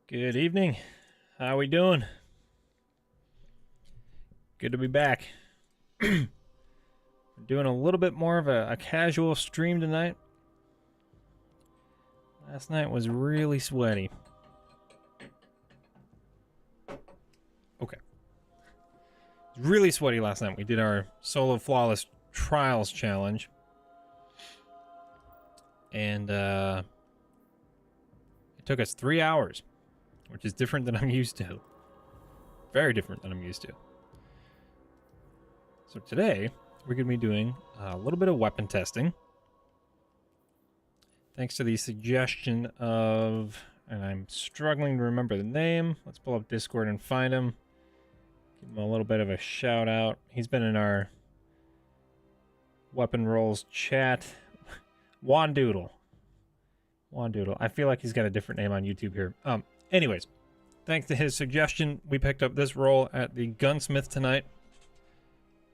Good evening. How we doing? Good to be back. We're doing a little bit more of a casual stream tonight. Last night was really sweaty. Okay. It was really sweaty last night. We did our solo flawless trials challenge. And it took us 3 hours, which is different than I'm used to. Very different than I'm used to. So today, we're going to be doing a little bit of weapon testing. Thanks to the suggestion of, and I'm struggling to remember the name. Let's pull up Discord and find him. Give him a little bit of a shout out. He's been in our weapon rolls chat. Wandoodle. Wandoodle. I feel like he's got a different name on YouTube here. Anyways, thanks to his suggestion, we picked up this roll at the Gunsmith tonight.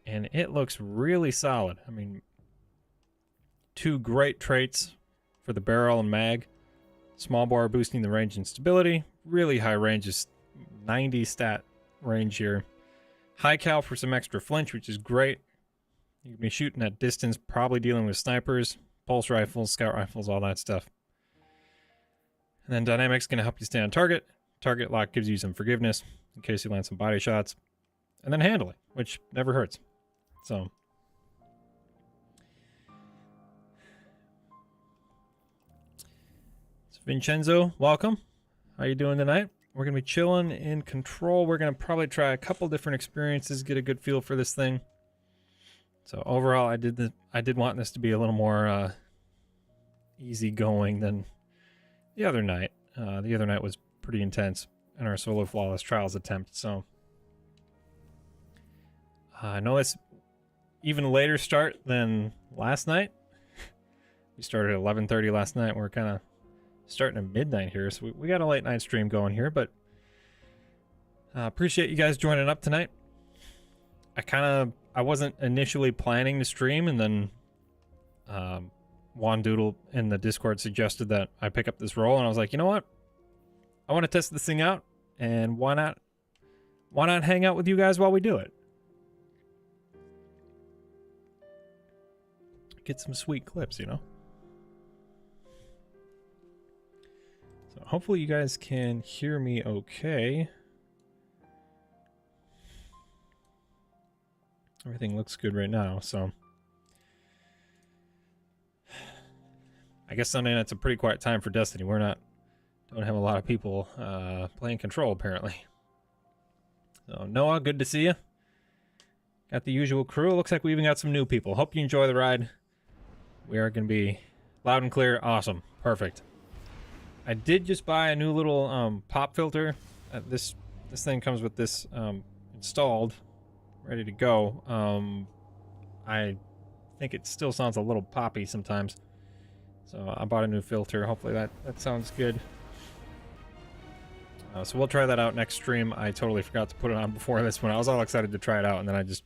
And it looks really solid. I mean, two great traits for the barrel and mag. Small bore boosting the range and stability. Really high range, is 90 stat range here. High cal for some extra flinch, which is great. You can be shooting at distance, probably dealing with snipers, pulse rifles, scout rifles, all that stuff. And then dynamic's going to help you stay on target. Target lock gives you some forgiveness in case you land some body shots. And then handling, which never hurts. So Vincenzo, welcome. How you doing tonight? We're going to be chilling in control. We're going to probably try a couple different experiences, get a good feel for this thing. So overall, I did want this to be a little more easygoing than the other night. The other night was pretty intense in our solo flawless trials attempt. So I know it's even later start than last night. We started at 11:30 last night. We're kind of starting at midnight here, so we got a late night stream going here, but appreciate you guys joining up tonight. I wasn't initially planning to stream, and then Wandoodle in the Discord suggested that I pick up this role, and I was like, you know what? I want to test this thing out, and why not hang out with you guys while we do it? Get some sweet clips, you know? So hopefully you guys can hear me okay. Everything looks good right now, so I guess Sunday night's a pretty quiet time for Destiny. Don't have a lot of people playing Control, apparently. So Noah, good to see you. Got the usual crew. Looks like we even got some new people. Hope you enjoy the ride. We are going to be loud and clear. Awesome. Perfect. I did just buy a new little pop filter. This thing comes with this installed, ready to go. I think it still sounds a little poppy sometimes. So I bought a new filter. Hopefully that sounds good. So we'll try that out next stream. I totally forgot to put it on before this one. I was all excited to try it out, and then I just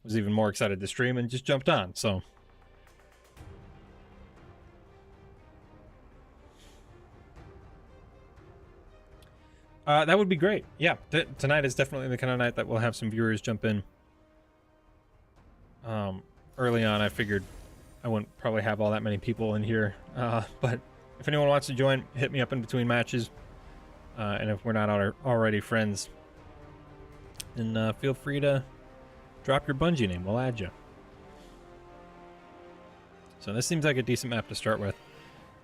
was even more excited to stream and just jumped on. So that would be great. Yeah, tonight is definitely the kind of night that we'll have some viewers jump in. Early on, I figured I wouldn't probably have all that many people in here. But if anyone wants to join, hit me up in between matches. And if we're not already friends, then feel free to drop your Bungie name. We'll add you. So this seems like a decent map to start with.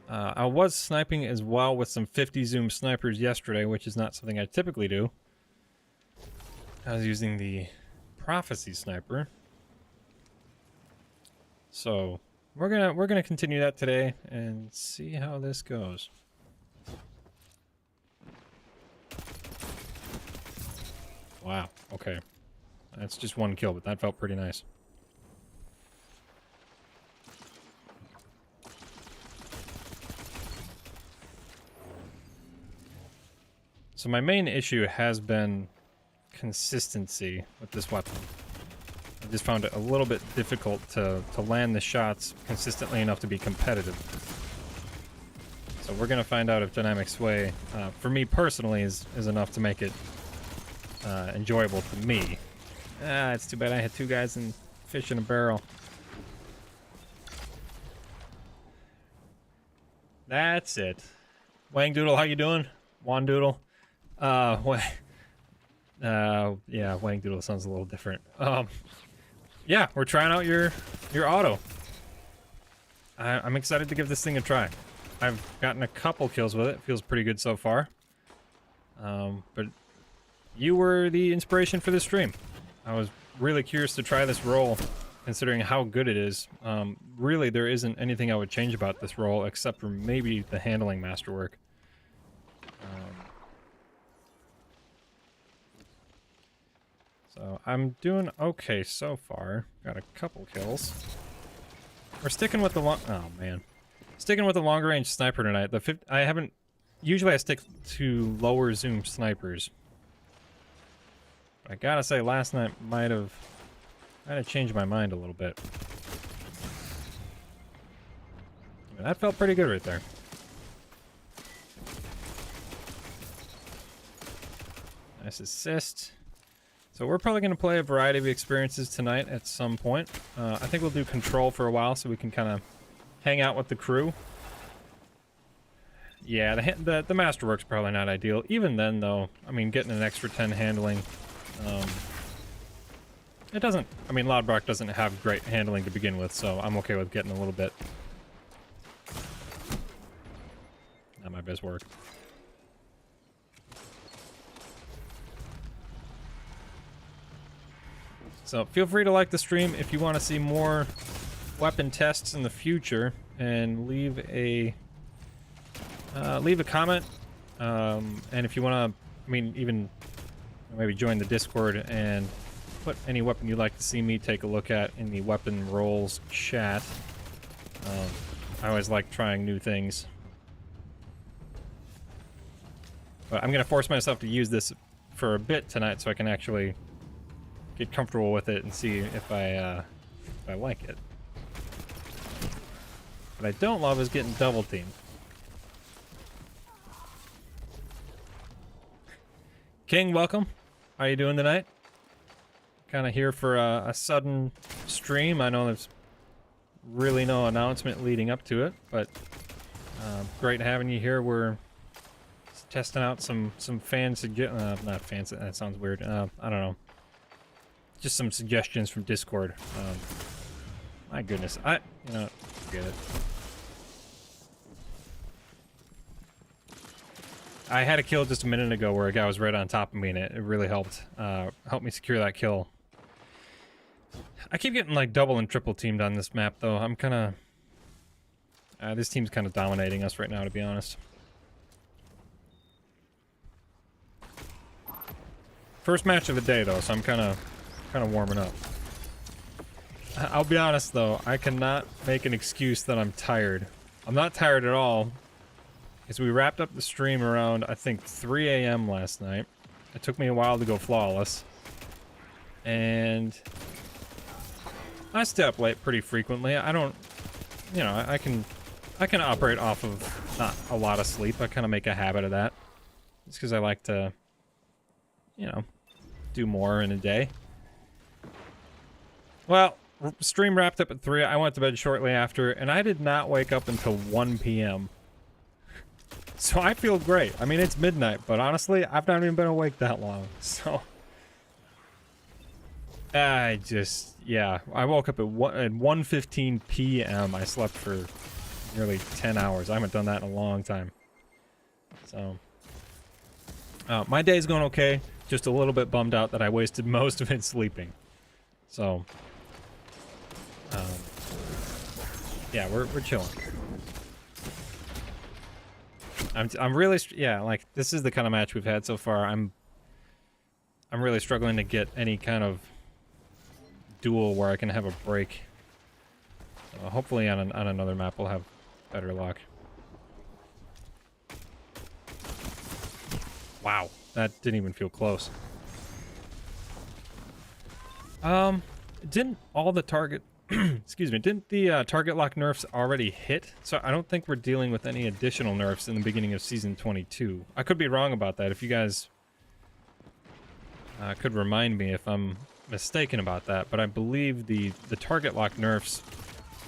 I was sniping as well with some 50 zoom snipers yesterday, which is not something I typically do. I was using the Prophecy sniper. So we're gonna continue that today and see how this goes. Wow, okay. That's just one kill, but that felt pretty nice. So my main issue has been consistency with this weapon. I just found it a little bit difficult to land the shots consistently enough to be competitive. So we're gonna find out if Dynamic Sway, for me personally, is enough to make it enjoyable to me. It's too bad I had two guys and fish in a barrel. That's it. Wang Doodle, how you doing? Wandoodle. Yeah, Wang Doodle sounds a little different. Yeah, we're trying out your auto. I'm excited to give this thing a try. I've gotten a couple kills with it. Feels pretty good so far. But you were the inspiration for this stream. I was really curious to try this role, considering how good it is. Really, there isn't anything I would change about this role, except for maybe the handling masterwork. So I'm doing okay so far. Got a couple kills. We're sticking with the sticking with the longer range sniper tonight. Usually I stick to lower zoom snipers. I gotta say, last night might have changed my mind a little bit. That felt pretty good right there. Nice assist. So we're probably going to play a variety of experiences tonight at some point. I think we'll do Control for a while so we can kind of hang out with the crew. Yeah, the masterwork's probably not ideal. Even then, though, I mean, getting an extra 10 handling... it doesn't... I mean, Lodbrok doesn't have great handling to begin with, so I'm okay with getting a little bit. Not my best work. So feel free to like the stream if you want to see more weapon tests in the future, and leave a comment. And if you want to, I mean, even maybe join the Discord and put any weapon you'd like to see me take a look at in the weapon roles chat. I always like trying new things. But I'm going to force myself to use this for a bit tonight so I can actually get comfortable with it and see if I like it. What I don't love is getting double teamed. King, welcome. How are you doing tonight? Kind of here for a sudden stream. I know there's really no announcement leading up to it, but great having you here. We're testing out some fan not fans. That sounds weird. I don't know. Just some suggestions from Discord. My goodness, forget it. I had a kill just a minute ago where a guy was right on top of me, and it really helped me secure that kill. I keep getting like double and triple teamed on this map, though. I'm kind of this team's kind of dominating us right now, to be honest. First match of the day, though, so I'm kind of warming up. I'll be honest, though, I cannot make an excuse that I'm tired. I'm not tired at all. Because we wrapped up the stream around, I think, 3 a.m. last night. It took me a while to go flawless. And I stay up late pretty frequently. I don't, I can operate off of not a lot of sleep. I kind of make a habit of that. It's because I like to, do more in a day. Well, stream wrapped up at 3. I went to bed shortly after, and I did not wake up until 1 p.m. So I feel great. I mean, it's midnight, but honestly, I've not even been awake that long. So I woke up at 1:15 p.m. I slept for nearly 10 hours. I haven't done that in a long time. So my day's going okay. Just a little bit bummed out that I wasted most of it sleeping. So yeah, we're chilling. I'm really, like, this is the kind of match we've had so far. I'm really struggling to get any kind of duel where I can have a break. So hopefully on another map we'll have better luck. Wow, that didn't even feel close. Didn't all the target excuse me, didn't the target lock nerfs already hit? So I don't think we're dealing with any additional nerfs in the beginning of Season 22. I could be wrong about that. If you guys could remind me if I'm mistaken about that, but I believe the target lock nerfs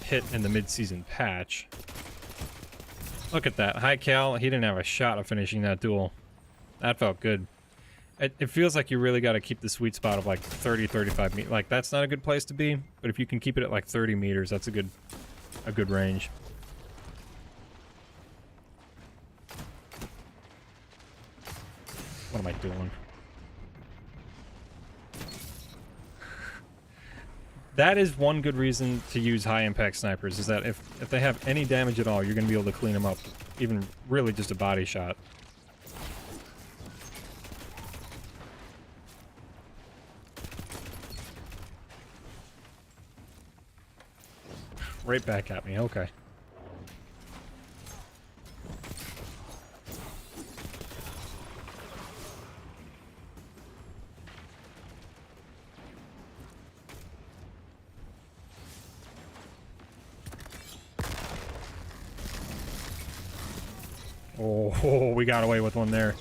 hit in the mid-season patch. Look at that. High Cal, he didn't have a shot of finishing that duel. That felt good. It feels like you really got to keep the sweet spot of like 30, 35 meters. Like, that's not a good place to be, but if you can keep it at like 30 meters, that's a good range. What am I doing? That is one good reason to use high impact snipers, is that if they have any damage at all, you're going to be able to clean them up. Even really just a body shot. Right back at me, okay. Oh, we got away with one there.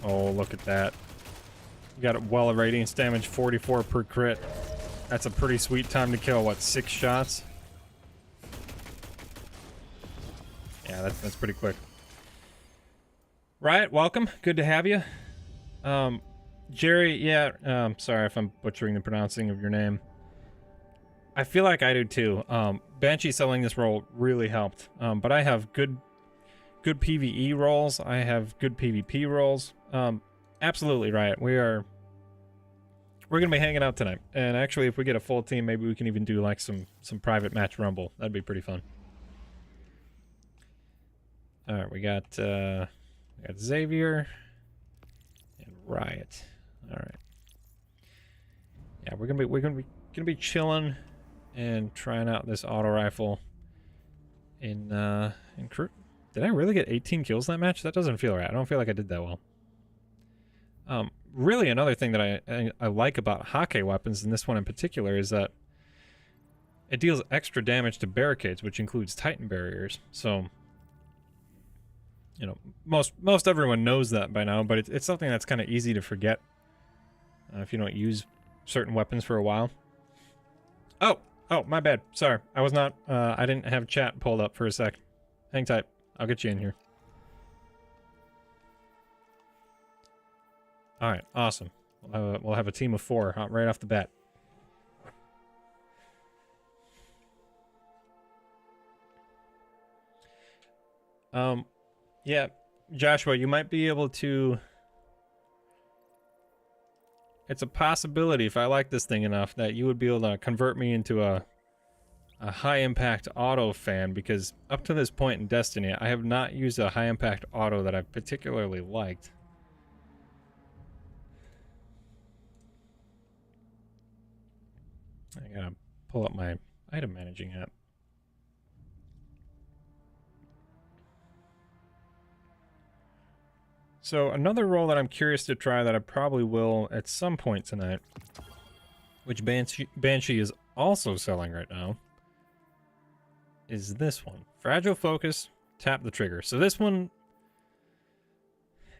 Oh, look at that. You got a well of radiance damage, 44 per crit. That's a pretty sweet time to kill, what, 6 shots? Yeah, that's pretty quick. Riot, welcome. Good to have you. Jerry, yeah, sorry if I'm butchering the pronouncing of your name. I feel like I do too. Banshee selling this role really helped. But I have good PvE roles. I have good PvP roles. Absolutely, Riot. We're gonna be hanging out tonight, and actually, if we get a full team, maybe we can even do like some private match rumble. That'd be pretty fun. All right, we got Xavier and Riot. All right. Yeah, we're gonna be chilling and trying out this auto rifle in crew. Did I really get 18 kills in that match? That doesn't feel right. I don't feel like I did that well. Really, another thing that I like about Hakke weapons, and this one in particular, is that it deals extra damage to barricades, which includes Titan barriers. So, you know, most everyone knows that by now, but it's something that's kind of easy to forget if you don't use certain weapons for a while. Oh, my bad. Sorry, I was not. I didn't have chat pulled up for a sec. Hang tight. I'll get you in here. All right, awesome. We'll have a team of 4 right off the bat. Yeah, Joshua, you might be able to... It's a possibility, if I like this thing enough, that you would be able to convert me into a high-impact auto fan, because up to this point in Destiny, I have not used a high-impact auto that I've particularly liked. I gotta pull up my item managing app. So another role that I'm curious to try that I probably will at some point tonight, which Banshee is also selling right now, is this one. Fragile Focus, tap the trigger. So this one,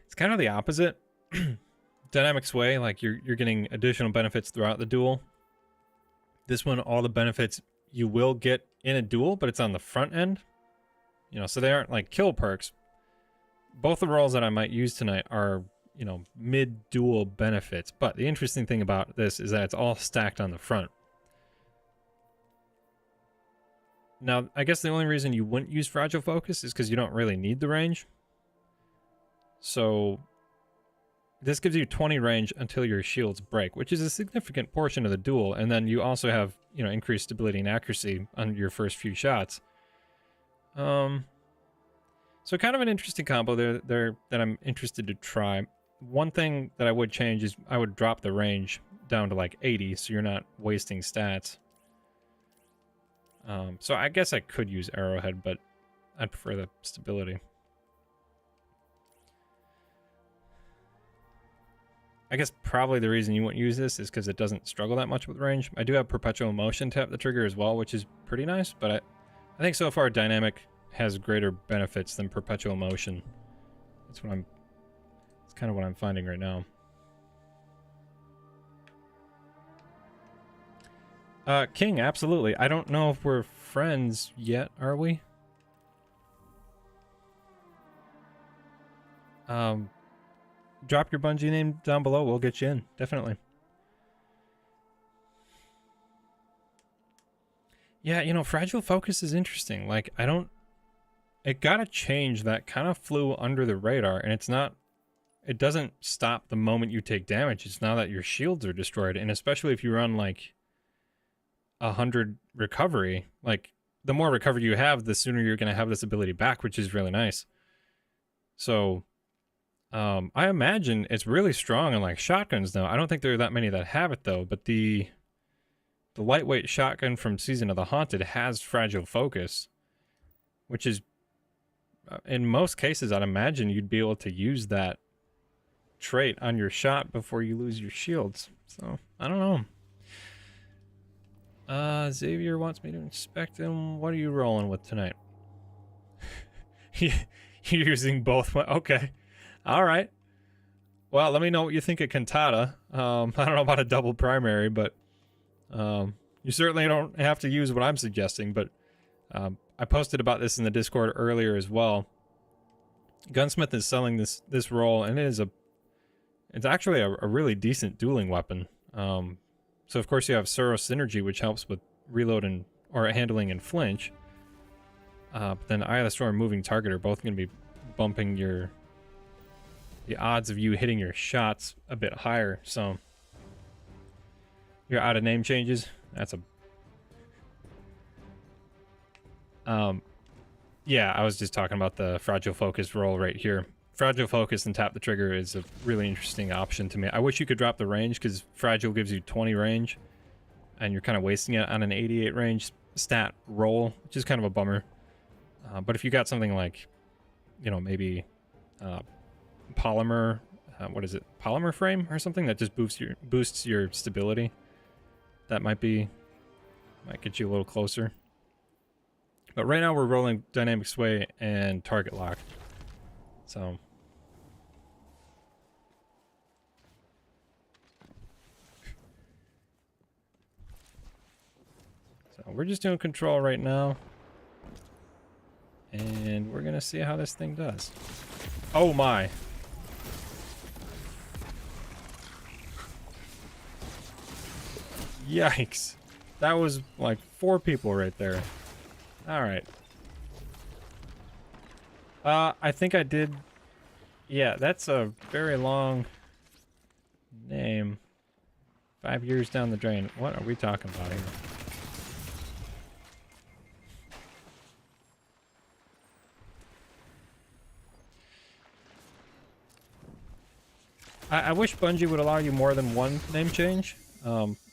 it's kind of the opposite. Dynamic Sway, like you're getting additional benefits throughout the duel. This one, all the benefits you will get in a duel, but it's on the front end. You know, so they aren't like kill perks. Both the roles that I might use tonight are, you know, mid-duel benefits. But the interesting thing about this is that it's all stacked on the front. Now, I guess the only reason you wouldn't use Fragile Focus is because you don't really need the range. So this gives you 20 range until your shields break, which is a significant portion of the duel. And then you also have, you know, increased stability and accuracy on your first few shots. So kind of an interesting combo there that I'm interested to try. One thing that I would change is I would drop the range down to like 80, so you're not wasting stats. So I guess I could use Arrowhead, but I'd prefer the stability. I guess probably the reason you wouldn't use this is because it doesn't struggle that much with range. I do have Perpetual Motion tap the trigger as well, which is pretty nice, but I think so far Dynamic has greater benefits than Perpetual Motion. It's kind of what I'm finding right now. King, absolutely. I don't know if we're friends yet, are we? Drop your Bungie name down below. We'll get you in. Definitely. Yeah, you know, Fragile Focus is interesting. Like, it got a change that kind of flew under the radar, and it doesn't stop the moment you take damage. It's now that your shields are destroyed, and especially if you run, like, 100 recovery, like, the more recovery you have, the sooner you're going to have this ability back, which is really nice. So, I imagine it's really strong in, like, shotguns now. I don't think there are that many that have it, though, but the lightweight shotgun from Season of the Haunted has Fragile Focus, which is, in most cases, I'd imagine you'd be able to use that trait on your shot before you lose your shields. So, I don't know. Xavier wants me to inspect him. What are you rolling with tonight? You're using both. Okay. All right. Well, let me know what you think of Cantata. I don't know about a double primary, but you certainly don't have to use what I'm suggesting, but I posted about this in the Discord earlier as well. Gunsmith is selling this role, and it's actually a really decent dueling weapon. So of course you have Suro Synergy, which helps with reload or handling and flinch. But then Eye of the Storm, Moving Target are both going to be bumping the odds of you hitting your shots a bit higher. So You're out of name changes. That's a... Yeah, I was just talking about the Fragile Focus roll right here. Fragile Focus and tap the trigger is a really interesting option to me. I wish you could drop the range, because Fragile gives you 20 range, and you're kind of wasting it on an 88 range stat roll, which is kind of a bummer. But if you got something like, you know, maybe polymer, what is it? Polymer frame or something that just boosts your stability, that might get you a little closer. But right now we're rolling dynamic sway and target lock. So we're just doing control right now. And we're gonna see how this thing does. Oh my. Yikes. That was like 4 people right there. Alright. I think I did... Yeah, that's a very long name. 5 years down the drain. What are we talking about here? I wish Bungie would allow you more than one name change.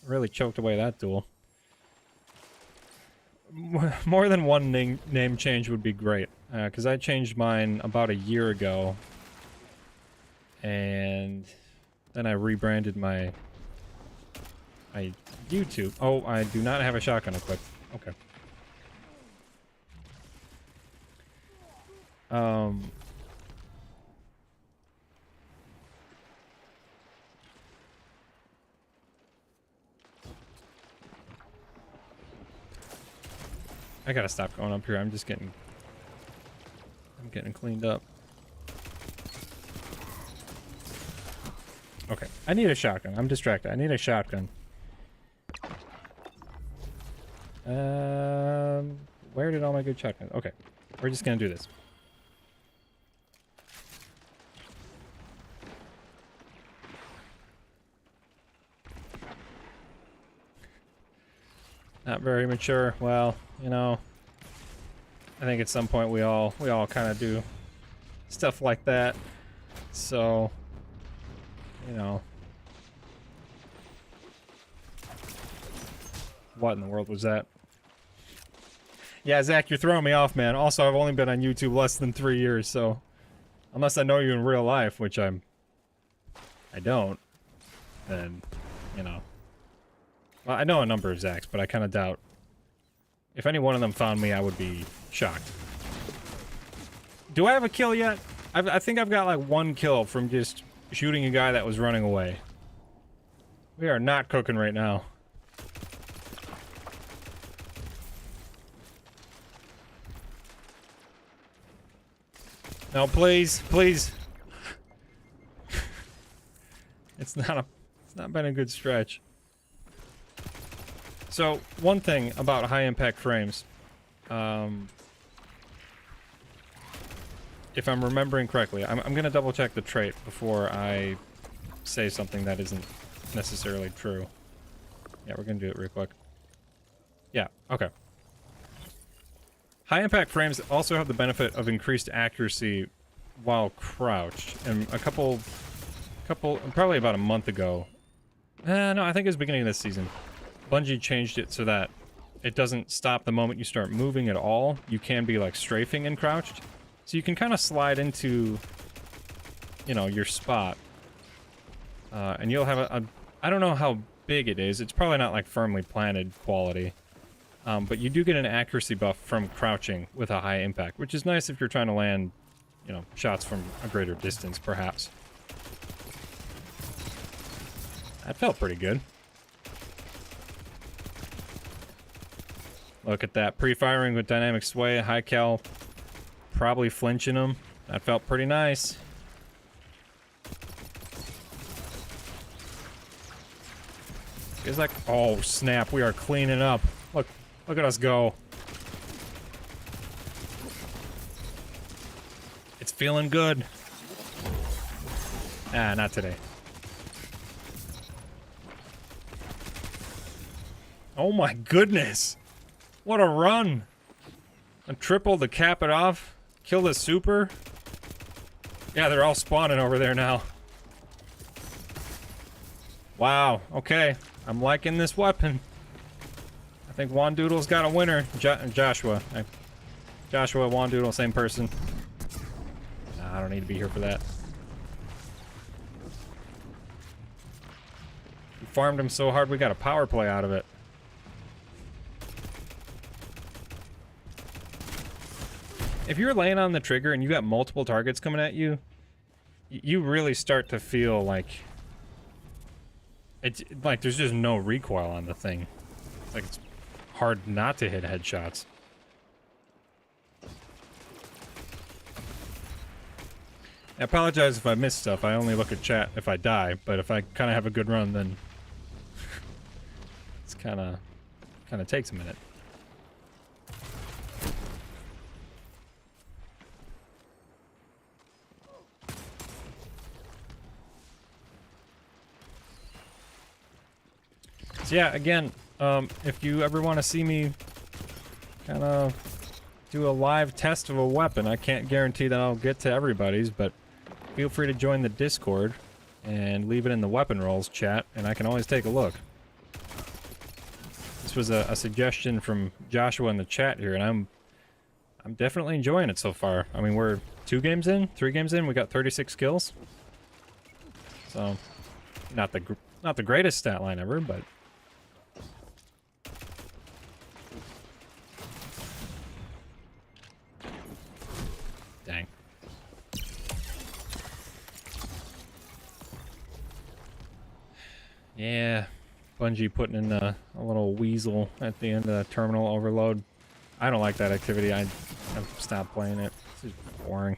Really choked away that duel. More than one name change would be great. Because I changed mine about a year ago. And then I rebranded my YouTube. Oh, I do not have a shotgun equipped. Okay. I gotta stop going up here. I'm getting cleaned up. Okay, I need a shotgun. I'm distracted. I need a shotgun. Where did all my good shotguns? Okay, we're just gonna do this. Not very mature. Well, you know, I think at some point we all kind of do stuff like that. So, you know, what in the world was that? Yeah, Zach, you're throwing me off, man. Also, I've only been on YouTube less than 3 years, so unless I know you in real life, which I don't, then, you know. Well, I know a number of Zachs, but I kind of doubt. If any one of them found me, I would be shocked. Do I have a kill yet? I think I've got like 1 kill from just shooting a guy that was running away. We are not cooking right now. No, please, please. It's not been a good stretch. So, one thing about high impact frames, if I'm remembering correctly, I'm gonna double check the trait before I say something that isn't necessarily true. Yeah, we're gonna do it real quick. Yeah, okay. High impact frames also have the benefit of increased accuracy while crouched. And probably about a month ago. No, I think it was the beginning of this season. Bungie changed it so that it doesn't stop the moment you start moving at all. You can be like strafing and crouched. So you can kind of slide into, you know, your spot. And you'll have I don't know how big it is. It's probably not like firmly planted quality. But you do get an accuracy buff from crouching with a high impact, which is nice if you're trying to land, you know, shots from a greater distance, perhaps. That felt pretty good. Look at that. Pre-firing with dynamic sway, high cal, probably flinching them. That felt pretty nice. It's like, oh snap, we are cleaning up. Look at us go. It's feeling good. Ah, not today. Oh my goodness! What a run! A triple to cap it off. Kill the super. Yeah, they're all spawning over there now. Wow, okay. I'm liking this weapon. I think Wandoodle's got a winner. Joshua. Joshua, Wandoodle, same person. Nah, I don't need to be here for that. We farmed him so hard we got a power play out of it. If you're laying on the trigger and you got multiple targets coming at you, you really start to feel like it's like there's just no recoil on the thing. It's like it's hard not to hit headshots. I apologize if I miss stuff. I only look at chat if I die, but if I kind of have a good run, then it's kind of takes a minute. So yeah, again, if you ever want to see me kind of do a live test of a weapon, I can't guarantee that I'll get to everybody's, but feel free to join the Discord and leave it in the weapon rolls chat, and I can always take a look. This was a suggestion from Joshua in the chat here, and I'm definitely enjoying it so far. I mean, we're 3 games in, we got 36 kills. So, not the greatest stat line ever, but dang. Yeah, Bungie putting in a little weasel at the end of the terminal overload. I don't like that activity. I've stopped playing it. It's just boring.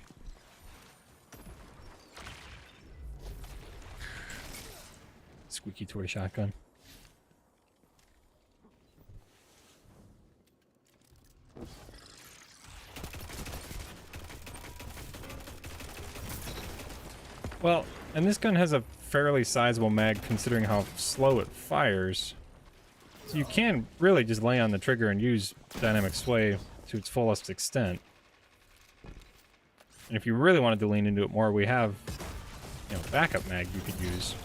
Squeaky toy shotgun. Well, and this gun has a fairly sizable mag considering how slow it fires. So you can really just lay on the trigger and use dynamic sway to its fullest extent. And if you really wanted to lean into it more, we have, you know, backup mag you could use.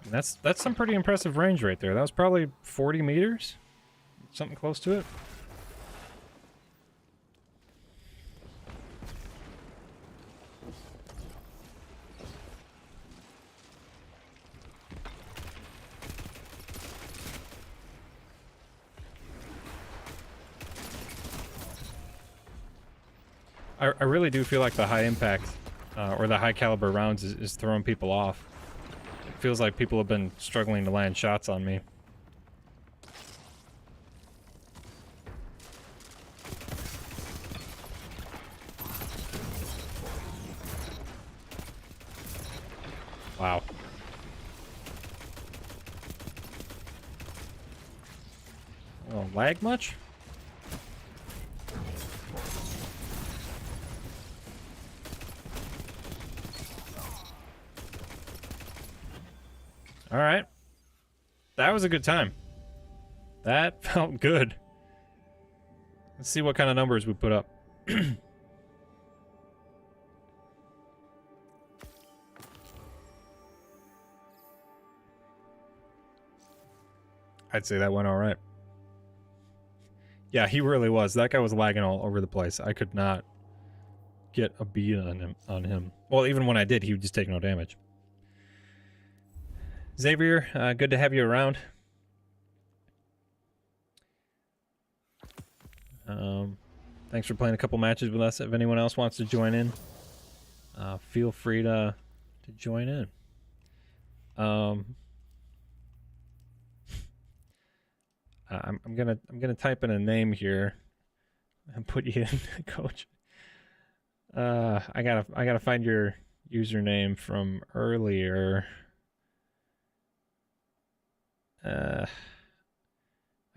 And that's some pretty impressive range right there. That was probably 40 meters? Something close to it. I really do feel like the high impact or the high caliber rounds is throwing people off. It feels like people have been struggling to land shots on me. Wow. Oh, lag much? All right. That was a good time. That felt good. Let's see what kind of numbers we put up. I'd say that went all right. Yeah, he really was. That guy was lagging all over the place. I could not get a beat on him. Well, even when I did, he would just take no damage. Xavier, good to have you around. Thanks for playing a couple matches with us. If anyone else wants to join in, feel free to join in. I'm gonna type in a name here and put you in, Coach. I gotta find your username from earlier. I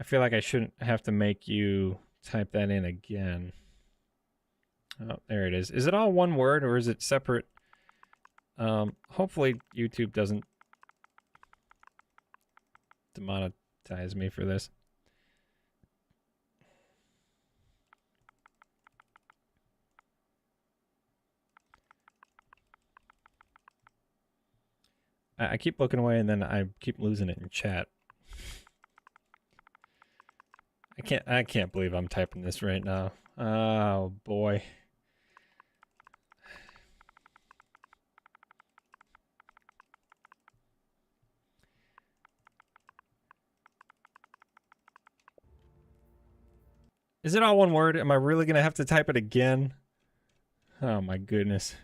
feel like I shouldn't have to make you type that in again. Oh, there it is. Is it all one word or is it separate? Hopefully YouTube doesn't demonetize me for this. I keep looking away and then I keep losing it in chat. I can't believe I'm typing this right now. Oh boy. Is it all one word? Am I really gonna have to type it again? Oh my goodness.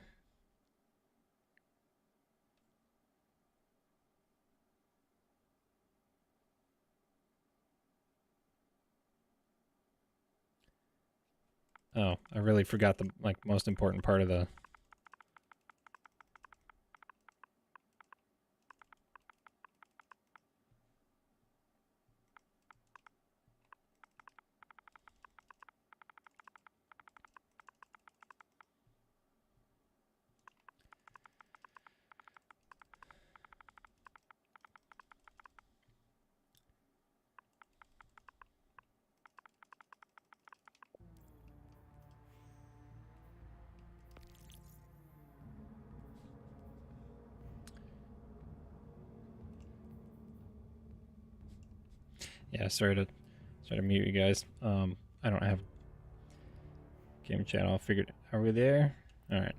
Oh, I really forgot the most important part of the... Yeah, sorry to mute you guys. I don't have game chat all figured. Are we there? All right.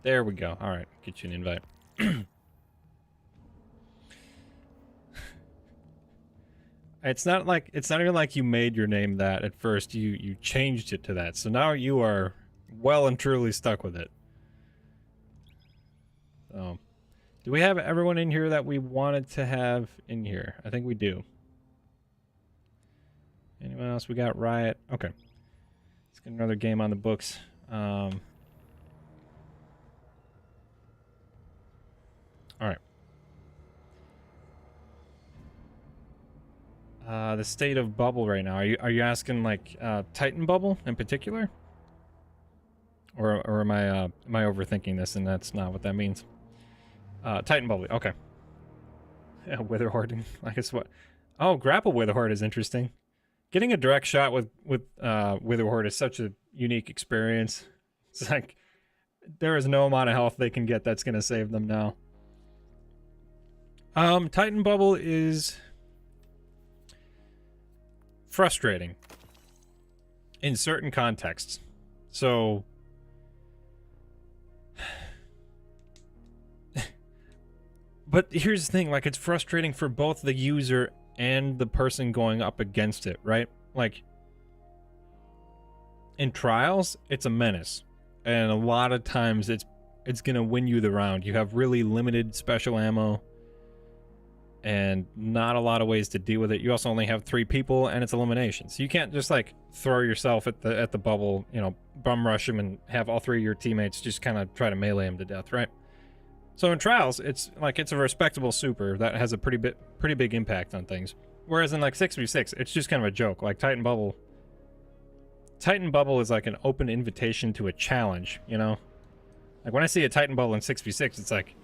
There we go. All right, get you an invite. It's not even like you made your name that at first. You changed it to that. So now you are well and truly stuck with it. So, do we have everyone in here that we wanted to have in here? I think we do. Anyone else? We got Riot. Okay. Let's get another game on the books. All right. The state of bubble right now. Are you asking like Titan bubble in particular? Or am I overthinking this and that's not what that means? Titan bubble. Okay. Yeah, Witherhorde. I guess what? Oh, grapple Witherhorde is interesting. Getting a direct shot with Witherhorde is such a unique experience. It's like there is no amount of health they can get that's gonna save them now. Titan bubble is frustrating in certain contexts. So but here's the thing, like it's frustrating for both the user and the person going up against it, right? Like in trials, it's a menace. And a lot of times it's gonna win you the round. You have really limited special ammo and not a lot of ways to deal with it. You also only have 3 people and it's elimination. So you can't just like throw yourself at the bubble, you know, bum rush him and have all 3 of your teammates just kind of try to melee him to death, right? So in trials, it's a respectable super that has a pretty big impact on things. Whereas in like 6v6, it's just kind of a joke. Like Titan bubble is like an open invitation to a challenge, you know? Like when I see a Titan bubble in 6v6, it's like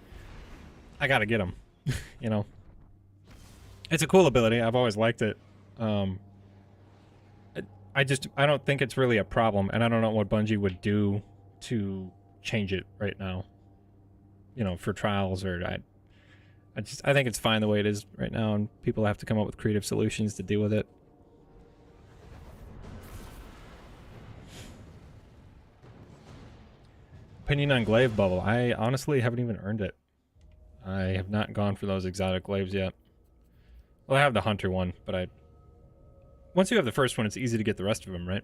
I gotta get him, you know? It's a cool ability. I've always liked it. I don't think it's really a problem, and I don't know what Bungie would do to change it right now. You know, for trials, or I think it's fine the way it is right now, and people have to come up with creative solutions to deal with it. Opinion on glaive bubble. I honestly haven't even earned it. I have not gone for those exotic glaives yet. Well, I have the hunter one, but once you have the first one, it's easy to get the rest of them, right?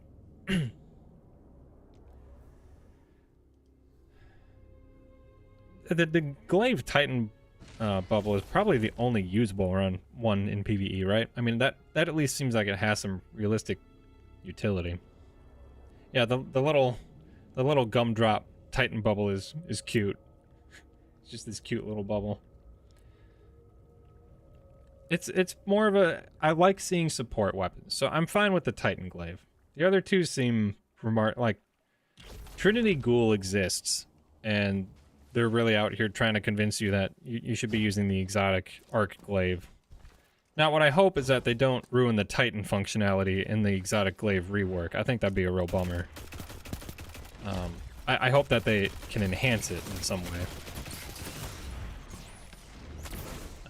The glaive Titan bubble is probably the only usable one in PvE, right? I mean, that at least seems like it has some realistic utility. Yeah, the little gumdrop Titan bubble is cute. It's just this cute little bubble. It's more of a, I like seeing support weapons, so I'm fine with the Titan Glaive. The other two seem like Trinity Ghoul exists, and they're really out here trying to convince you that you should be using the exotic Arc Glaive. Now, what I hope is that they don't ruin the Titan functionality in the exotic Glaive rework. I think that'd be a real bummer. I hope that they can enhance it in some way.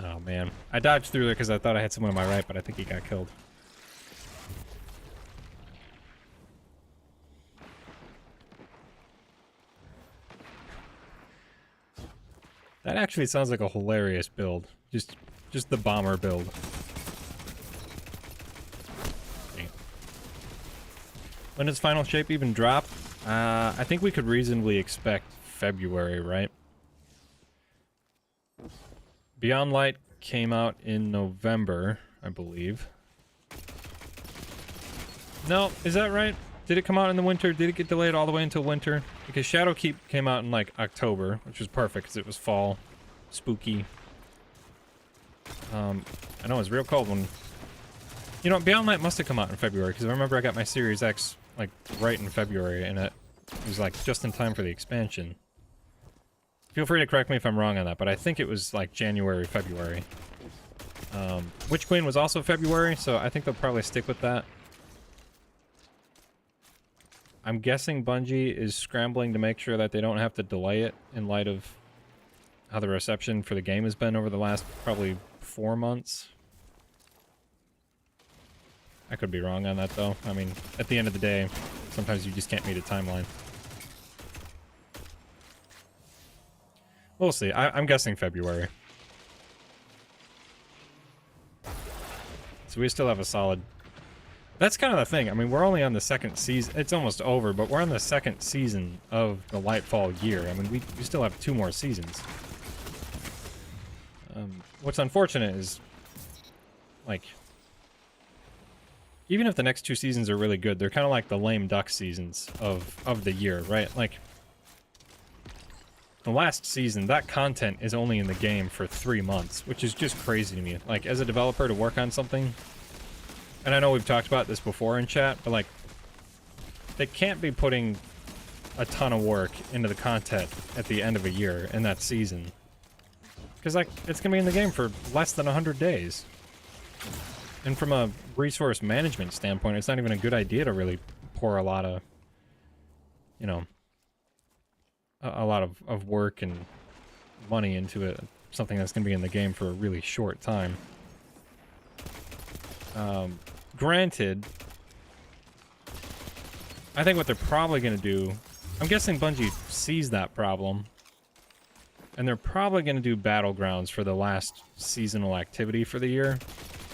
Oh, man. I dodged through there because I thought I had someone on my right, but I think he got killed. That actually sounds like a hilarious build. Just the bomber build. Okay. When does Final Shape even drop? I think we could reasonably expect February, right? Beyond Light came out in November, I believe. No, is that right? Did it come out in the winter? Did it get delayed all the way until winter? Because Shadowkeep came out in, like, October, which was perfect because it was fall. Spooky. I know it was real cold when... You know, Beyond Light must have come out in February, because I remember I got my Series X, like, right in February, and it was, like, just in time for the expansion. Feel free to correct me if I'm wrong on that, but I think it was, like, January, February. Witch Queen was also February, so I think they'll probably stick with that. I'm guessing Bungie is scrambling to make sure that they don't have to delay it in light of how the reception for the game has been over the last probably 4 months. I could be wrong on that, though. I mean, at the end of the day, sometimes you just can't meet a timeline. We'll see. I'm guessing February. So we still have a solid... That's kind of the thing. I mean, we're only on the second season. It's almost over, but we're on the second season of the Lightfall year. I mean, we still have 2 more seasons. What's unfortunate is, like, even if the next 2 seasons are really good, they're kind of like the lame duck seasons of the year, right? Like, the last season, that content is only in the game for 3 months, which is just crazy to me. Like, as a developer to work on something, and I know we've talked about this before in chat, but, like, they can't be putting a ton of work into the content at the end of a year in that season. Because, like, it's going to be in the game for less than 100 days. And from a resource management standpoint, it's not even a good idea to really pour a lot of, you know, a lot of work and money into it. Something that's going to be in the game for a really short time. Granted, I think what they're probably going to do... I'm guessing Bungie sees that problem. And they're probably going to do Battlegrounds for the last seasonal activity for the year.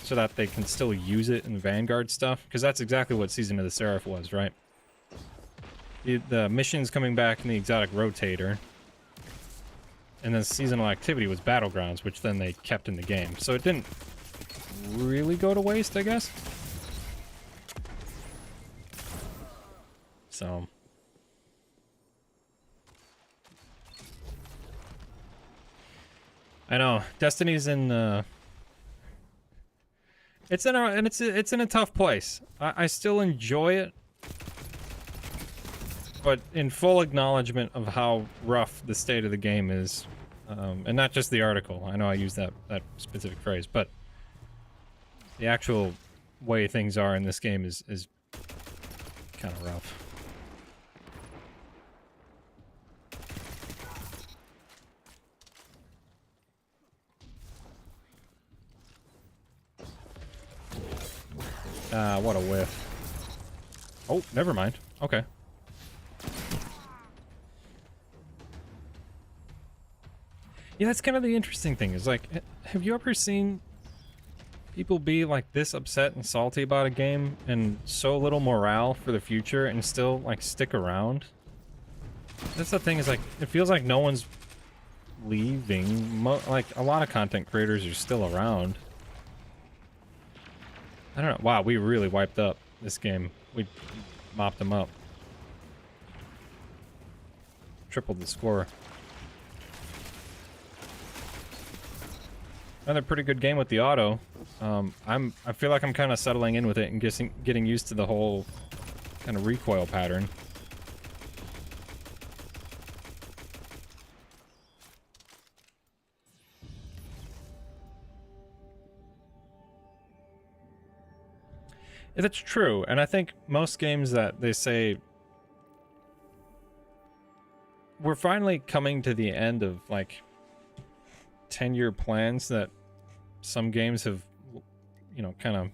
So that they can still use it in Vanguard stuff. Because that's exactly what Season of the Seraph was, right? The missions coming back in the exotic rotator. And then seasonal activity was Battlegrounds, which then they kept in the game. So it didn't really go to waste, I guess. So... I know Destiny's in it's in a tough place. I still enjoy it, but in full acknowledgement of how rough the state of the game is, and not just the article. I know I use that specific phrase, but the actual way things are in this game is kind of rough. What a whiff. Oh, never mind. Okay. Yeah, that's kind of the interesting thing, is like, have you ever seen people be like this upset and salty about a game and so little morale for the future and still like stick around? That's the thing, is like, it feels like no one's leaving. Like, a lot of content creators are still around. I don't know. Wow, we really wiped up this game. We mopped them up. Tripled the score. Another pretty good game with the auto. I feel like I'm kind of settling in with it and getting used to the whole kind of recoil pattern. That's true, and I think most games that they say we're finally coming to the end of like 10-year plans that some games have, you know, kind of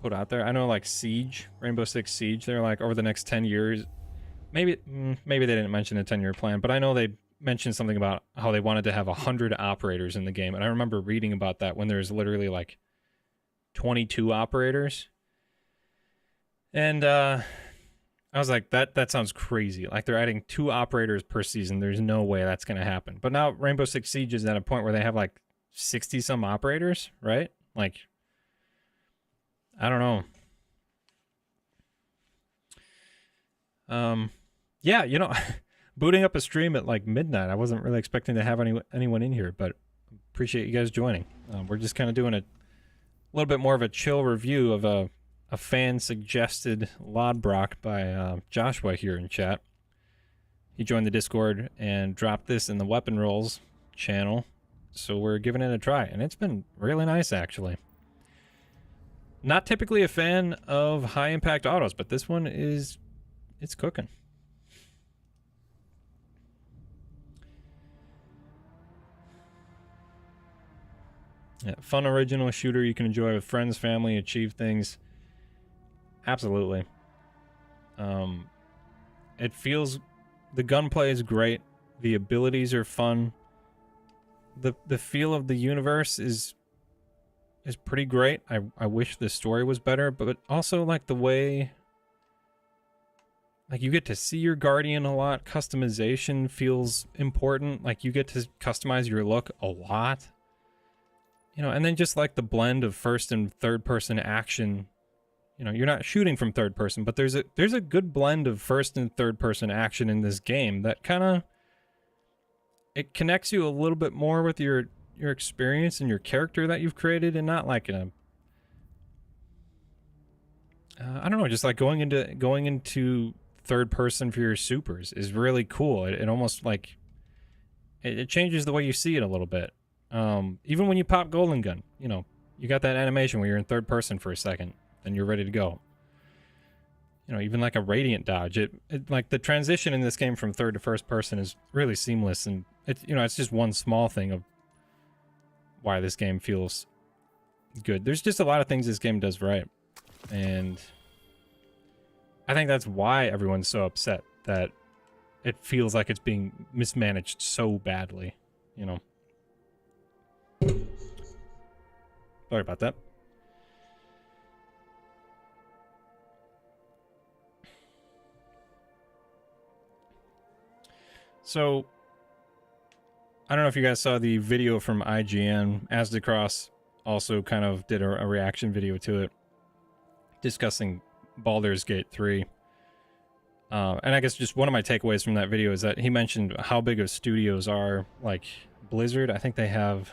put out there. I know like Siege, Rainbow Six Siege, they're like over the next 10 years. Maybe they didn't mention a 10-year plan, but I know they mentioned something about how they wanted to have 100 operators in the game, and I remember reading about that when there's literally like 22 operators. And I was like, that sounds crazy. Like they're adding 2 operators per season. There's no way that's going to happen. But now Rainbow Six Siege is at a point where they have like 60 some operators, right? Like, I don't know. Yeah, you know, booting up a stream at like midnight. I wasn't really expecting to have anyone in here, but appreciate you guys joining. We're just kind of doing a little bit more of a chill review of a fan-suggested Lodbrok by Joshua here in chat. He joined the Discord and dropped this in the Weapon Rolls channel, so we're giving it a try, and it's been really nice, actually. Not typically a fan of high-impact autos, but this one it's cooking. Yeah, fun original shooter you can enjoy with friends, family, achieve things. Absolutely. It feels, the gunplay is great. The abilities are fun. The feel of the universe is pretty great. I wish the story was better, but also like the way, like you get to see your Guardian a lot. Customization feels important. Like you get to customize your look a lot. You know, and then just like the blend of first and third person action. You know, you're not shooting from third person, but there's a good blend of first and third person action in this game that kind of, it connects you a little bit more with your experience and your character that you've created, and not like a I don't know, just like going into third person for your supers is really cool. It almost like it changes the way you see it a little bit. Even when you pop Golden Gun, you know, you got that animation where you're in third person for a second, then you're ready to go. You know, even like a Radiant dodge, it like the transition in this game from third to first person is really seamless, and it's, you know, it's just one small thing of why this game feels good. There's just a lot of things this game does right, and I think that's why everyone's so upset that it feels like it's being mismanaged so badly, you know. Sorry about that. So, I don't know if you guys saw the video from IGN. Asdacross also kind of did a reaction video to it, discussing Baldur's Gate 3. And I guess just one of my takeaways from that video is that he mentioned how big of studios are, like Blizzard. I think they have,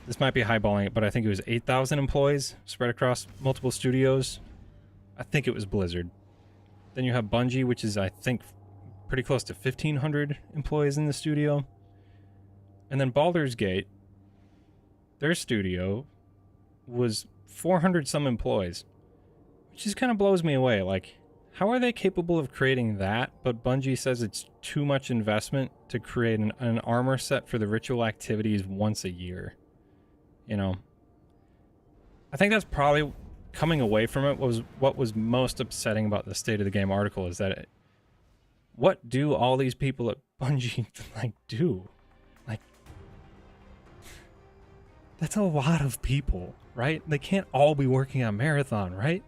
this might be highballing it, but I think it was 8,000 employees spread across multiple studios. I think it was Blizzard. Then you have Bungie, which is, I think, pretty close to 1,500 employees in the studio. And then Baldur's Gate, their studio was 400 some employees, which just kind of blows me away. Like, how are they capable of creating that, but Bungie says it's too much investment to create an armor set for the ritual activities once a year? You know, I think that's probably coming away from it. What was most upsetting about the State of the Game article is that what do all these people at Bungie like do? Like, that's a lot of people, right? They can't all be working on Marathon, right?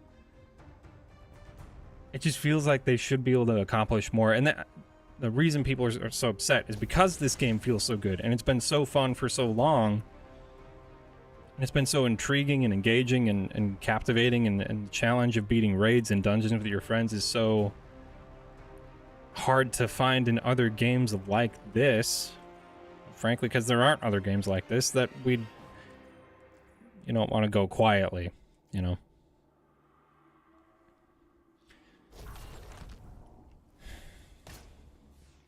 It just feels like they should be able to accomplish more. And the reason people are so upset is because this game feels so good, and it's been so fun for so long, and it's been so intriguing and engaging and captivating, and the challenge of beating raids and dungeons with your friends is so hard to find in other games like this, frankly, because there aren't other games like this that we'd, you don't want to go quietly, you know.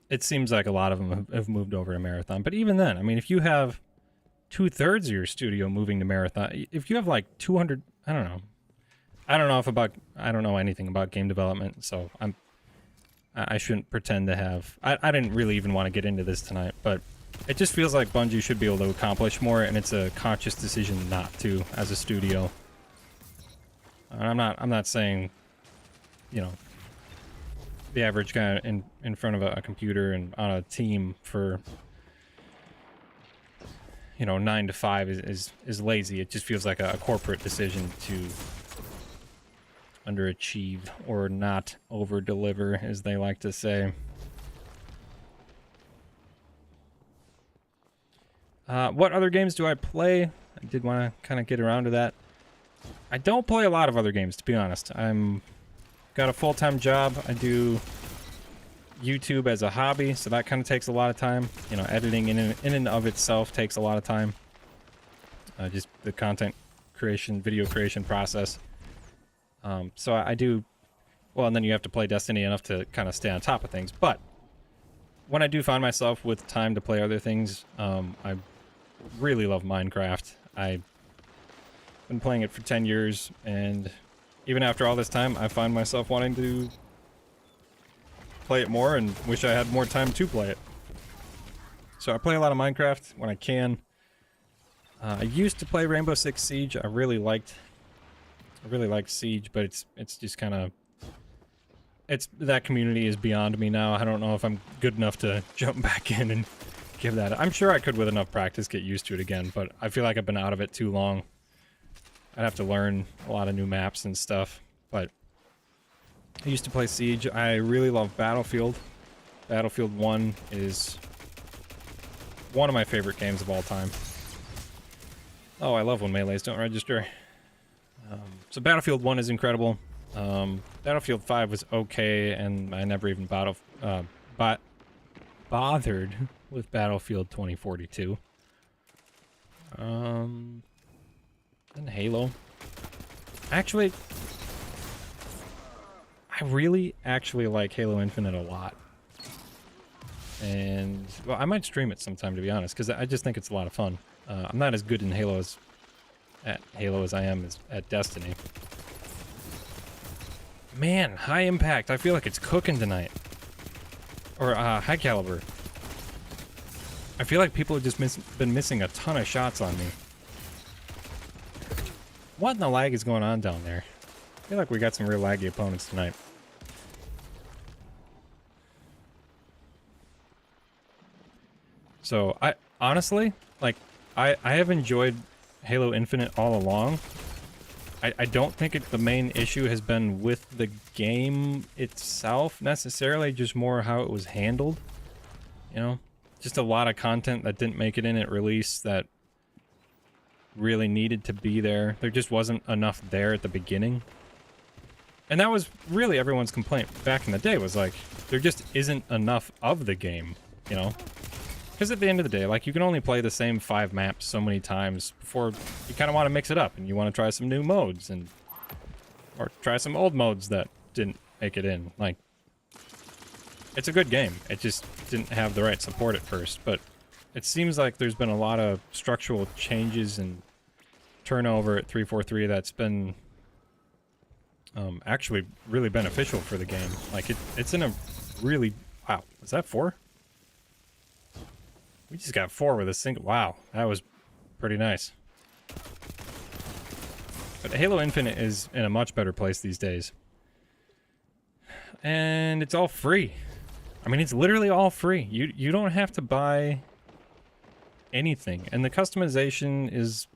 It seems like a lot of them have moved over to Marathon, but even then, I mean, if you have 2/3 of your studio moving to Marathon, if you have like 200, I don't know. I don't know anything about game development, so I shouldn't pretend to have. I didn't really even want to get into this tonight, but it just feels like Bungie should be able to accomplish more, and it's a conscious decision not to as a studio. And I'm not saying, you know, the average guy in front of a computer and on a team for, you know, 9 to 5 is lazy. It just feels like a corporate decision to underachieve or not over-deliver, as they like to say. What other games do I play? I did want to kind of get around to that. I don't play a lot of other games, to be honest. Got a full-time job. I do YouTube as a hobby, so that kind of takes a lot of time. You know, editing in and of itself takes a lot of time. Just the content creation, video creation process. So I do, well, and then you have to play Destiny enough to kind of stay on top of things. But when I do find myself with time to play other things, I really love Minecraft. I've been playing it for 10 years, and even after all this time, I find myself wanting to play it more and wish I had more time to play it. So I play a lot of Minecraft when I can. I used to play Rainbow Six Siege. I really liked Siege, but it's just kind of, that community is beyond me now. I don't know if I'm good enough to jump back in and give that. I'm sure I could with enough practice get used to it again, but I feel like I've been out of it too long. I'd have to learn a lot of new maps and stuff, but I used to play Siege. I really love Battlefield. Battlefield 1 is one of my favorite games of all time. Oh, I love when melees don't register. So Battlefield 1 is incredible. Battlefield 5 was okay, and I never even bothered with Battlefield 2042. And Halo. Actually, I really actually like Halo Infinite a lot. And, well, I might stream it sometime, to be honest, because I just think it's a lot of fun. I'm not as good in Halo as I am at Destiny. Man, High Impact. I feel like it's cooking tonight. Or High Caliber. I feel like people have just been missing a ton of shots on me. What in the lag is going on down there? I feel like we got some real laggy opponents tonight. So, I honestly, like, I have enjoyed Halo Infinite all along. I don't think the main issue has been with the game itself, necessarily, just more how it was handled. You know? Just a lot of content that didn't make it in at release that really needed to be there. There just wasn't enough there at the beginning. And that was really everyone's complaint back in the day, was like, there just isn't enough of the game, you know? Because at the end of the day, like, you can only play the same 5 maps so many times before you kind of want to mix it up and you want to try some new modes or try some old modes that didn't make it in. Like, it's a good game. It just didn't have the right support at first, but it seems like there's been a lot of structural changes and turnover at 343 that's been actually really beneficial for the game. Like, it's in a really... Wow, was that 4? We just got 4 with a single... Wow, that was pretty nice. But Halo Infinite is in a much better place these days. And it's all free. I mean, it's literally all free. You don't have to buy anything. And the customization is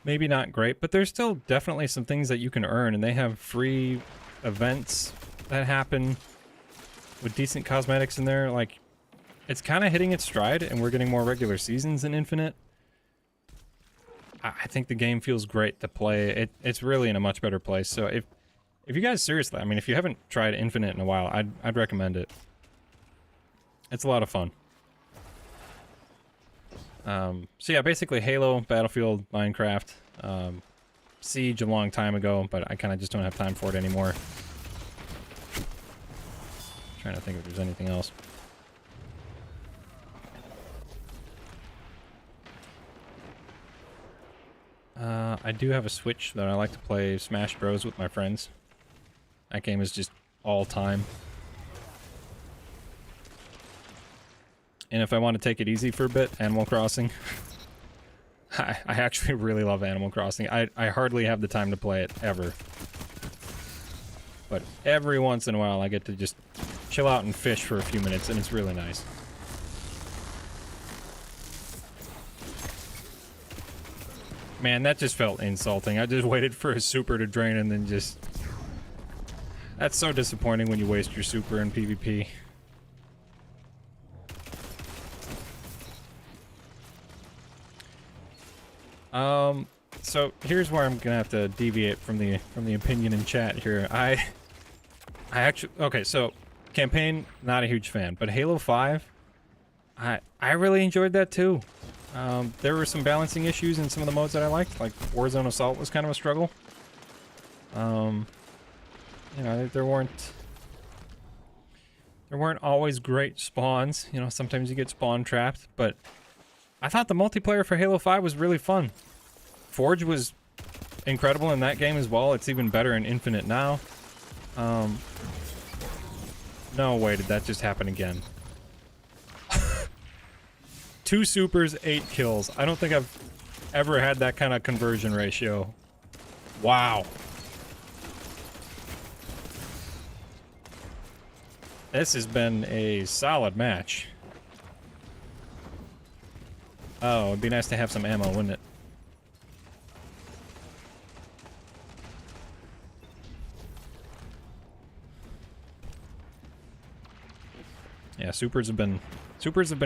maybe not great, but there's still definitely some things that you can earn, and they have free events that happen with decent cosmetics in there. Like, it's kind of hitting its stride, and we're getting more regular seasons in Infinite. I think the game feels great to play. It's really in a much better place. So if you guys seriously, I mean, if you haven't tried Infinite in a while, I'd recommend it. It's a lot of fun. So yeah, basically Halo, Battlefield, Minecraft, Siege a long time ago, but I kind of just don't have time for it anymore. Trying to think if there's anything else. I do have a Switch that I like to play Smash Bros with my friends. That game is just all time. And if I want to take it easy for a bit, Animal Crossing. I actually really love Animal Crossing. I hardly have the time to play it, ever. But every once in a while I get to just chill out and fish for a few minutes, and it's really nice. Man, that just felt insulting. I just waited for a super to drain and then just... That's so disappointing when you waste your super in PvP. So here's where I'm gonna have to deviate from the opinion in chat here. I actually... Okay, so campaign, not a huge fan, but Halo 5, I really enjoyed that too. There were some balancing issues in some of the modes that I liked, like Warzone Assault was kind of a struggle. You know, there weren't always great spawns. You know, sometimes you get spawn trapped, but I thought the multiplayer for Halo 5 was really fun. Forge was incredible in that game as well. It's even better in Infinite now. No way did that just happen again. 2 supers, 8 kills. I don't think I've ever had that kind of conversion ratio. Wow. This has been a solid match. Oh, it'd be nice to have some ammo, wouldn't it? Yeah, supers have been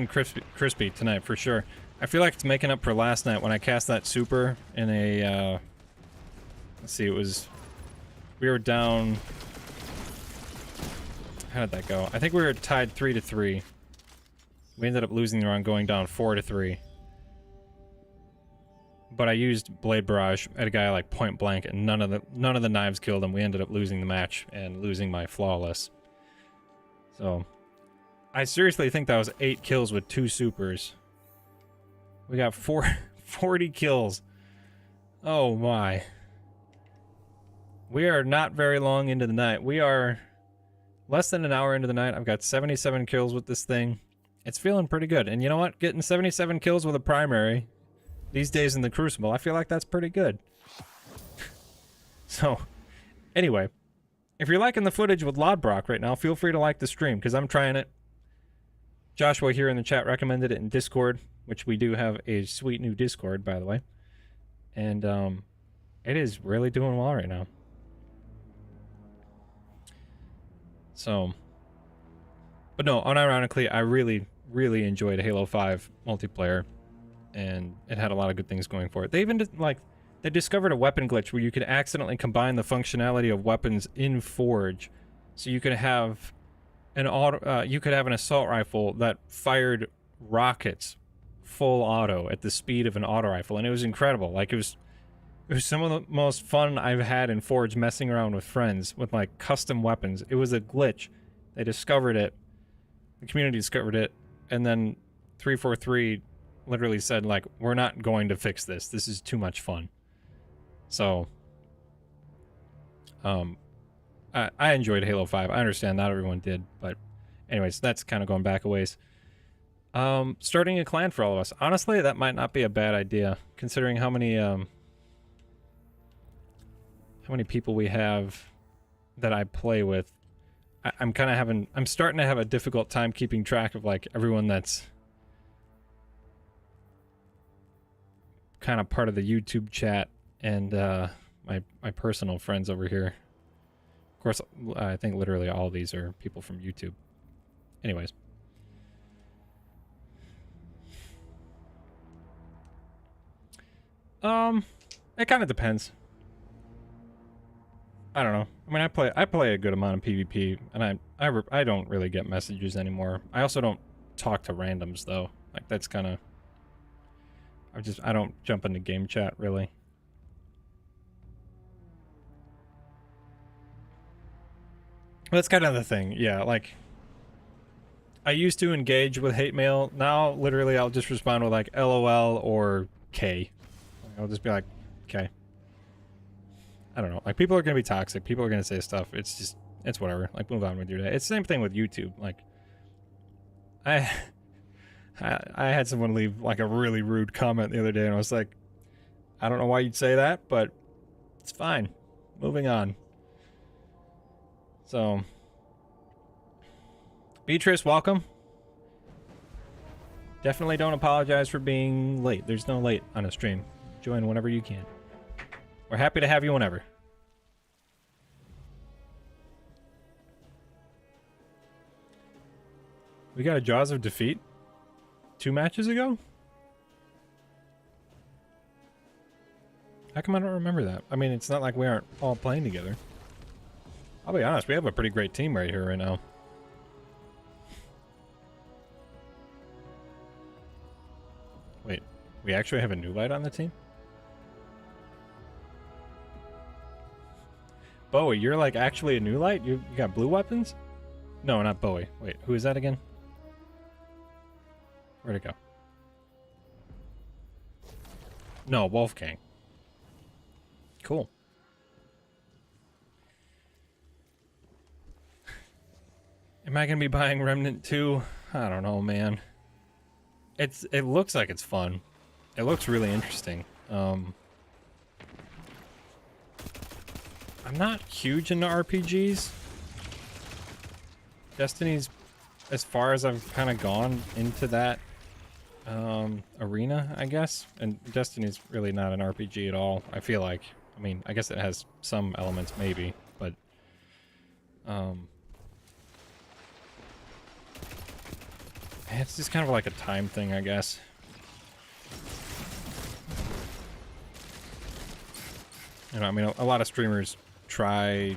crispy tonight for sure. I feel like it's making up for last night when I cast that super in a let's see, we were down. How did that go? I think we were tied 3-3. We ended up losing the round, going down 4-3. But I used Blade Barrage at a guy like point blank, and none of the knives killed him. We ended up losing the match and losing my flawless. So I seriously think that was 8 kills with 2 supers. We got 40 kills. Oh my. We are not very long into the night. We are less than an hour into the night. I've got 77 kills with this thing. It's feeling pretty good. And you know what? Getting 77 kills with a primary these days in the Crucible, I feel like that's pretty good. So, anyway, if you're liking the footage with Lodbrok right now, feel free to like the stream, because I'm trying it. Joshua here in the chat recommended it in Discord, which we do have a sweet new Discord, by the way. And it is really doing well right now. So, but no, unironically, I really, really enjoyed Halo 5 multiplayer, and it had a lot of good things going for it. They even they discovered a weapon glitch where you could accidentally combine the functionality of weapons in Forge, so you could have an assault rifle that fired rockets full auto at the speed of an auto rifle, and it was incredible. Like, it was some of the most fun I've had in Forge, messing around with friends with like custom weapons. It was a glitch. They discovered it. The community discovered it, and then 343 literally said, like, we're not going to fix this. This is too much fun. So, I enjoyed Halo 5. I understand not everyone did, but anyways, that's kind of going back a ways. Starting a clan for all of us. Honestly, that might not be a bad idea, considering how many people we have that I play with. I'm starting to have a difficult time keeping track of like everyone that's kind of part of the YouTube chat and my personal friends over here. Of course, I think literally all of these are people from YouTube. Anyways. It kind of depends. I don't know. I mean, I play a good amount of PvP, and I don't really get messages anymore. I also don't talk to randoms though. Like, that's kind of... I don't jump into game chat really. That's kind of the thing. Yeah, like I used to engage with hate mail. Now, literally, I'll just respond with like LOL or K. I'll just be like, okay. I don't know. Like, people are gonna be toxic. People are gonna say stuff. It's just, it's whatever. Like, move on with your day. It's the same thing with YouTube. Like, I had someone leave like a really rude comment the other day, and I was like, I don't know why you'd say that, but it's fine. Moving on. So, Beatrice, welcome. Definitely don't apologize for being late. There's no late on a stream. Join whenever you can. We're happy to have you whenever. We got a Jaws of Defeat 2 matches ago? How come I don't remember that? I mean, it's not like we aren't all playing together. I'll be honest, we have a pretty great team right here right now. Wait, we actually have a new light on the team? Bowie, you're like actually a new light? You got blue weapons? No, not Bowie. Wait, who is that again? Where'd it go? No, Wolfgang. Cool. Am I gonna be buying Remnant 2? I don't know, man. It looks like it's fun. It looks really interesting. I'm not huge into RPGs. Destiny's as far as I've kind of gone into that arena, I guess. And Destiny's really not an RPG at all, I feel like. I mean, I guess it has some elements maybe, but it's just kind of like a time thing, I guess. You know, I mean, a lot of streamers try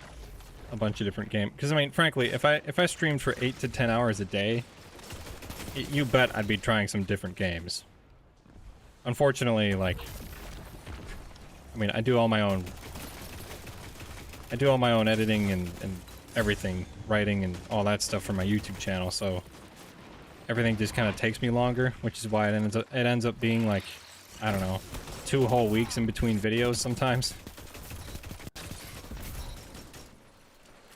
a bunch of different games. Because, I mean, frankly, if I streamed for 8 to 10 hours a day, you bet I'd be trying some different games. Unfortunately, like, I mean, I do all my own editing and everything, writing and all that stuff for my YouTube channel, so everything just kind of takes me longer, which is why it ends up being like, I don't know, 2 whole weeks in between videos sometimes.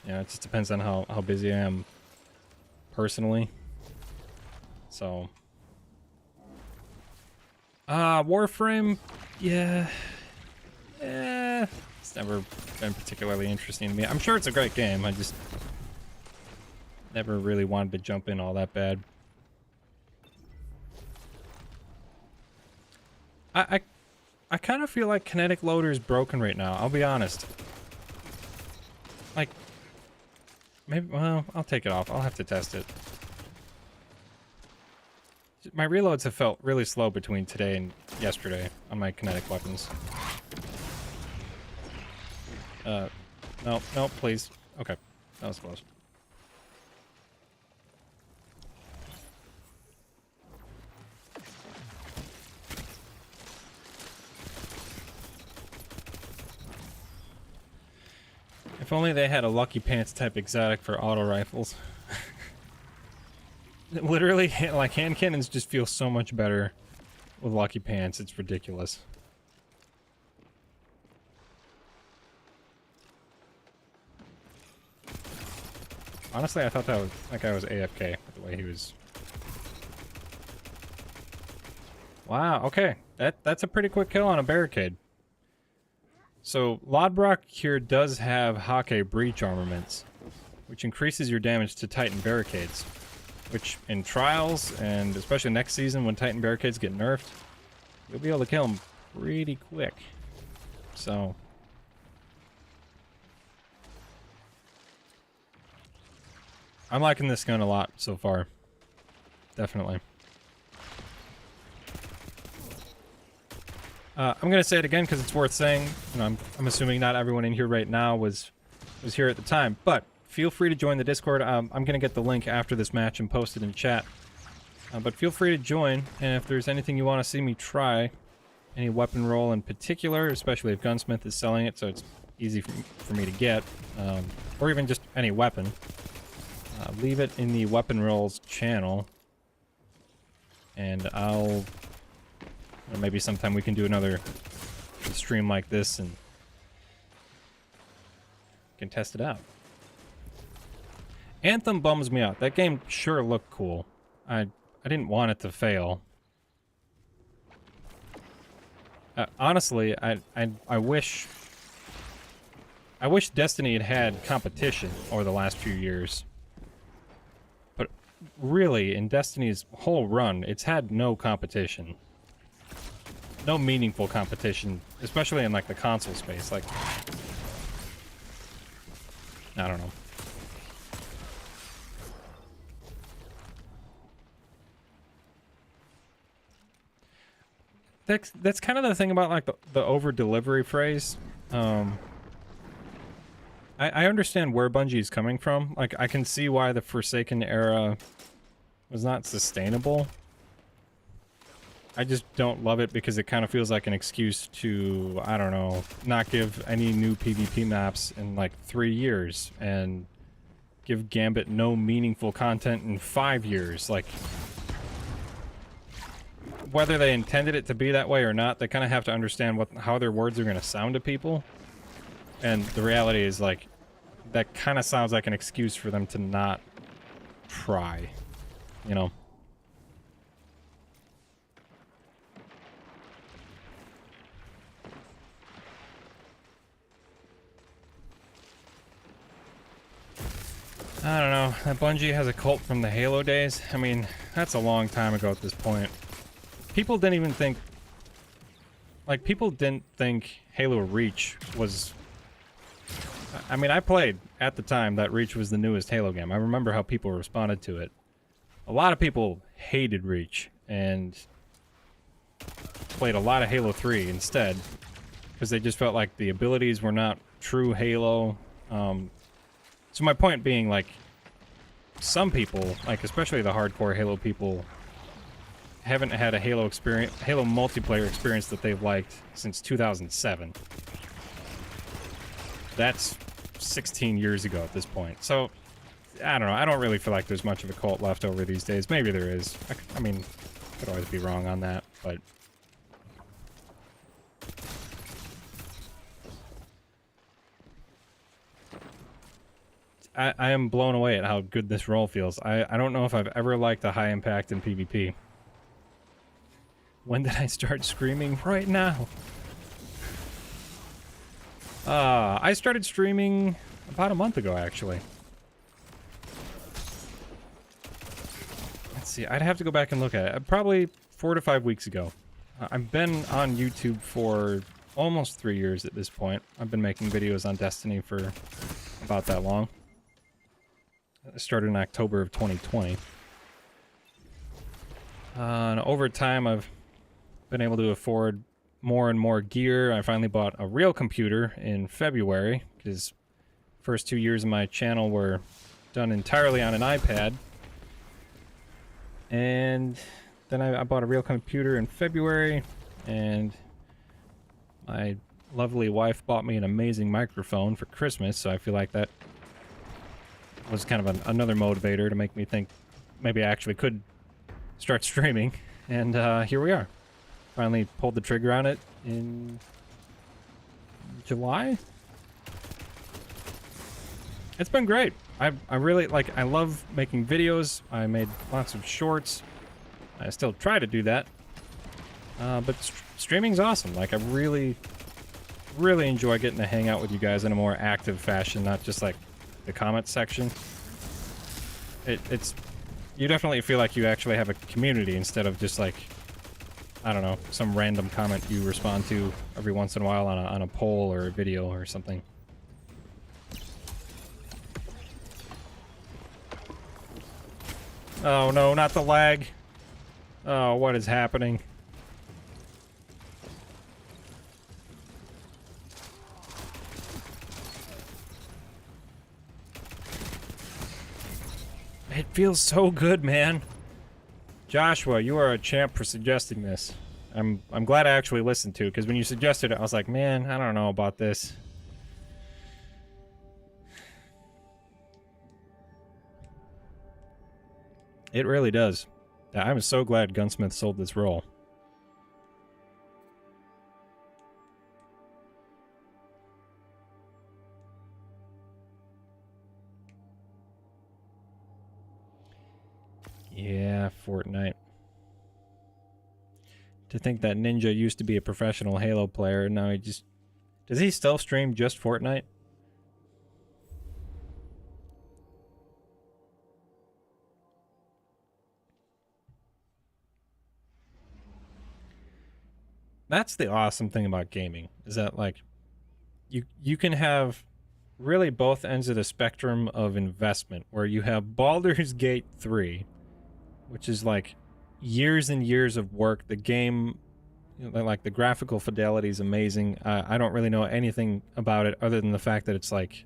Yeah, it just depends on how busy I am personally. So, Warframe, yeah, it's never been particularly interesting to me. I'm sure it's a great game. I just never really wanted to jump in all that bad. I kind of feel like Kinetic Loader is broken right now. I'll be honest. Like, maybe, well, I'll take it off. I'll have to test it. My reloads have felt really slow between today and yesterday on my kinetic weapons. No, please. Okay, that was close. If only they had a Lucky Pants type exotic for auto rifles. Literally, like, hand cannons just feel so much better with Lucky Pants. It's ridiculous. Honestly, I thought that guy was AFK with the way he was. Wow, okay. That's a pretty quick kill on a barricade. So, Lodbrok here does have Hakke breach armaments, which increases your damage to Titan barricades. Which, in trials, and especially next season when Titan barricades get nerfed, you'll be able to kill them pretty quick. So, I'm liking this gun a lot so far. Definitely. I'm gonna say it again because it's worth saying. You know, I'm assuming not everyone in here right now was here at the time, but feel free to join the Discord. I'm gonna get the link after this match and post it in chat. But feel free to join, and if there's anything you want to see me try, any weapon roll in particular, especially if Gunsmith is selling it, so it's easy for me to get, or even just any weapon. Leave it in the weapon rolls channel, and I'll maybe sometime we can do another stream like this and can test it out. Anthem bums me out. That game sure looked cool. I didn't want it to fail. Honestly, I wish Destiny had had competition over the last few years. But really, in Destiny's whole run, it's had no competition. No meaningful competition, especially in like the console space. Like, I don't know. That's kind of the thing about like the over delivery phrase. I understand where Bungie's coming from. Like, I can see why the Forsaken era was not sustainable. I just don't love it because it kind of feels like an excuse to, I don't know, not give any new PvP maps in like 3 years and give Gambit no meaningful content in 5 years. Like, whether they intended it to be that way or not, they kind of have to understand how their words are going to sound to people. And the reality is, like, that kind of sounds like an excuse for them to not try, you know? I don't know. That Bungie has a cult from the Halo days. I mean, that's a long time ago at this point. People didn't even think... Like, people didn't think Halo Reach was... I mean, I played, at the time, that Reach was the newest Halo game. I remember how people responded to it. A lot of people hated Reach, and played a lot of Halo 3 instead, because they just felt like the abilities were not true Halo. So my point being, like, some people, like, especially the hardcore Halo people, haven't had a Halo multiplayer experience that they've liked since 2007. That's 16 years ago at this point. So, I don't know. I don't really feel like there's much of a cult left over these days. Maybe there is. I mean, I could always be wrong on that, but... I am blown away at how good this role feels. I don't know if I've ever liked a high impact in PvP. When did I start screaming? Right now. I started streaming about a month ago, actually. Let's see, I'd have to go back and look at it. Probably 4 to 5 weeks ago. I've been on YouTube for almost 3 years at this point. I've been making videos on Destiny for about that long. I started in October of 2020. And over time, I've been able to afford more and more gear. I finally bought a real computer in February, because first 2 years of my channel were done entirely on an iPad. And then I bought a real computer in February, and my lovely wife bought me an amazing microphone for Christmas, so I feel like that was kind of another motivator to make me think maybe I actually could start streaming. And here we are. Finally pulled the trigger on it in July. It's been great. I really, like, I love making videos. I made lots of shorts. I still try to do that. But streaming's awesome. Like, I really enjoy getting to hang out with you guys in a more active fashion, not just like the comment section. It's you definitely feel like you actually have a community instead of just like, I don't know, some random comment you respond to every once in a while on a poll or a video or something. Oh no, not the lag. Oh, what is happening? It feels so good, man. Joshua, you are a champ for suggesting this. I'm glad I actually listened to, because when you suggested it, I was like, man, I don't know about this. It really does. I'm so glad Gunsmith sold this role. Yeah, Fortnite. To think that Ninja used to be a professional Halo player, and now he just... Does he still stream just Fortnite? That's the awesome thing about gaming, is that, like, you can have really both ends of the spectrum of investment, where you have Baldur's Gate 3, which is like years and years of work. The game, you know, like the graphical fidelity is amazing. I don't really know anything about it other than the fact that it's like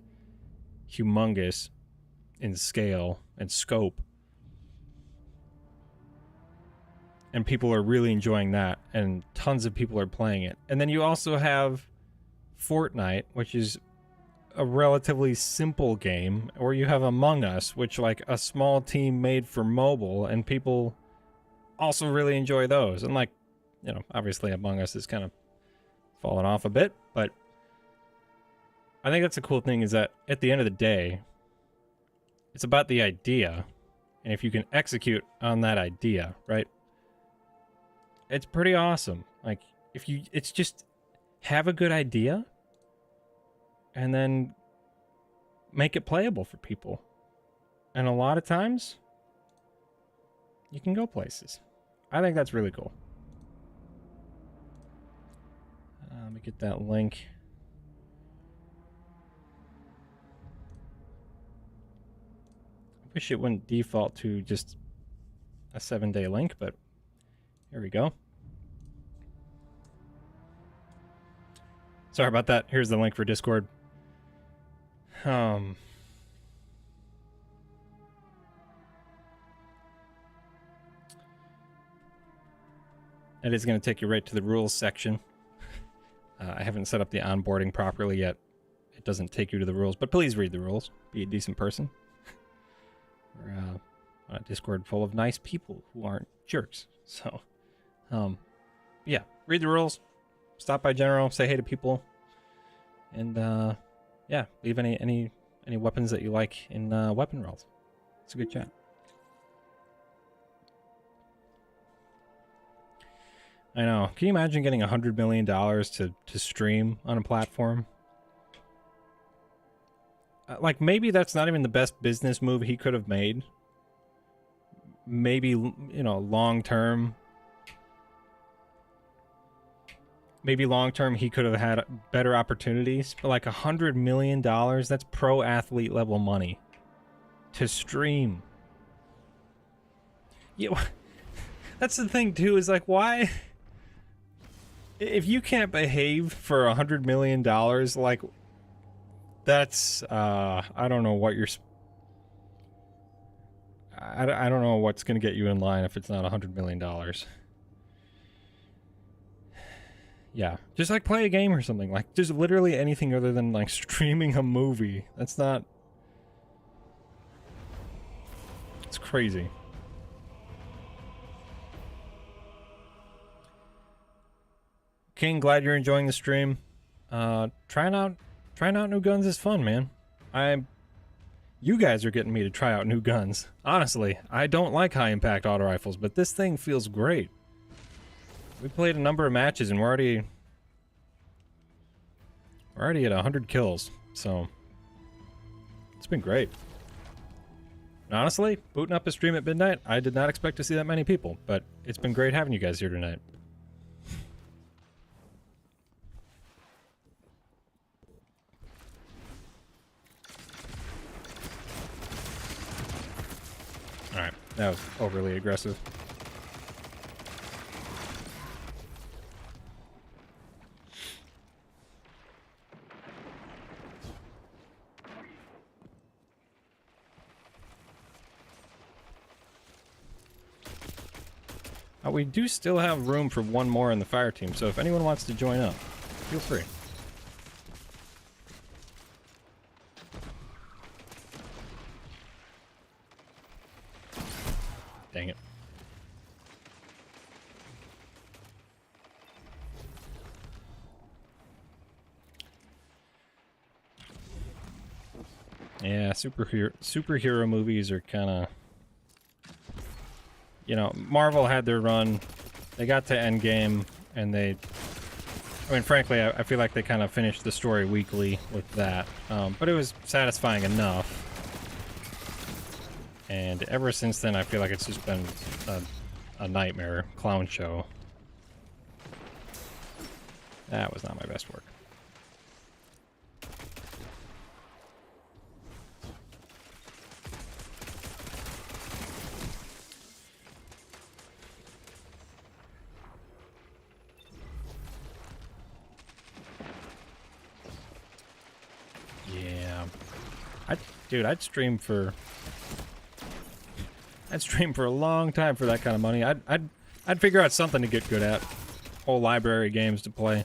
humongous in scale and scope. And people are really enjoying that, and tons of people are playing it. And then you also have Fortnite, which is a relatively simple game, or you have Among Us, which like a small team made for mobile, and people also really enjoy those. And like, you know, obviously Among Us is kind of fallen off a bit, but I think that's the cool thing, is that at the end of the day, it's about the idea, and if you can execute on that idea, right? It's pretty awesome. Like, if you, it's just have a good idea and then make it playable for people. And a lot of times, you can go places. I think that's really cool. Let me get that link. I wish it wouldn't default to just a 7-day link, but here we go. Sorry about that. Here's the link for Discord. It is going to take you right to the rules section. I haven't set up the onboarding properly yet. It doesn't take you to the rules, but please read the rules. Be a decent person. We're on a Discord full of nice people who aren't jerks. So, yeah, read the rules. Stop by General, say hey to people, and yeah, leave any weapons that you like in weapon rolls. It's a good chat. I know. Can you imagine getting $100 million to stream on a platform? Like, maybe that's not even the best business move he could have made. Maybe, you know, long term. Maybe long term he could have had better opportunities. But like $100 million, that's pro athlete level money to stream. Yeah, that's the thing too, is like, why? If you can't behave for $100 million, like, that's, I don't know what you're, I don't know what's going to get you in line if it's not $100 million. Yeah, just like play a game or something. Like, just literally anything other than like streaming a movie. That's not, it's crazy. King, glad you're enjoying the stream. Trying out new guns is fun, man. You guys are getting me to try out new guns. Honestly, I don't like high impact auto rifles, but this thing feels great. We played a number of matches and we're already at 100 kills, so it's been great. And honestly, booting up a stream at midnight, I did not expect to see that many people, but it's been great having you guys here tonight. Alright, that was overly aggressive. We do still have room for one more in the fire team, so if anyone wants to join up, feel free. Dang it. Yeah, superhero movies are kind of, you know, Marvel had their run. They got to Endgame, and I mean, frankly, I feel like they kind of finished the story weakly with that. But it was satisfying enough. And ever since then, I feel like it's just been a nightmare clown show. That was not my best work. Yeah. Dude, I'd stream for a long time for that kind of money. I'd figure out something to get good at. Whole library games to play.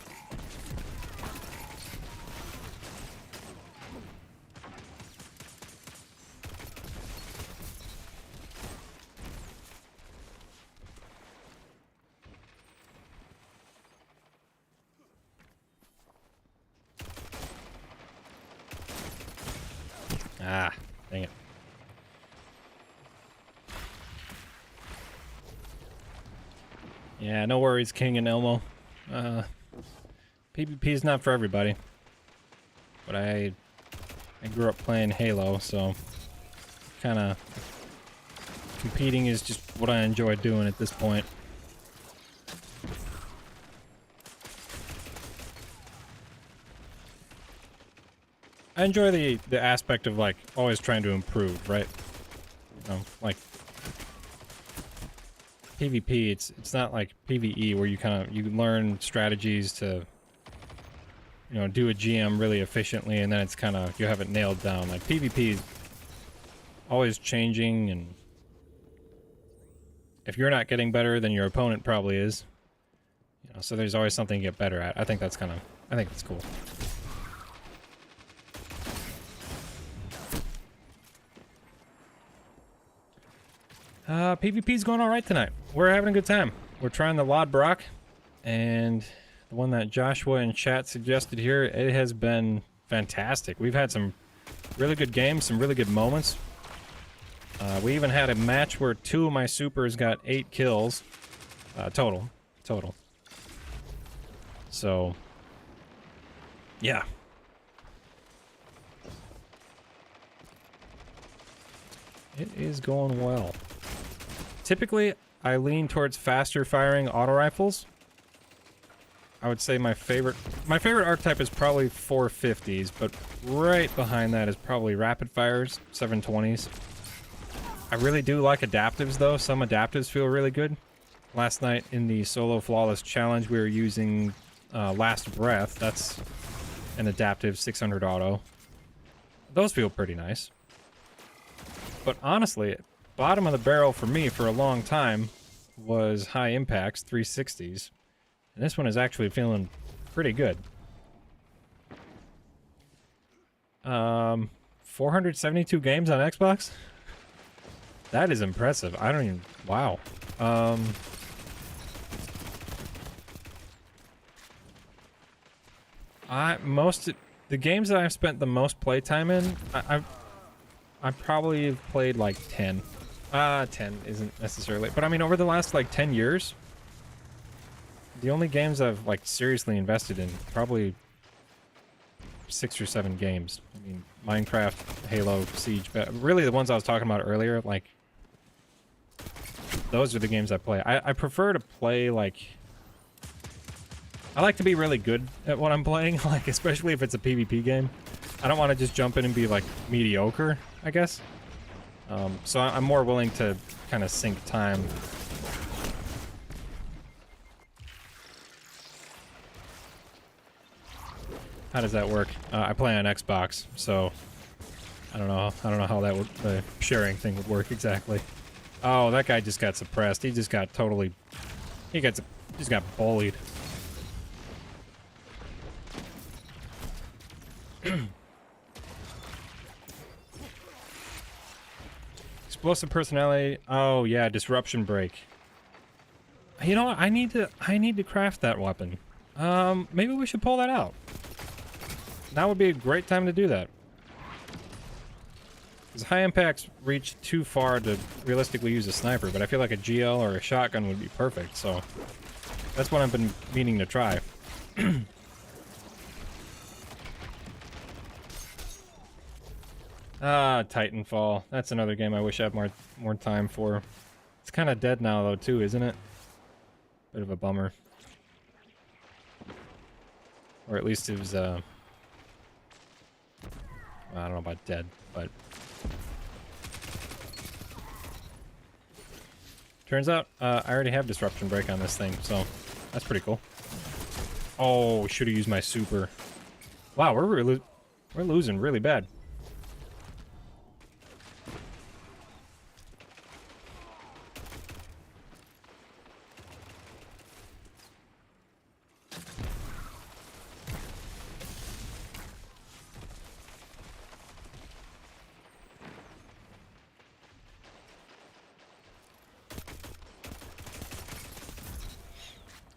Ah, dang it. Yeah, no worries, King and Elmo. PvP is not for everybody. But I grew up playing Halo, so kind of competing is just what I enjoy doing at this point. I enjoy the aspect of, like, always trying to improve, right? You know, like PvP, it's not like PvE where you learn strategies to, you know, do a GM really efficiently, and then it's kind of, you have it nailed down. Like PvP is always changing, and if you're not getting better, then your opponent probably is. You know, so there's always something to get better at. I think that's cool. PvP's going all right tonight. We're having a good time. We're trying the Lodbrok, and the one that Joshua in chat suggested here, it has been fantastic. We've had some really good games, some really good moments. We even had a match where 2 of my supers got 8 kills. Total. So, yeah. It is going well. Typically, I lean towards faster firing auto rifles. I would say my favorite archetype is probably 450s, but right behind that is probably rapid fires, 720s. I really do like adaptives though. Some adaptives feel really good. Last night in the solo flawless challenge, we were using Last Breath. That's an adaptive 600 auto. Those feel pretty nice. But honestly, bottom of the barrel for me for a long time was high impacts 360s, and this one is actually feeling pretty good. 472 games on Xbox? That is impressive. I don't even... Wow. The games that I've spent the most playtime in, I probably have played like 10. 10 isn't necessarily, but I mean over the last like 10 years, the only games I've like seriously invested in, probably 6 or 7 games. I mean, Minecraft, Halo, Siege, but really the ones I was talking about earlier, like, those are the games I play. I prefer to play, like, I like to be really good at what I'm playing, like, especially if it's a PvP game. I don't want to just jump in and be, like, mediocre, I guess. So I'm more willing to kind of sink time. How does that work? I play on Xbox, so I don't know how that would, the sharing thing would work exactly. Oh, that guy just got suppressed. He just got totally... just got bullied. Explosive personality. Oh yeah, disruption break. You know what? I need to craft that weapon. Maybe we should pull that out. That would be a great time to do that. Because high impacts reach too far to realistically use a sniper, but I feel like a GL or a shotgun would be perfect, so that's what I've been meaning to try. Ah, Titanfall. That's another game I wish I had more time for. It's kind of dead now, though, too, isn't it? Bit of a bummer. Or at least it was, I don't know about dead, but... Turns out, I already have Disruption Break on this thing, so that's pretty cool. Oh, should have used my super. Wow, we're losing really bad.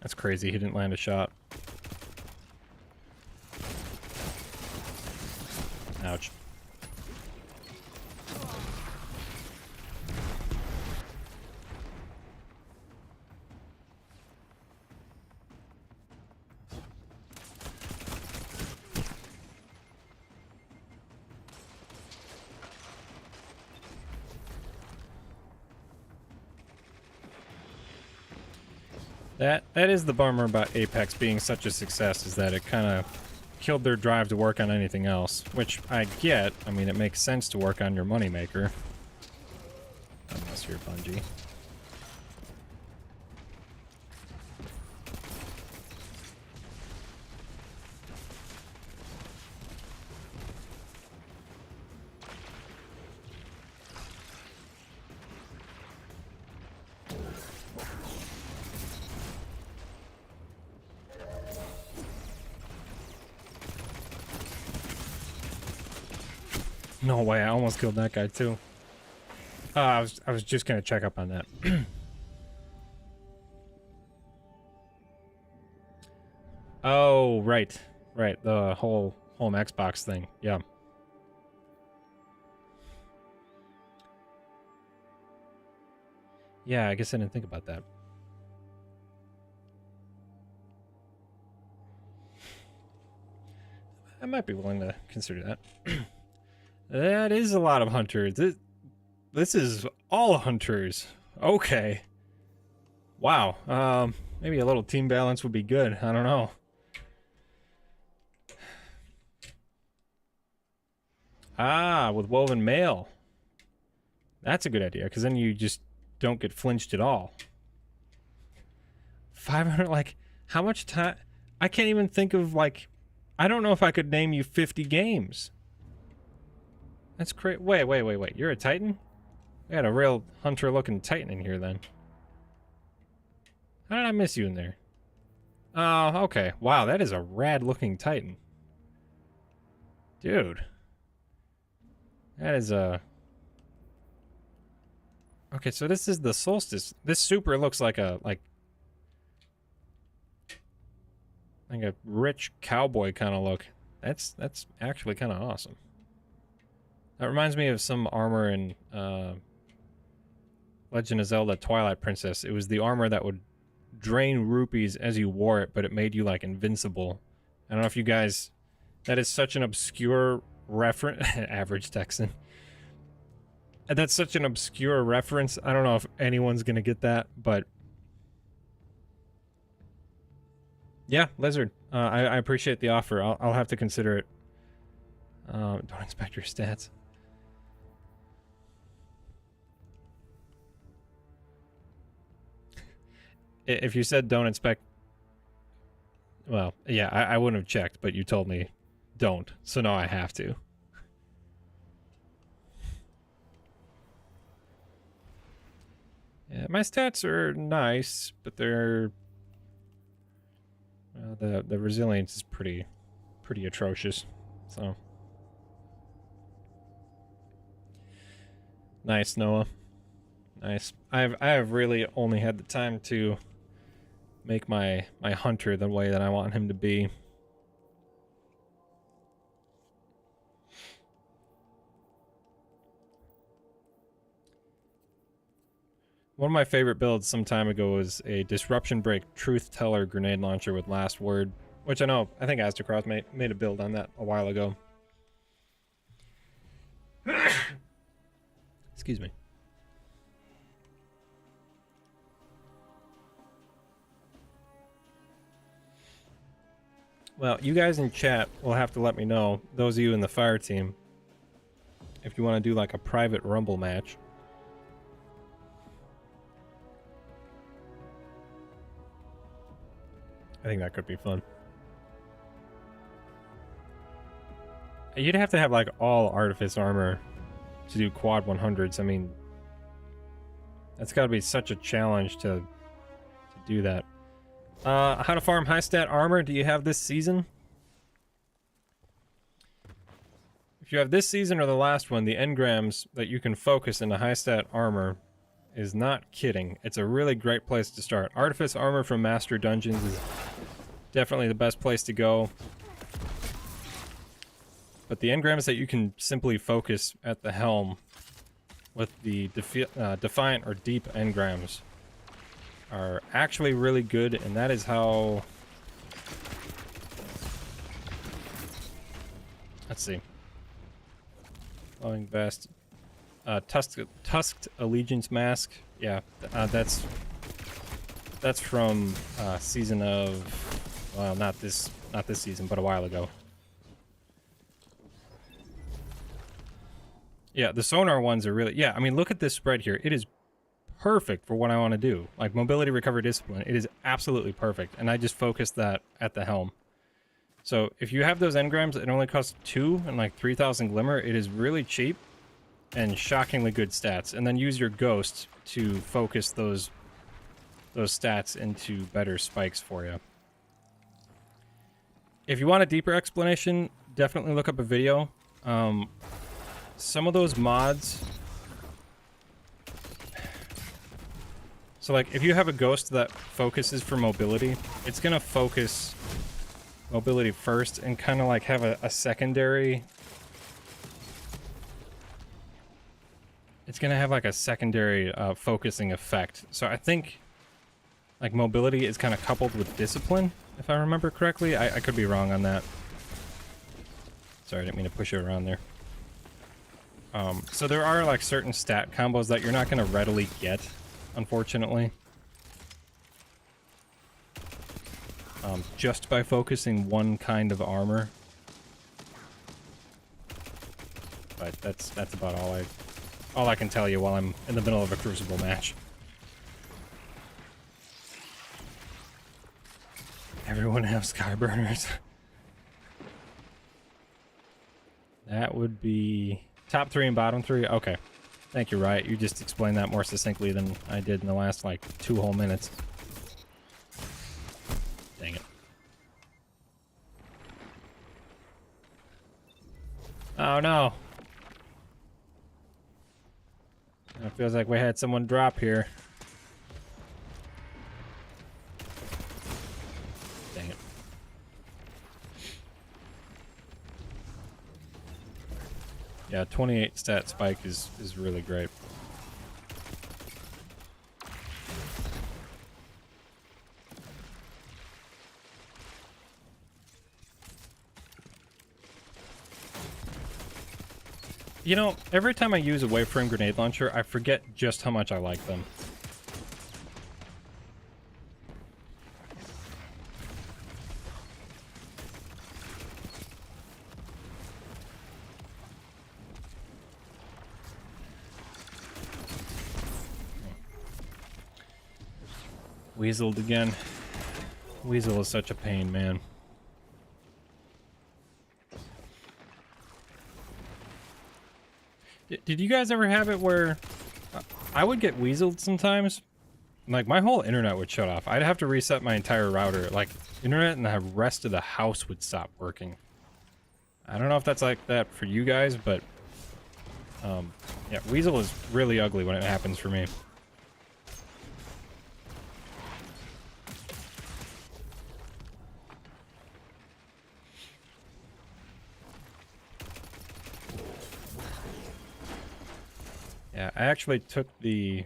That's crazy, he didn't land a shot. Ouch. That is the bummer about Apex being such a success, is that it kind of killed their drive to work on anything else, which I get. I mean, it makes sense to work on your moneymaker. Unless you're Bungie. No way, I almost killed that guy too. I was just gonna check up on that. Oh, right. Right, the whole home Xbox thing. Yeah. Yeah, I guess I didn't think about that. I might be willing to consider that. That is a lot of hunters. This is all hunters. Okay. Wow. Maybe a little team balance would be good. I don't know. Ah, with woven mail. That's a good idea, because then you just don't get flinched at all. 500, like, how much time? I can't even think of, like, I don't know if I could name you 50 games. That's crazy. Wait. You're a Titan? We got a real hunter-looking Titan in here, then. How did I miss you in there? Oh, okay. Wow, that is a rad-looking Titan. Dude. That is a... Okay, so this is the Solstice. This super looks like a, like a rich cowboy kind of look. That's actually kind of awesome. That reminds me of some armor in Legend of Zelda Twilight Princess. It was the armor that would drain rupees as you wore it, but it made you, like, invincible. I don't know if you guys... That is such an obscure reference... Average Texan. That's such an obscure reference. I don't know if anyone's gonna get that, but... Yeah, Lizard. I appreciate the offer. I'll have to consider it. Don't inspect your stats. If you said don't inspect... Well, yeah, I wouldn't have checked, but you told me don't. So now I have to. Yeah, my stats are nice, but they're the resilience is pretty atrocious. So nice, Noah. Nice. I have really only had the time to make my hunter the way that I want him to be. One of my favorite builds some time ago was a Disruption Break Truth Teller grenade launcher with Last Word, which I think Astacross made a build on that a while ago. Excuse me. Well, you guys in chat will have to let me know, those of you in the fire team, if you want to do like a private rumble match. I think that could be fun. You'd have to have like all Artifice armor to do quad 100s. I mean, that's got to be such a challenge to do that. How to farm high stat armor do you have this season? If you have this season or the last one, the engrams that you can focus into high stat armor is not kidding. It's a really great place to start. Artifice armor from Master Dungeons is definitely the best place to go. But the engrams that you can simply focus at the helm with the Defiant or Deep engrams are actually really good, and that is how... Let's see. Flowing Vest. Tusked Allegiance Mask. Yeah, that's from season of... Well, not this season, but a while ago. Yeah, the sonar ones are really... Yeah, I mean, look at this spread here. It is perfect for what I want to do. Like, mobility, recovery, discipline. It is absolutely perfect. And I just focused that at the helm. So, if you have those engrams, it only costs 2 and like 3,000 glimmer. It is really cheap and shockingly good stats. And then use your ghost to focus those stats into better spikes for you. If you want a deeper explanation, definitely look up a video. Some of those mods... So, like, if you have a ghost that focuses for mobility, it's gonna focus mobility first and kind of, like, have a secondary... It's gonna have, like, a secondary focusing effect. So I think, like, mobility is kind of coupled with discipline, if I remember correctly. I could be wrong on that. Sorry, I didn't mean to push you around there. So there are like certain stat combos that you're not going to readily get, unfortunately. Just by focusing one kind of armor. But that's about all I can tell you while I'm in the middle of a Crucible match. Everyone have Skyburners. That would be... Top 3 and bottom 3? Okay. Thank you, Riot. You just explained that more succinctly than I did in the last, like, 2 whole minutes. Dang it. Oh, no. It feels like we had someone drop here. Dang it. Yeah, 28 stat spike is really great. You know, every time I use a waveframe grenade launcher, I forget just how much I like them. Weaseled again. Weasel is such a pain, man. Did you guys ever have it where... I would get weaseled sometimes. Like, my whole internet would shut off. I'd have to reset my entire router. Like, internet and the rest of the house would stop working. I don't know if that's like that for you guys, but... yeah, weasel is really ugly when it happens for me. Yeah, I actually took the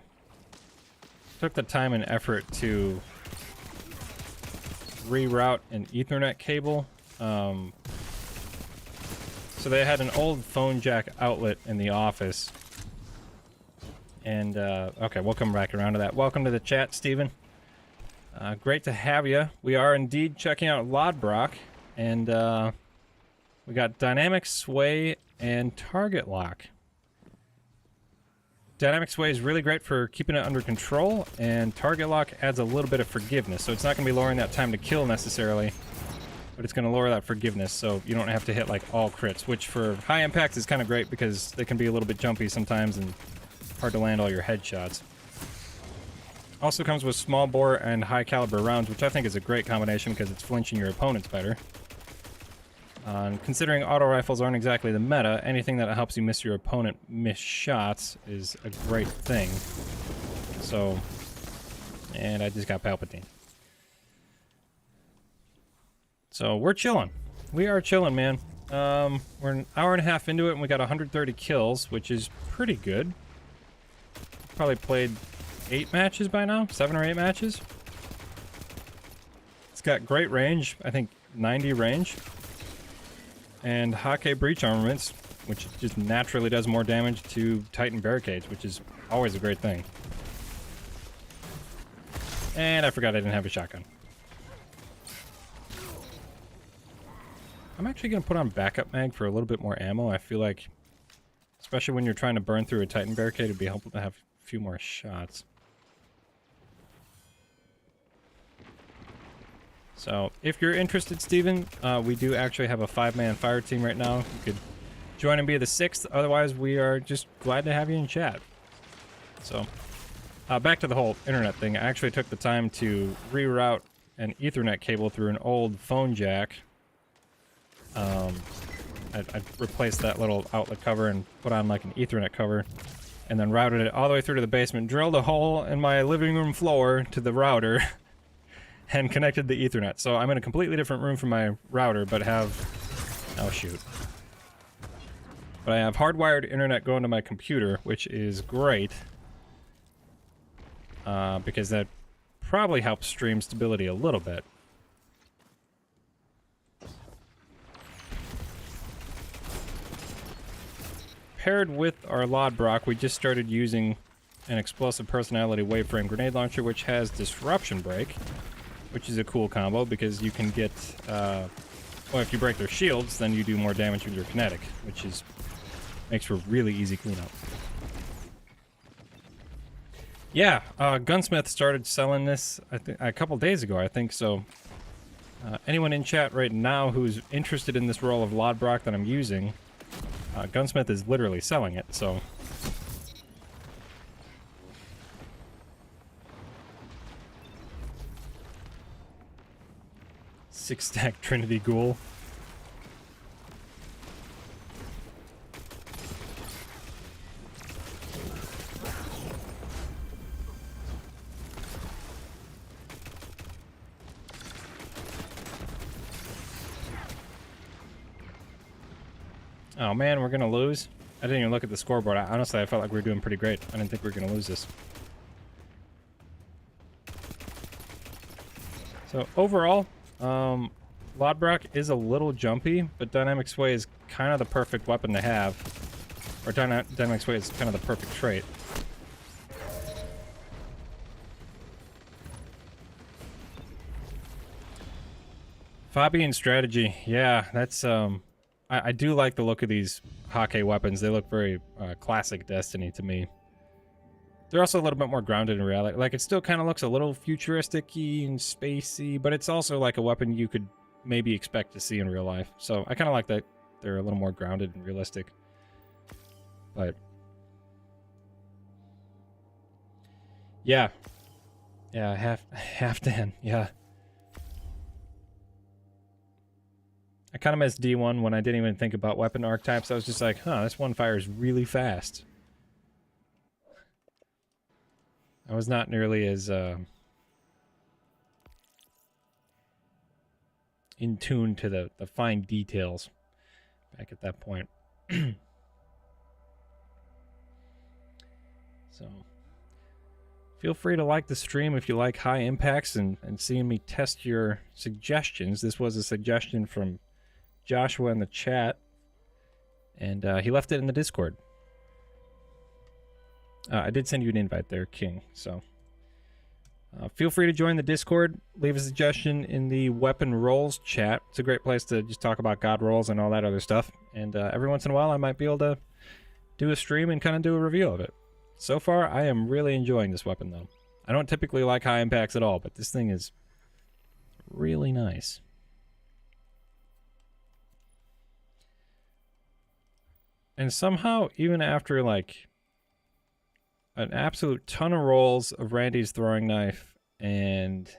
time and effort to reroute an Ethernet cable. So they had an old phone jack outlet in the office. And, okay, we'll come back around to that. Welcome to the chat, Steven. Great to have you. We are indeed checking out Lodbrok, and we got dynamic sway and target lock. Dynamic sway is really great for keeping it under control, and target lock adds a little bit of forgiveness. So it's not going to be lowering that time to kill necessarily, but it's going to lower that forgiveness, so you don't have to hit like all crits, which for high impact is kind of great because they can be a little bit jumpy sometimes and hard to land all your headshots. Also comes with small bore and high caliber rounds, which I think is a great combination because it's flinching your opponents better. Considering auto rifles aren't exactly the meta, anything that helps you miss your opponent miss shots is a great thing. So, and I just got Palpatine. So we're chilling. We are chilling, man. We're an hour and a half into it and we got 130 kills, which is pretty good. Probably played 8 matches by now, 7 or 8 matches. It's got great range, I think 90 range. And Hakke breach armaments, which just naturally does more damage to Titan barricades, which is always a great thing. And I forgot I didn't have a shotgun. I'm actually going to put on backup mag for a little bit more ammo. I feel like, especially when you're trying to burn through a Titan barricade, it'd be helpful to have a few more shots. So, if you're interested, Steven, we do actually have a 5-man fire team right now. You could join and be the 6th. Otherwise, we are just glad to have you in chat. So, back to the whole internet thing. I actually took the time to reroute an Ethernet cable through an old phone jack. I replaced that little outlet cover and put on like an Ethernet cover. And then routed it all the way through to the basement. Drilled a hole in my living room floor to the router. And connected the Ethernet. So I'm in a completely different room from my router, but have... Oh, shoot. But I have hardwired internet going to my computer, which is great. Because that probably helps stream stability a little bit. Paired with our Lodbrok, we just started using an explosive personality waveframe grenade launcher, which has disruption break. Which is a cool combo because you can get, well, if you break their shields, then you do more damage with your kinetic, which is makes for really easy cleanup. Yeah, Gunsmith started selling this a couple days ago, I think. So, anyone in chat right now who's interested in this roll of Lodbrok that I'm using, Gunsmith is literally selling it. So. Six-stack Trinity Ghoul. Oh man, we're gonna lose? I didn't even look at the scoreboard. Honestly, I felt like we were doing pretty great. I didn't think we were gonna lose this. So overall, Lodbrok is a little jumpy, but dynamic sway is kind of the perfect weapon to have. Or dynamic sway is kind of the perfect trait. Fabian strategy, yeah, that's I do like the look of these Hakke weapons. They look very classic Destiny to me. They're also a little bit more grounded in reality. Like, it still kind of looks a little futuristic-y and spacey, but it's also like a weapon you could maybe expect to see in real life. So I kind of like that they're a little more grounded and realistic. But Yeah. Yeah, half Dan, yeah. I kind of missed D1 when I didn't even think about weapon archetypes. I was just like, huh, this one fires really fast. I was not nearly as in tune to the fine details back at that point. So, feel free to like the stream if you like high impacts and seeing me test your suggestions. This was a suggestion from Joshua in the chat, and he left it in the Discord. I did send you an invite there, King, so feel free to join the Discord. Leave a suggestion in the weapon rolls chat. It's a great place to just talk about god rolls and all that other stuff, and every once in a while I might be able to do a stream and kind of do a review of it. So far, I am really enjoying this weapon, though. I don't typically like high impacts at all, but this thing is really nice. And somehow, even after, like, an absolute ton of rolls of Randy's throwing knife, and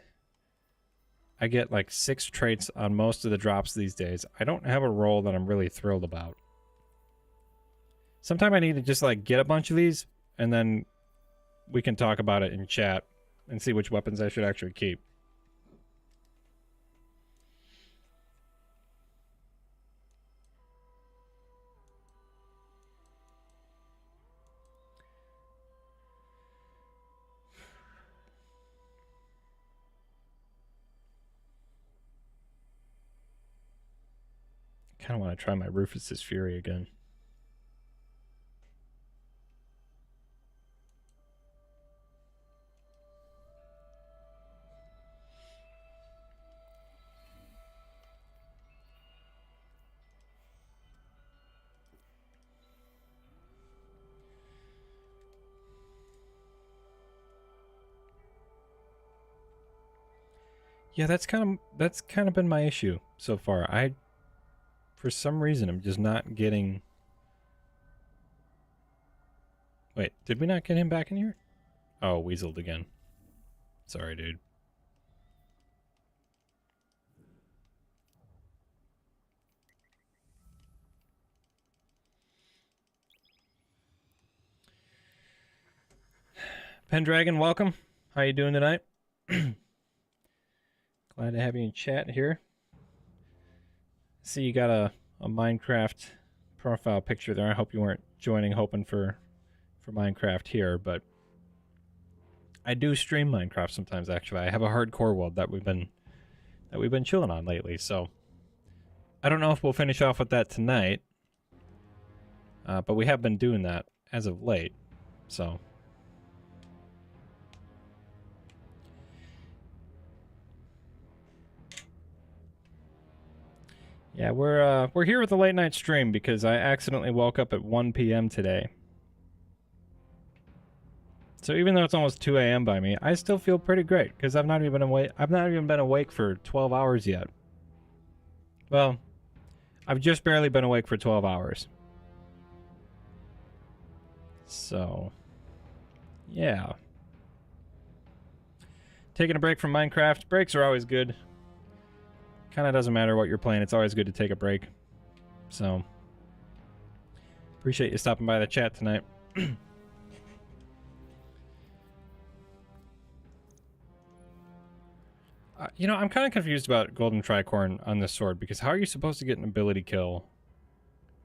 I get, like, 6 traits on most of the drops these days, I don't have a roll that I'm really thrilled about. Sometime I need to just, like, get a bunch of these, and then we can talk about it in chat and see which weapons I should actually keep. I kind of want to try my Rufus's Fury again. Yeah, that's kind of been my issue so far. For some reason, I'm just not getting... Wait, did we not get him back in here? Oh, weaseled again. Sorry, dude. Pendragon, welcome. How you doing tonight? Glad to have you in chat here. See, you got a Minecraft profile picture there. I hope you weren't joining hoping for Minecraft here, but I do stream Minecraft sometimes. Actually, I have a hardcore world that we've been chilling on lately. So I don't know if we'll finish off with that tonight, but we have been doing that as of late. So. Yeah, we're here with the late night stream because I accidentally woke up at 1 p.m. today. So even though it's almost 2 a.m. by me, I still feel pretty great because I've not even been awake for 12 hours yet. Well, I've just barely been awake for 12 hours. So, yeah. Taking a break from Minecraft. Breaks are always good. Kind of doesn't matter what you're playing. It's always good to take a break. So, appreciate you stopping by the chat tonight. You know, I'm kind of confused about Golden Tricorn on this sword, because how are you supposed to get an ability kill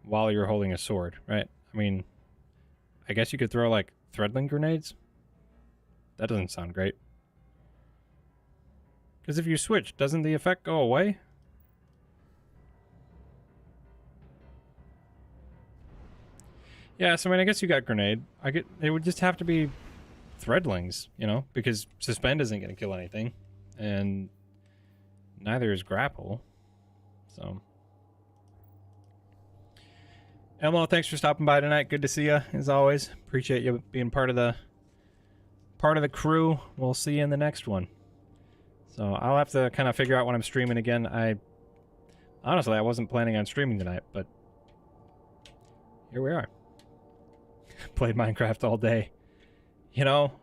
while you're holding a sword, right? I mean, I guess you could throw, like, threadling grenades? That doesn't sound great. Because if you switch, doesn't the effect go away? Yeah, so I mean, I guess you got grenade. It would just have to be threadlings, you know, because suspend isn't going to kill anything, and neither is grapple. So, Elmo, thanks for stopping by tonight. Good to see you as always. Appreciate you being part of the crew. We'll see you in the next one. So I'll have to kind of figure out when I'm streaming again. Honestly, I wasn't planning on streaming tonight, but here we are. Played Minecraft all day. You know,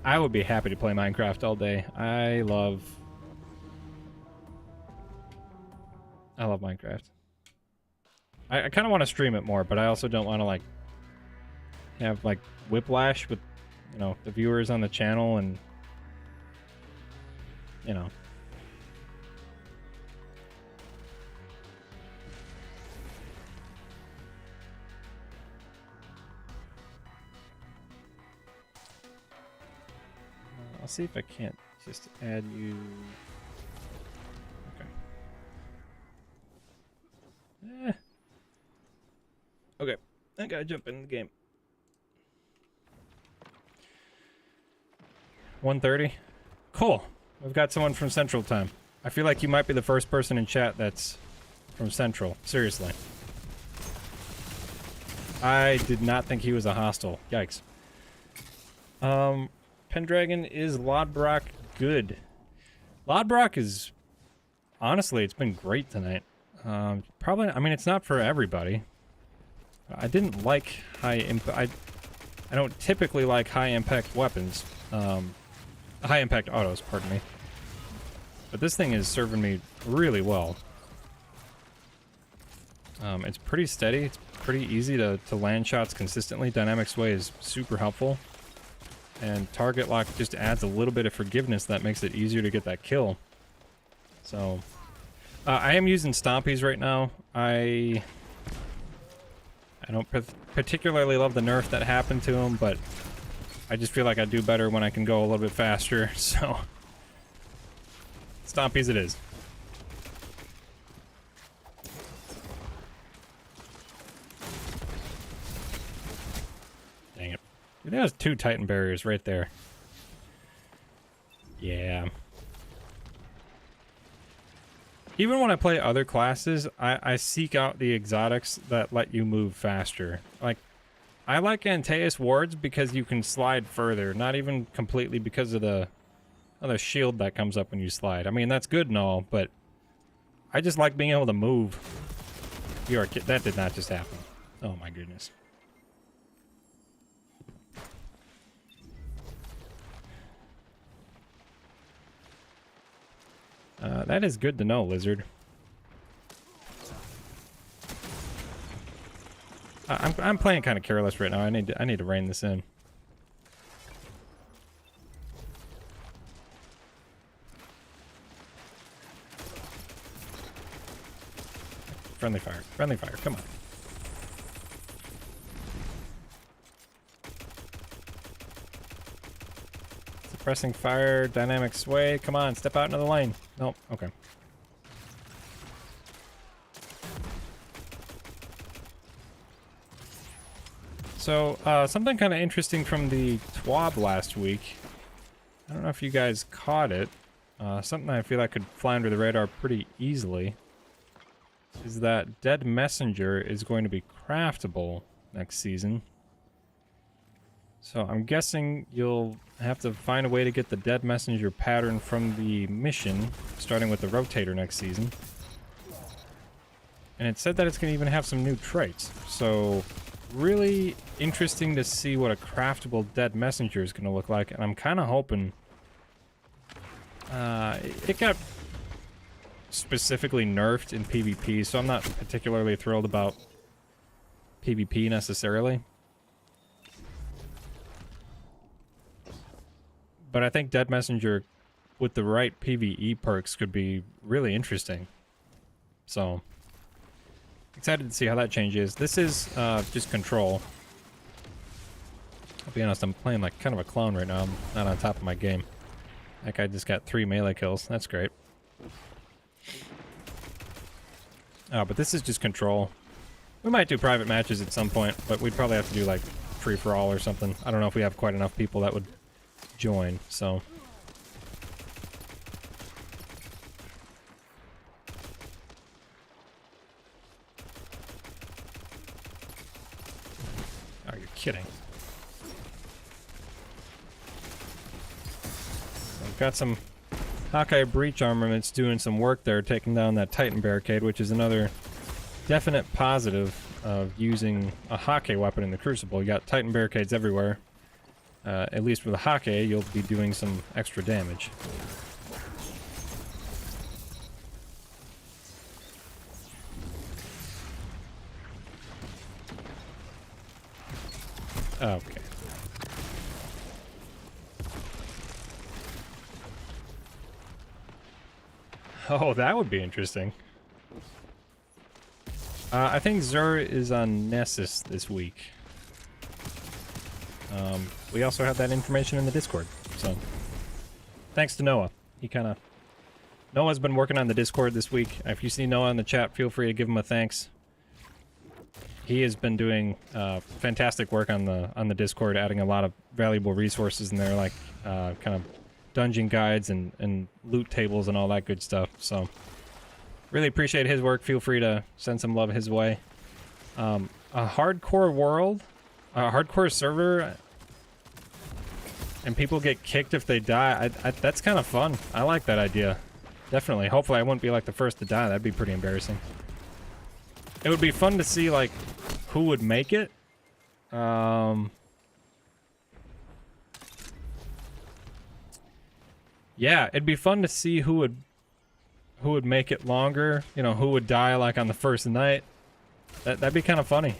I would be happy to play Minecraft all day. I love Minecraft. I kind of want to stream it more, but I also don't want to like have like whiplash with, you know, the viewers on the channel and, you know. I'll see if I can't just add you. Okay. Okay, I gotta jump in the game. 1:30. Cool. We've got someone from Central Time. I feel like you might be the first person in chat that's from Central. Seriously. I did not think he was a hostile. Yikes. Pendragon, is Lodbrok good? Lodbrok is... Honestly, it's been great tonight. Probably... I mean, it's not for everybody. I didn't like high impact... I don't typically like high impact weapons. High impact autos, pardon me. But this thing is serving me really well. It's pretty steady. It's pretty easy to land shots consistently. Dynamic sway is super helpful. And target lock just adds a little bit of forgiveness that makes it easier to get that kill. So, I am using Stompies right now. I don't particularly love the nerf that happened to him, but I just feel like I do better when I can go a little bit faster, so... Stompies it is. Dang it. Dude, that was 2 Titan barriers right there. Yeah. Even when I play other classes, I seek out the exotics that let you move faster. Like, I like Antaeus wards because you can slide further, not even completely because of the shield that comes up when you slide. I mean, that's good and all, but I just like being able to move. That did not just happen. Oh my goodness. That is good to know, Lizard. I'm playing kind of careless right now. I need to rein this in. Friendly fire. Friendly fire. Come on. Suppressing fire. Dynamic sway. Come on. Step out into the lane. Nope. Okay. So, something kind of interesting from the TWAB last week. I don't know if you guys caught it. Something I feel like could fly under the radar pretty easily is that Dead Messenger is going to be craftable next season. So I'm guessing you'll have to find a way to get the Dead Messenger pattern from the mission, starting with the Rotator next season. And it said that it's going to even have some new traits. So really interesting to see what a craftable Dead Messenger is going to look like. And I'm kind of hoping... it got specifically nerfed in PvP, so I'm not particularly thrilled about PvP necessarily. But I think Dead Messenger with the right PvE perks could be really interesting. So, excited to see how that changes. This is just control. I'll be honest, I'm playing like kind of a clown right now. I'm not on top of my game. That guy just got 3 melee kills. That's great. Oh, but this is just control. We might do private matches at some point, but we'd probably have to do like free-for-all or something. I don't know if we have quite enough people that would join, so... Oh, you're kidding. I've got some Hakke breach armaments doing some work there, taking down that Titan Barricade, which is another definite positive of using a Hakke weapon in the Crucible. You got Titan Barricades everywhere. at least with the Hakke, you'll be doing some extra damage. Okay. Oh, that would be interesting. I think Zur is on Nessus this week. We also have that information in the Discord, so thanks to Noah. Noah's been working on the Discord this week. If you see Noah in the chat, feel free to give him a thanks. He has been doing fantastic work on the Discord, adding a lot of valuable resources in there, like kind of dungeon guides and loot tables and all that good stuff. So really appreciate his work. Feel free to send some love his way. A hardcore world, a hardcore server, and people get kicked if they die. That's kind of fun. I like that idea. Definitely. Hopefully I wouldn't be like the first to die. That'd be pretty embarrassing. It would be fun to see like who would make it. Yeah, it'd be fun to see who would make it longer. You know, who would die like on the first night. That'd be kind of funny.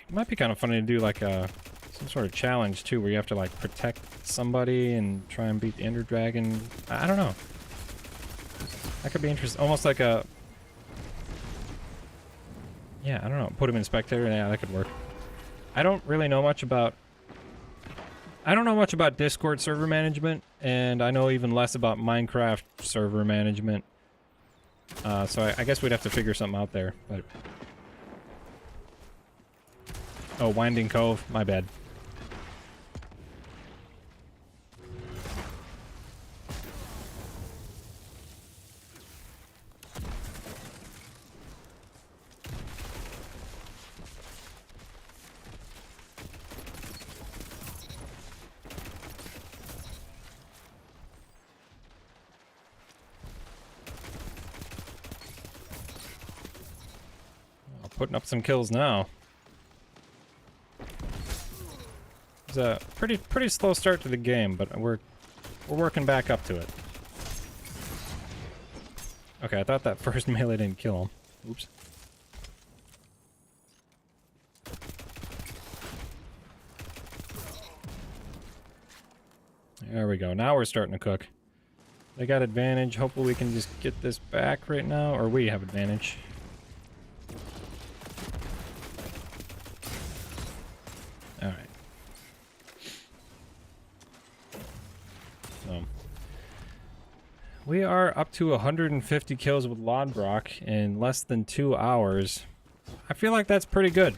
It might be kind of funny to do like some sort of challenge too, where you have to like protect somebody and try and beat the Ender Dragon. I don't know. That could be interesting. Almost like a... Yeah, I don't know. Put him in spectator. Yeah, that could work. I don't really know much about... I don't know much about Discord server management, and I know even less about Minecraft server management. So I guess we'd have to figure something out there, but... Oh, Winding Cove. My bad. Putting up some kills now. It's a pretty slow start to the game, but we're working back up to it. Okay, I thought that first melee didn't kill him. Oops. There we go. Now we're starting to cook. They got advantage. Hopefully we can just get this back right now, or we have advantage. Alright. So, we are up to 150 kills with Lodbrok in less than 2 hours. I feel like that's pretty good.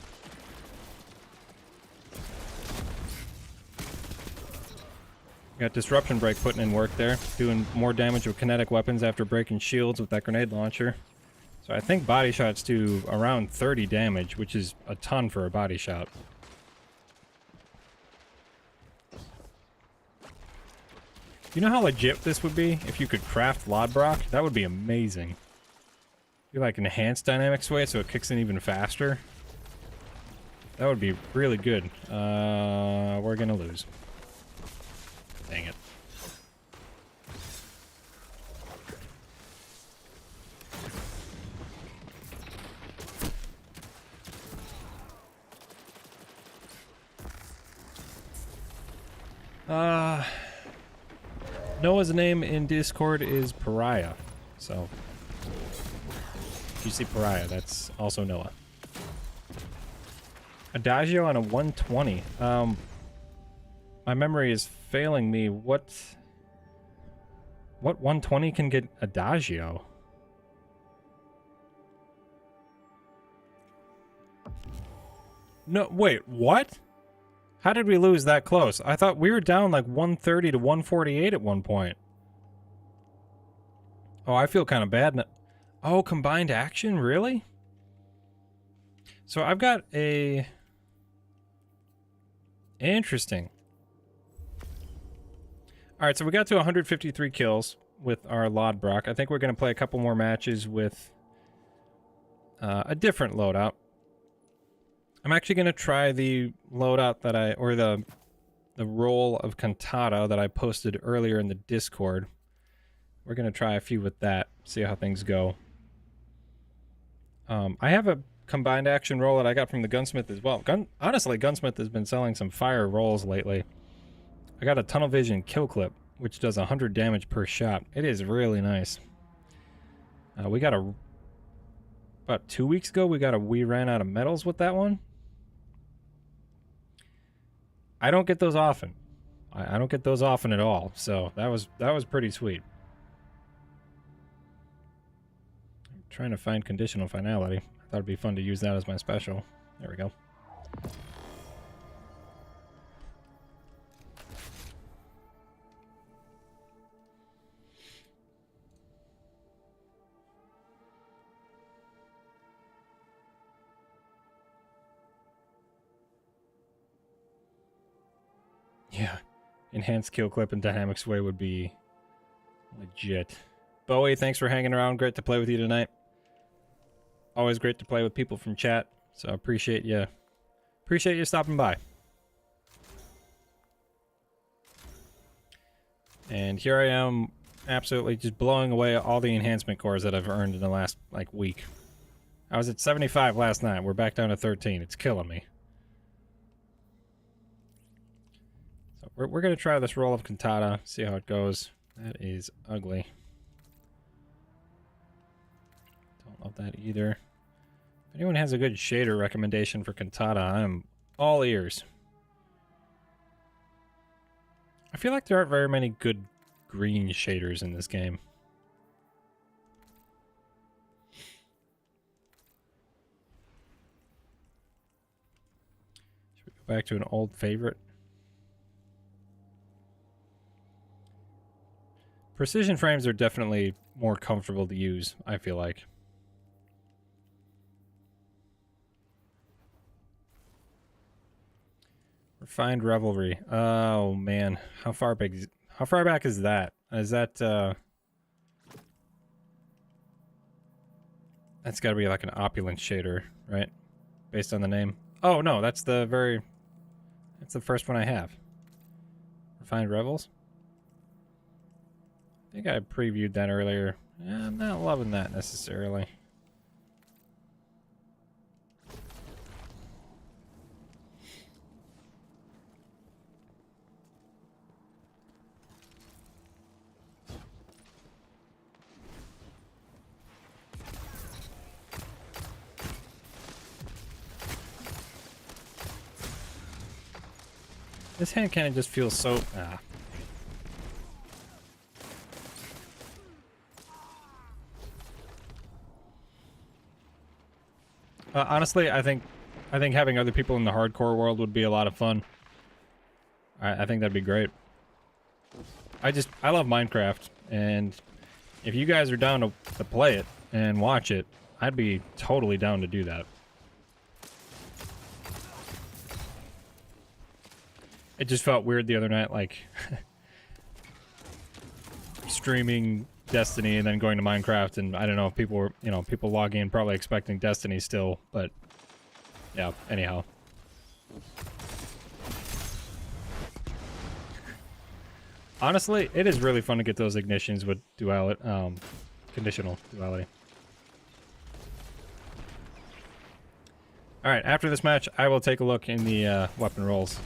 Got Disruption Break putting in work there, doing more damage with kinetic weapons after breaking shields with that grenade launcher. So I think body shots do around 30 damage, which is a ton for a body shot. You know how legit this would be if you could craft Lodbrok? That would be amazing. Be like enhanced dynamic sway so it kicks in even faster. That would be really good. We're gonna lose. Dang it. Noah's name in Discord is Pariah, so if you see Pariah, that's also Noah. Adagio on a 120. My memory is failing me. What 120 can get Adagio? No, wait, what? How did we lose that close? I thought we were down like 130 to 148 at one point. Oh, I feel kind of bad now. Oh, combined action? Really? So I've got a... Interesting. Alright, so we got to 153 kills with our Lodbrok. I think we're going to play a couple more matches with a different loadout. I'm actually going to try the loadout that or the roll of Cantata that I posted earlier in the Discord. We're going to try a few with that, see how things go. I have a combined action roll that I got from the Gunsmith as well. Honestly, Gunsmith has been selling some fire rolls lately. I got a tunnel vision kill clip, which does 100 damage per shot. It is really nice. We got about 2 weeks ago, we ran out of medals with that one. I don't get those often. I don't get those often at all, so that was pretty sweet. I'm trying to find conditional finality. I thought it'd be fun to use that as my special. There we go. Yeah, enhanced kill clip and dynamic sway would be legit. Bowie, thanks for hanging around. Great to play with you tonight. Always great to play with people from chat, so I appreciate you. Appreciate you stopping by. And here I am, absolutely just blowing away all the enhancement cores that I've earned in the last, like, week. I was at 75 last night. We're back down to 13. It's killing me. We're going to try this roll of Cantata, see how it goes. That is ugly. Don't love that either. If anyone has a good shader recommendation for Cantata, I'm all ears. I feel like there aren't very many good green shaders in this game. Should we go back to an old favorite? Precision frames are definitely more comfortable to use, I feel like. Refined Revelry. Oh man, how far back is that? Is that that's got to be like an opulent shader, right? Based on the name. Oh no, that's the first one I have. Refined Revels. I think I previewed that earlier. I'm not loving that necessarily. This hand cannon just feels so... honestly, I think having other people in the hardcore world would be a lot of fun. I think that'd be great. I love Minecraft, and if you guys are down to play it and watch it, I'd be totally down to do that. It just felt weird the other night, like streaming Destiny and then going to Minecraft, and I don't know if people were, people logging in probably expecting Destiny still, but yeah, anyhow. Honestly, it is really fun to get those ignitions with conditional duality. Alright, after this match, I will take a look in the weapon rolls.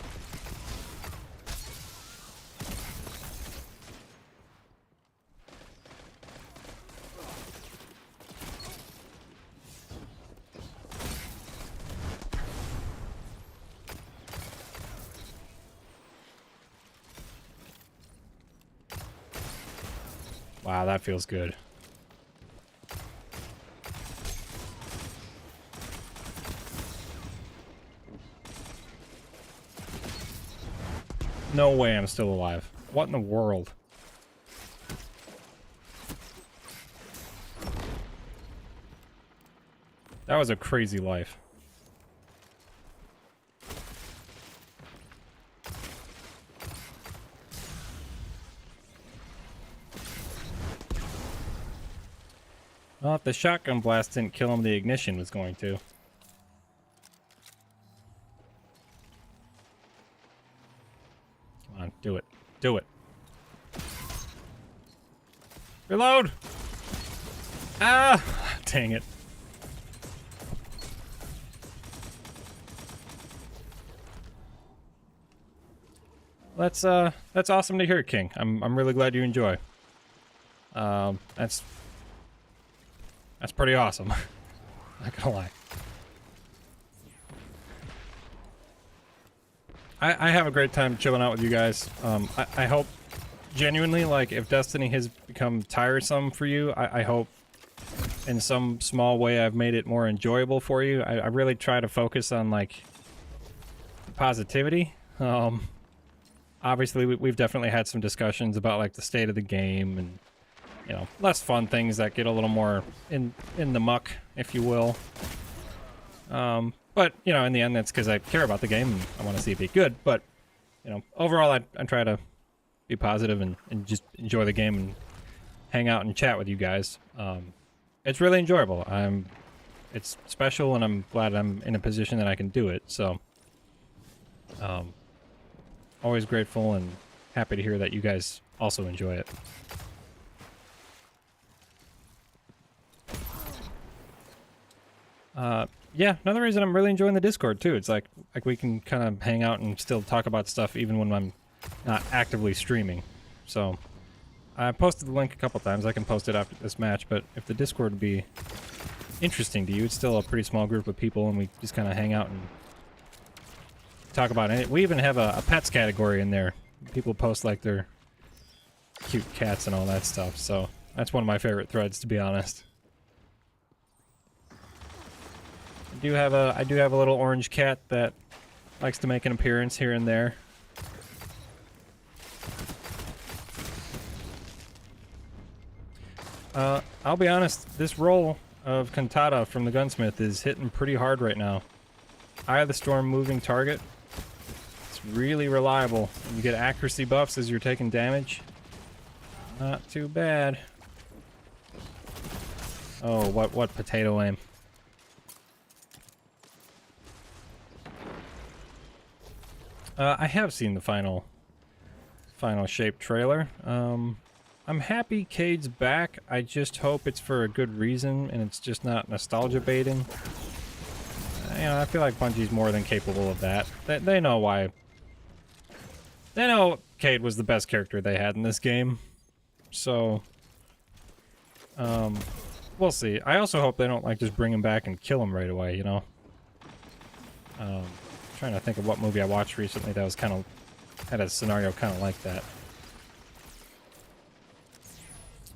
Wow, that feels good. No way I'm still alive. What in the world? That was a crazy life. Well, if the shotgun blast didn't kill him, the ignition was going to. Do it. Do it. Reload! Ah! Dang it. That's awesome to hear, King. I'm really glad you enjoy. That's pretty awesome. Not gonna lie. I have a great time chilling out with you guys. I hope, genuinely, like, if Destiny has become tiresome for you, I hope in some small way I've made it more enjoyable for you. I really try to focus on, like, positivity. Obviously, we've definitely had some discussions about, like, the state of the game and, you know, less fun things that get a little more in the muck, if you will. But, you know, in the end, that's because I care about the game and I want to see it be good. But, you know, overall, I try to be positive and just enjoy the game and hang out and chat with you guys. It's really enjoyable. It's special, and I'm glad I'm in a position that I can do it. So, always grateful and happy to hear that you guys also enjoy it. Yeah, another reason I'm really enjoying the Discord too. It's like we can kind of hang out and still talk about stuff even when I'm not actively streaming. So I posted the link a couple times. I can post it after this match, but if the Discord would be interesting to you, it's still a pretty small group of people, and we just kind of hang out and talk about it. We even have a pets category in there. People post like their cute cats and all that stuff. So that's one of my favorite threads, to be honest. I do have a little orange cat that likes to make an appearance here and there. I'll be honest, this roll of Cantata from the Gunsmith is hitting pretty hard right now. Eye of the Storm moving target. It's really reliable. You get accuracy buffs as you're taking damage. Not too bad. Oh, what potato aim. I have seen the final shape trailer. I'm happy Cade's back. I just hope it's for a good reason and it's just not nostalgia baiting. You know, I feel like Bungie's more than capable of that. They know why. They know Cade was the best character they had in this game. So, we'll see. I also hope they don't, like, just bring him back and kill him right away, you know? Trying to think of what movie I watched recently that was kind of had a scenario kind of like that.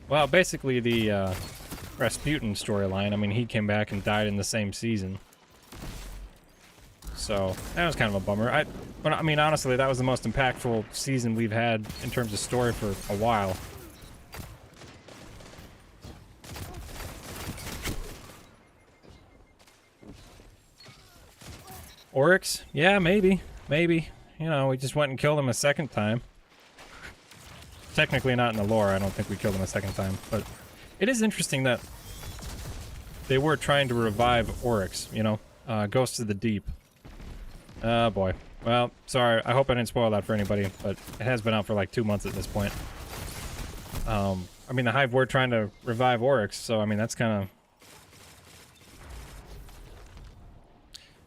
Well, basically the Rasputin storyline. I mean, he came back and died in the same season, so that was kind of a bummer. But I mean, honestly, that was the most impactful season we've had in terms of story for a while. Oryx? Yeah, maybe. Maybe. You know, we just went and killed him a second time. Technically not in the lore, I don't think we killed him a second time. But it is interesting that they were trying to revive Oryx, you know? Ghosts of the Deep. Oh boy. Well, sorry, I hope I didn't spoil that for anybody, but it has been out for like 2 months at this point. I mean, the Hive were trying to revive Oryx, so I mean, that's kind of...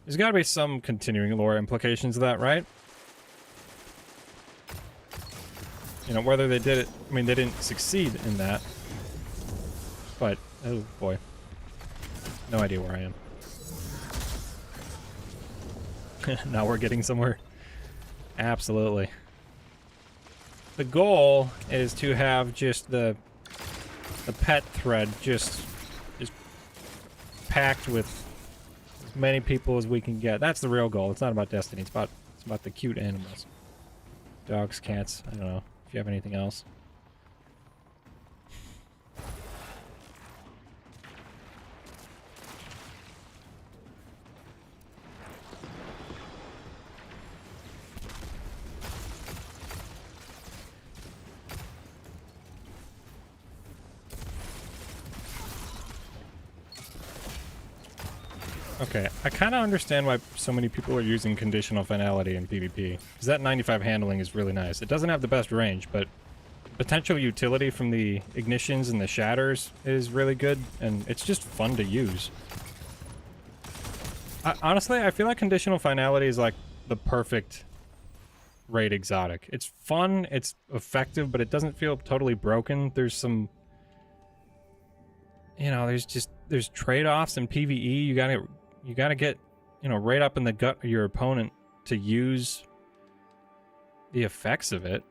There's got to be some continuing lore implications of that, right? You know, whether they did it... I mean, they didn't succeed in that. But, oh boy. No idea where I am. Now we're getting somewhere. Absolutely. The goal is to have just the pet thread just packed with as many people as we can get. That's the real goal. It's not about Destiny. It's about the cute animals. Dogs, cats. I don't know if you have anything else. Okay, I kind of understand why so many people are using conditional finality in PvP. Because that 95 handling is really nice. It doesn't have the best range, but potential utility from the ignitions and the shatters is really good, and it's just fun to use. Honestly, I feel like conditional finality is like the perfect raid exotic. It's fun, it's effective, but it doesn't feel totally broken. There's some, you know, there's trade-offs in PvE. You gotta get, you know, right up in the gut of your opponent to use the effects of it.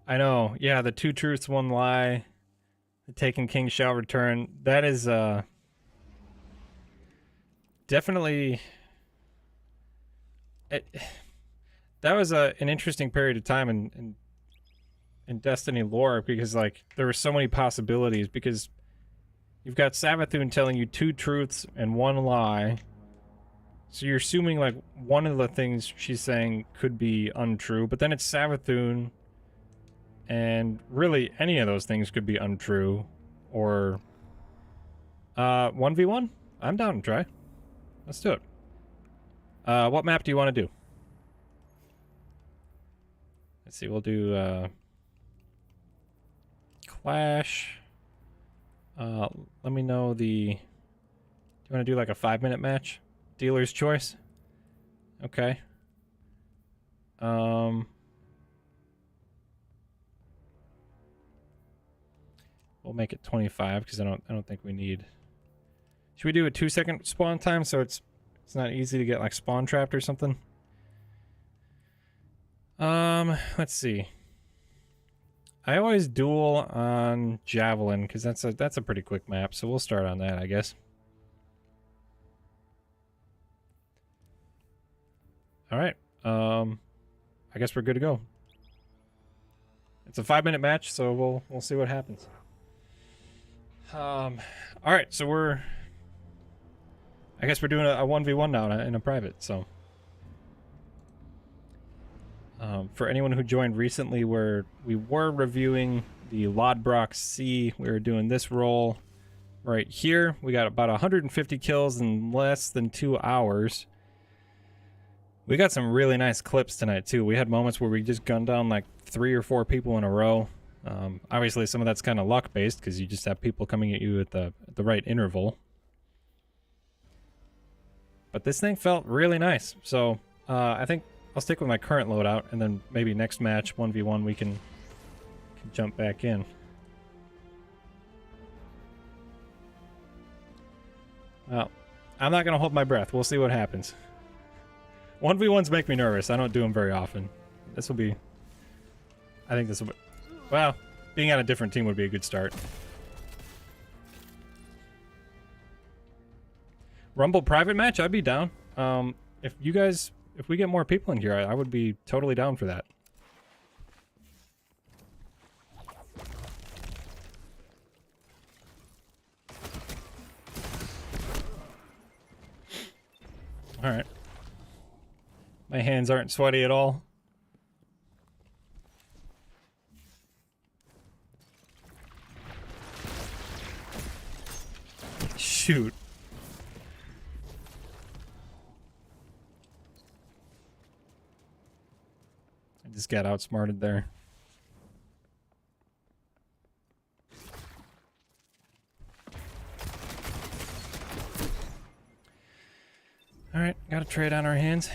I know, yeah, the 2 truths, 1 lie. The Taken King shall return. That is, definitely... that was an interesting period of time in Destiny lore, because, like, there were so many possibilities, because you've got Savathun telling you 2 truths and 1 lie. So you're assuming, like, one of the things she's saying could be untrue, but then it's Savathun... And really, any of those things could be untrue. Or 1v1? I'm down to try. Let's do it. What map do you want to do? Let's see, we'll do Clash. Let me know the... Do you want to do like a 5-minute match? Dealer's choice? Okay. We'll make it 25 because I don't think we need. Should we do a 2-second spawn time so it's not easy to get like spawn trapped or something? Let's see. I always duel on Javelin because that's a pretty quick map, so we'll start on that, I guess. All right. I guess we're good to go. It's a 5-minute match, so we'll see what happens. All right, so I guess we're doing a 1v1 now in a private, so. For anyone who joined recently, we were reviewing the Lodbrok-C. We were doing this role right here. We got about 150 kills in less than 2 hours. We got some really nice clips tonight, too. We had moments where we just gunned down like 3 or 4 people in a row. Obviously, some of that's kind of luck-based because you just have people coming at you at the right interval. But this thing felt really nice. So I think I'll stick with my current loadout, and then maybe next match, 1v1, we can jump back in. Well, I'm not going to hold my breath. We'll see what happens. 1v1s make me nervous. I don't do them very often. This will be... I think this will be... Well, being on a different team would be a good start. Rumble private match? I'd be down. If we get more people in here, I would be totally down for that. Alright. My hands aren't sweaty at all. Shoot. I just got outsmarted there. Alright, got a trade on our hands.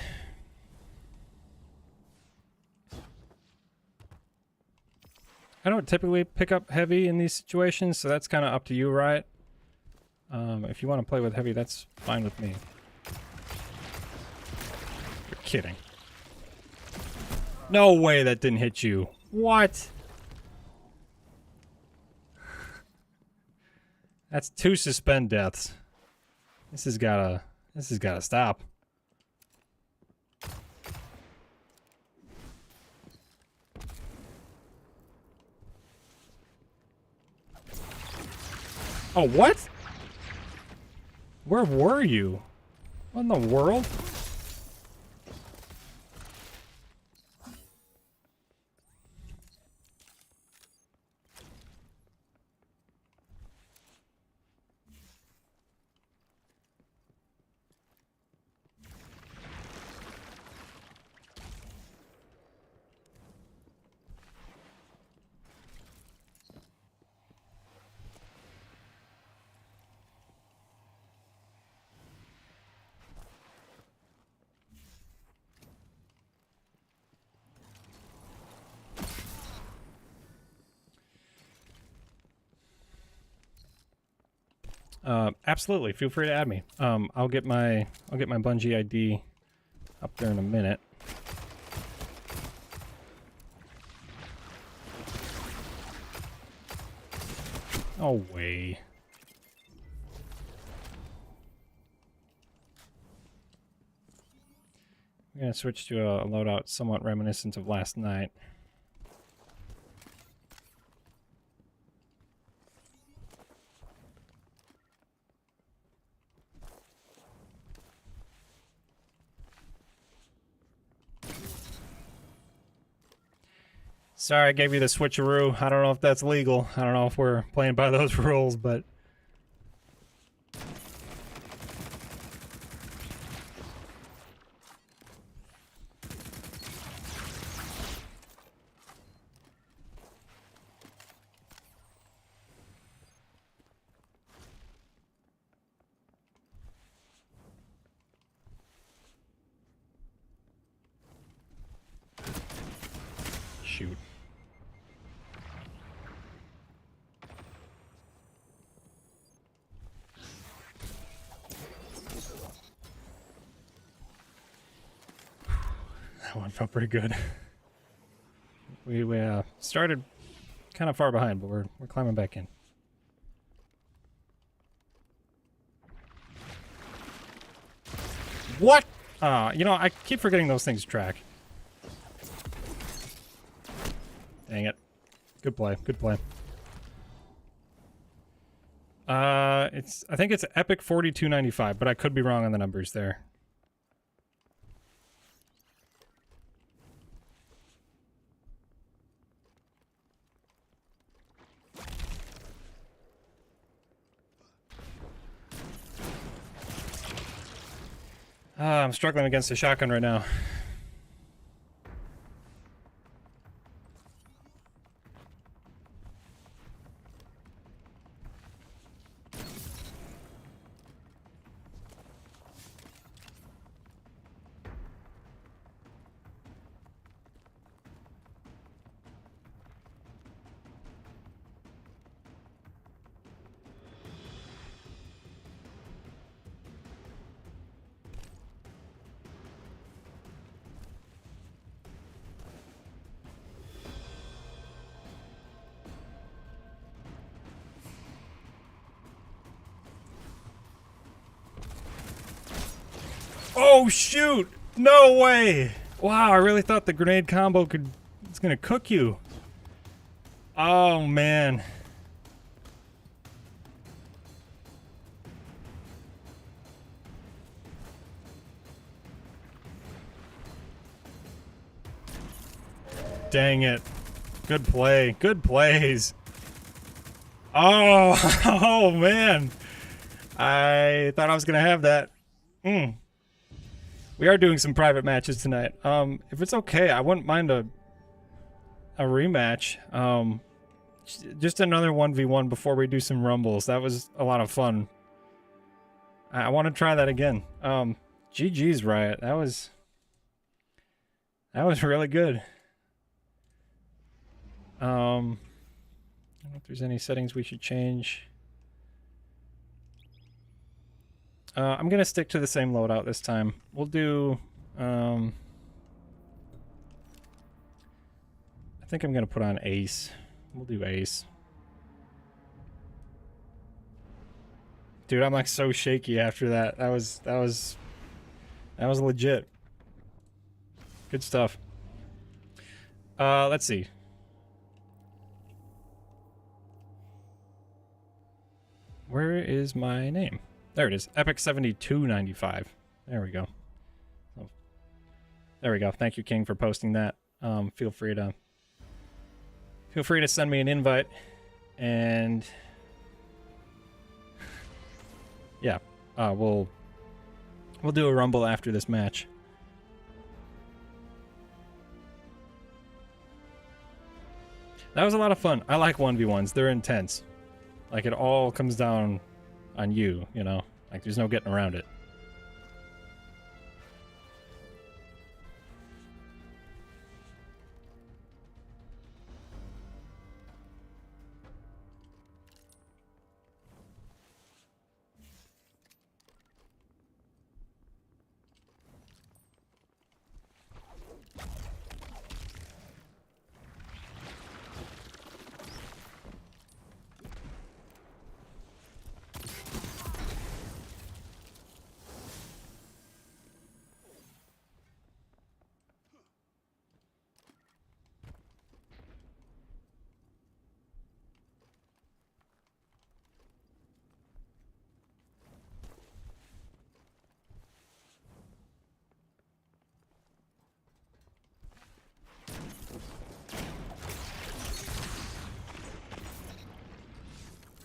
I don't typically pick up heavy in these situations, so that's kind of up to you, right? If you want to play with heavy, that's fine with me. You're kidding. No way that didn't hit you. What? That's 2 suspend deaths. This has gotta stop. Oh, what? Where were you? What in the world? Absolutely. Feel free to add me. I'll get my Bungie ID up there in a minute. No way. I'm gonna switch to a loadout somewhat reminiscent of last night. Sorry I gave you the switcheroo. I don't know if that's legal. I don't know if we're playing by those rules, but... Shoot. That one felt pretty good. We started kind of far behind, but we're climbing back in. What? You know, I keep forgetting those things track. Dang it. Good play. Good play. I think it's Epic 4295, but I could be wrong on the numbers there. I'm struggling against the shotgun right now. Oh shoot! No way! Wow, I really thought the grenade combo it's gonna cook you. Oh man. Dang it. Good play. Good plays. Oh, oh man. I thought I was gonna have that. We are doing some private matches tonight. If it's okay, I wouldn't mind a rematch. Just another 1v1 before we do some rumbles. That was a lot of fun. I want to try that again. GG's, Riot. That was really good. I don't know if there's any settings we should change. I'm gonna stick to the same loadout this time. We'll do, I think I'm gonna put on Ace. We'll do Ace. Dude, I'm like so shaky after that. That was legit. Good stuff. Let's see. Where is my name? There it is. Epic 7295. There we go. Oh, there we go. Thank you, King, for posting that. Feel free to send me an invite, and yeah, we'll do a rumble after this match. That was a lot of fun. I like 1v1s. They're intense. Like, it all comes down on you, you know? Like, there's no getting around it.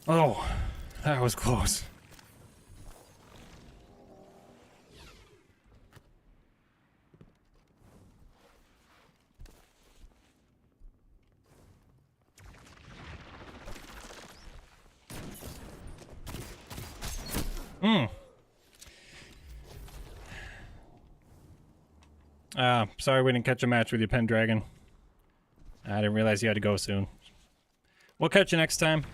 Oh, that was close. Sorry we didn't catch a match with you, Pendragon. I didn't realize you had to go soon. We'll catch you next time.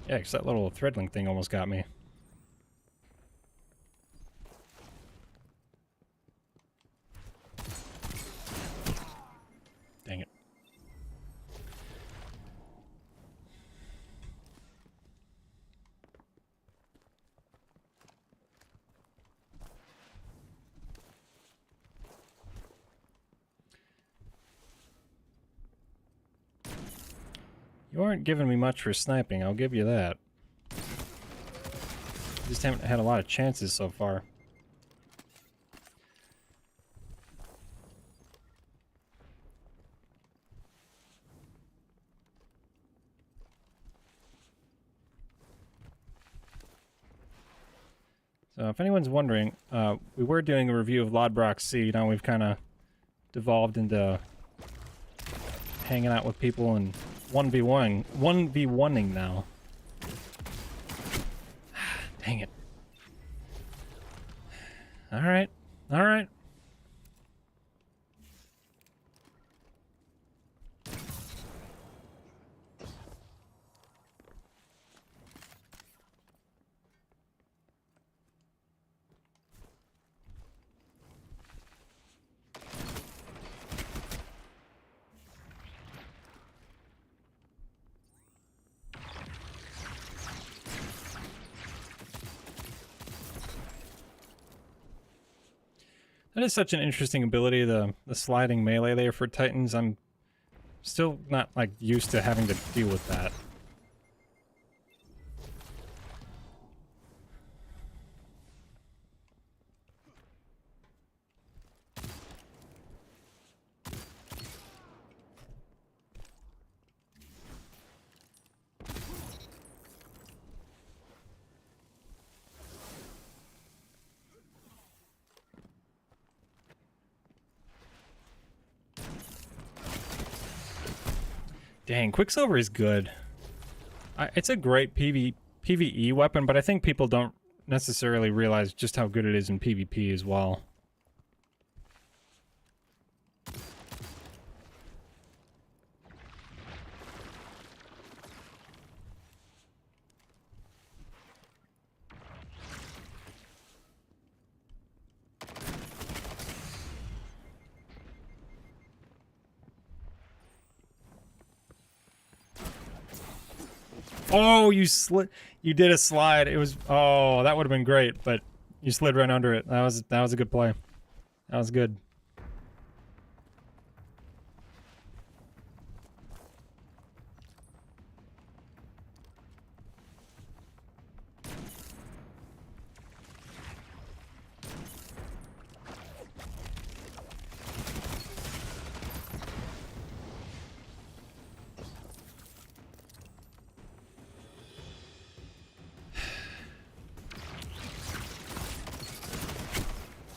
Yeah, because that little threadling thing almost got me. Dang it. You aren't giving me much for sniping, I'll give you that. Just haven't had a lot of chances so far. So if anyone's wondering, we were doing a review of Lodbrok-C. Now we've kind of devolved into hanging out with people and 1v1ing now. Dang it. Alright. Alright. That is such an interesting ability, the sliding melee there for Titans. I'm still not, like, used to having to deal with that. Dang, Quicksilver is good. It's a great PvE weapon, but I think people don't necessarily realize just how good it is in PvP as well. Oh, you did a slide. It was, oh, that would have been great, but you slid right under it. That was a good play. That was good.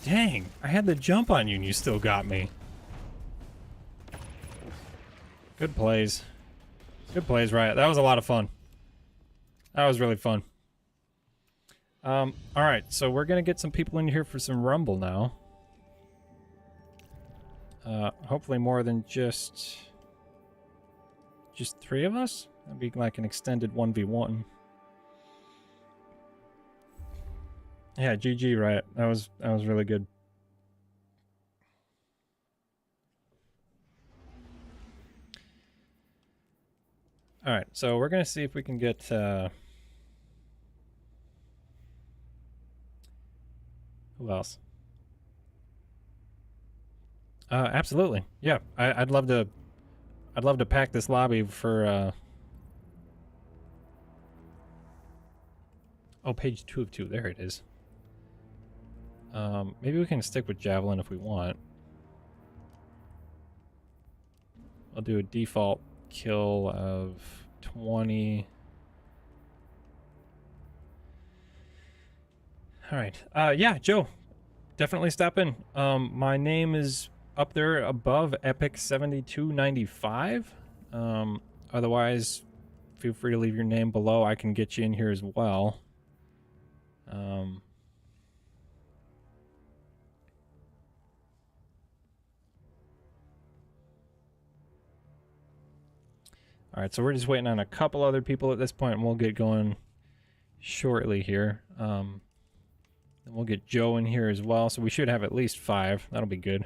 Dang, I had the jump on you and you still got me. Good plays. Good plays, Riot. That was a lot of fun. That was really fun. Alright, so we're gonna get some people in here for some Rumble now. Hopefully more than just 3 of us? That'd be like an extended 1v1. Yeah, GG, Riot. That was really good. Alright, so we're gonna see if we can get who else? Absolutely. Yeah, I'd love to pack this lobby for oh, page 2 of 2. There it is. Maybe we can stick with Javelin if we want. I'll do a default kill of 20. All right. Yeah, Joe, definitely step in. My name is up there above Epic 7295. Otherwise, feel free to leave your name below. I can get you in here as well. All right, so we're just waiting on a couple other people at this point, and we'll get going shortly here. And we'll get Joe in here as well, so we should have at least 5. That'll be good.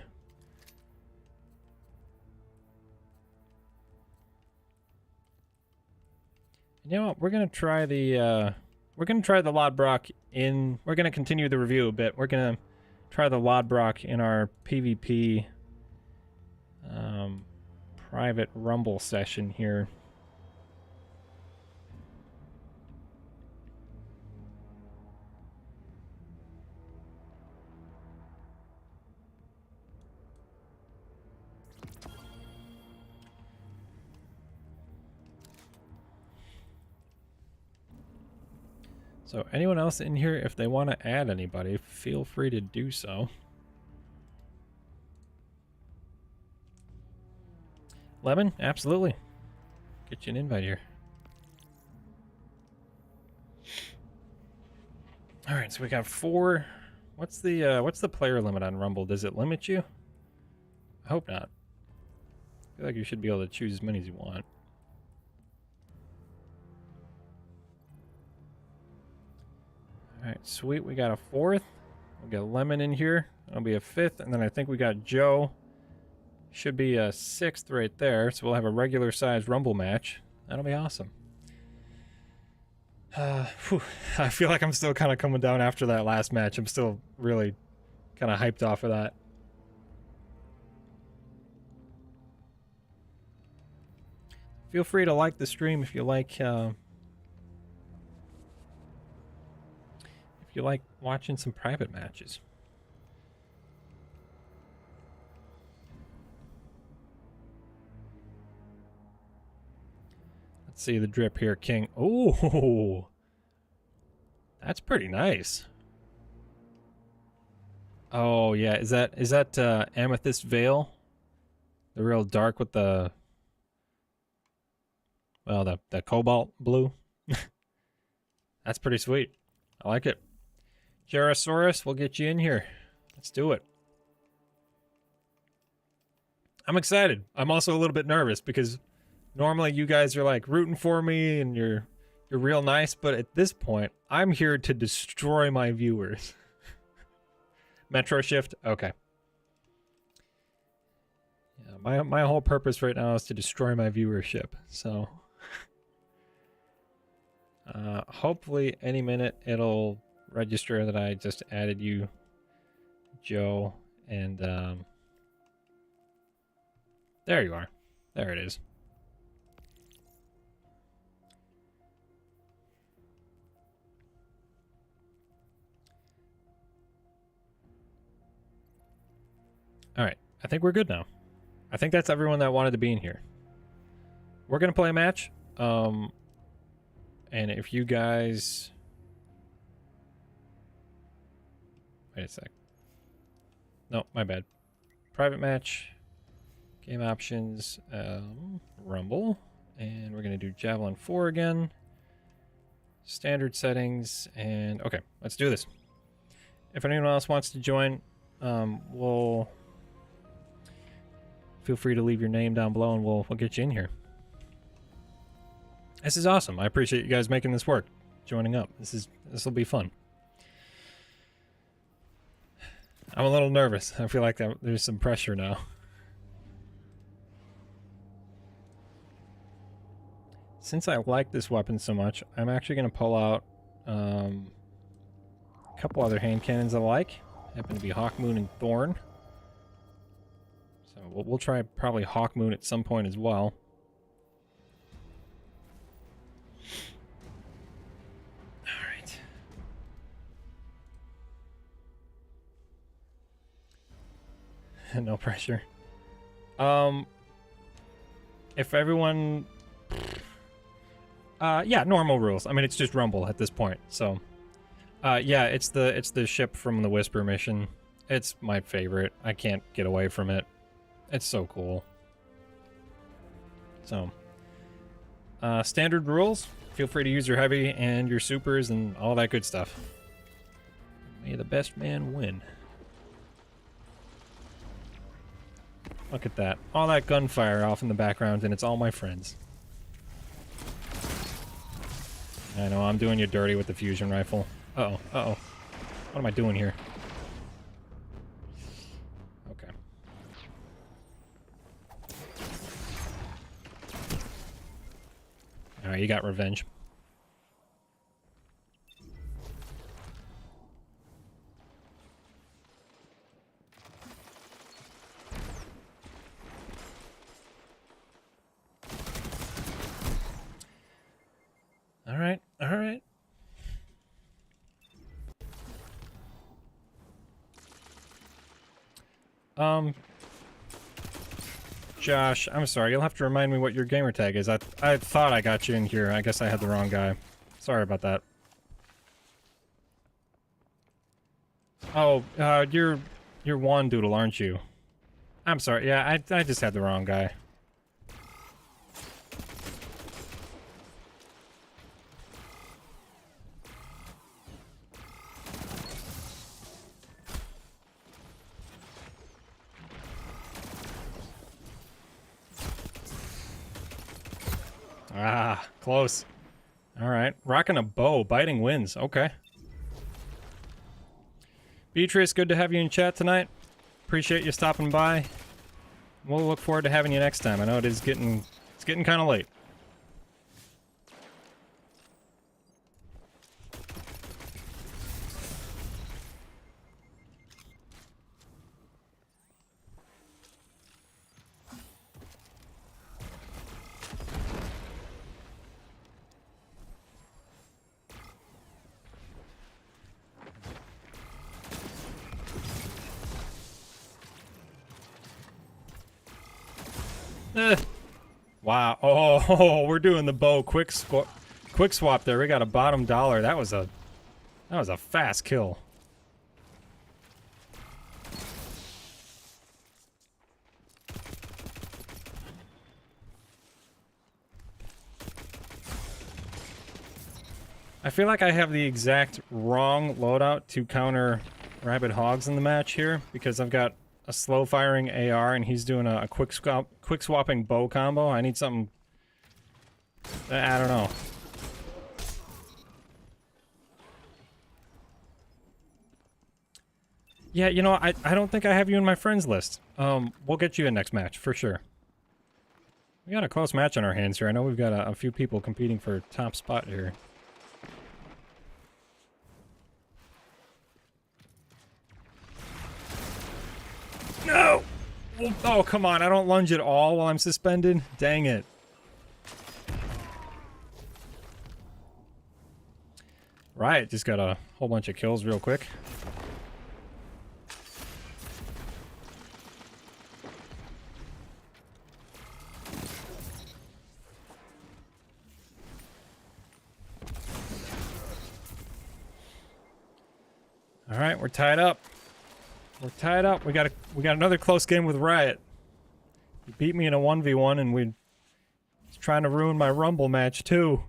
You know what? We're gonna try the Lodbrok in. We're gonna continue the review a bit. We're gonna try the Lodbrok in our PvP private rumble session here. So anyone else in here, if they want to add anybody, feel free to do so. Lemon, absolutely. Get you an invite here. All right, so we got 4. What's the player limit on Rumble? Does it limit you? I hope not. I feel like you should be able to choose as many as you want. All right, sweet. We got a 4th. We got Lemon in here. That'll be a 5th, and then I think we got Joe. Should be a 6th right there. So we'll have a regular size Rumble match. That'll be awesome. I feel like I'm still kind of coming down after that last match. I'm still really kind of hyped off of that. Feel free to like the stream if you like watching some private matches. Let's see the drip here, King. Oh, that's pretty nice. Oh yeah, is that Amethyst Veil? The real dark with the the cobalt blue. That's pretty sweet. I like it. Gyrosaurus, we'll get you in here. Let's do it. I'm excited. I'm also a little bit nervous because normally you guys are like rooting for me and you're real nice, but at this point, I'm here to destroy my viewers. Metro Shift? Okay. Yeah, my whole purpose right now is to destroy my viewership, so hopefully any minute it'll register that I just added you, Joe, and there you are. There it is. All right, I think we're good now. I think that's everyone that wanted to be in here. We're gonna play a match, and if you guys, wait a sec. No, my bad. Private match, game options, Rumble, and we're gonna do Javelin 4 again. Standard settings, and okay, let's do this. If anyone else wants to join, we'll feel free to leave your name down below, and we'll get you in here. This is awesome. I appreciate you guys making this work, joining up. This will be fun. I'm a little nervous. I feel like there's some pressure now. Since I like this weapon so much, I'm actually going to pull out a couple other hand cannons I like. Happen to be Hawkmoon and Thorn. So we'll try probably Hawkmoon at some point as well. Alright. No pressure. if everyone... yeah, normal rules. I mean, it's just Rumble at this point, so... yeah, it's the ship from the Whisper mission. It's my favorite. I can't get away from it. It's so cool. So, standard rules. Feel free to use your heavy and your supers and all that good stuff. May the best man win. Look at that. All that gunfire off in the background, and it's all my friends. I know, I'm doing you dirty with the fusion rifle. Uh-oh, uh-oh. What am I doing here? Okay. Alright, you got revenge. Alright, alright. Josh, I'm sorry, you'll have to remind me what your gamer tag is. I thought I got you in here. I guess I had the wrong guy. Sorry about that. Oh, you're Wandoodle, aren't you? I'm sorry, yeah, I just had the wrong guy. Ah, close. Alright. Rocking a bow. Biting wins. Okay. Beatrice, good to have you in chat tonight. Appreciate you stopping by. We'll look forward to having you next time. I know it's getting kind of late. Wow. Oh, we're doing the bow quick swap there. We got a bottom dollar. That was a fast kill. I feel like I have the exact wrong loadout to counter rabid hogs in the match here because I've got a slow firing AR and he's doing a quick swapping bow combo. I need something. I don't know. Yeah, you know, I don't think I have you in my friends list. We'll get you in next match for sure. We got a close match on our hands here. I know we've got a few people competing for top spot here. No! Oh, come on. I don't lunge at all while I'm suspended. Dang it. Right, just got a whole bunch of kills real quick. All right, we're tied up. We're tied up. We got another close game with Riot. He beat me in a 1v1 and he's trying to ruin my Rumble match too.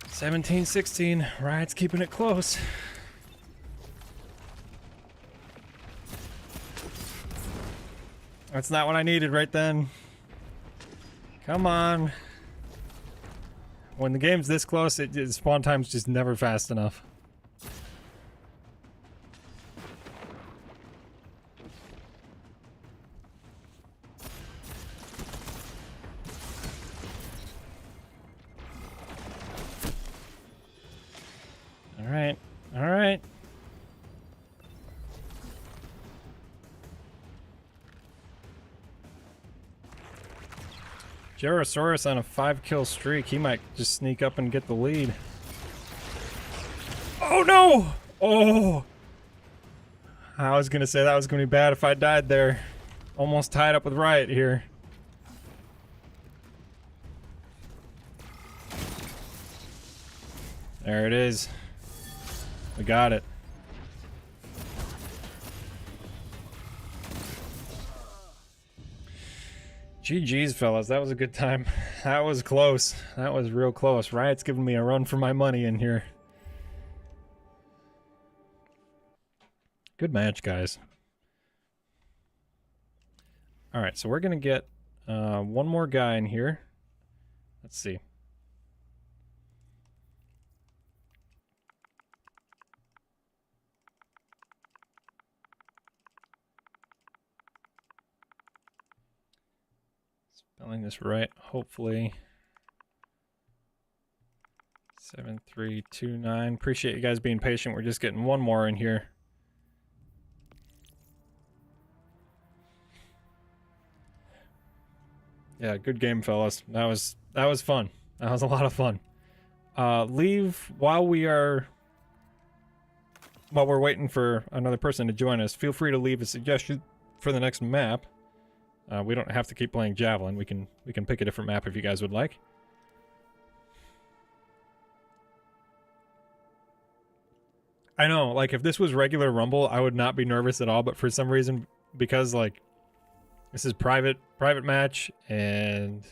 $17-16. Riot's keeping it close. That's not what I needed right then. Come on. When the game's this close, spawn time's just never fast enough. Alright. Alright. Gyrosaurus on a 5-kill streak. He might just sneak up and get the lead. Oh no! Oh! I was gonna say that was gonna be bad if I died there. Almost tied up with Riot here. There it is. We got it. GG's, fellas. That was a good time. That was close. That was real close. Riot's giving me a run for my money in here. Good match, guys. Alright, so we're going to get one more guy in here. Let's see. Spelling this right, hopefully. 7329. Appreciate you guys being patient. We're just getting one more in here. Yeah, good game, fellas. That was fun. That was a lot of fun. Leave while we're waiting for another person to join us. Feel free to leave a suggestion for the next map. We don't have to keep playing Javelin. We can pick a different map if you guys would like. I know, like, if this was regular Rumble, I would not be nervous at all, but for some reason, because, like, this is private match, and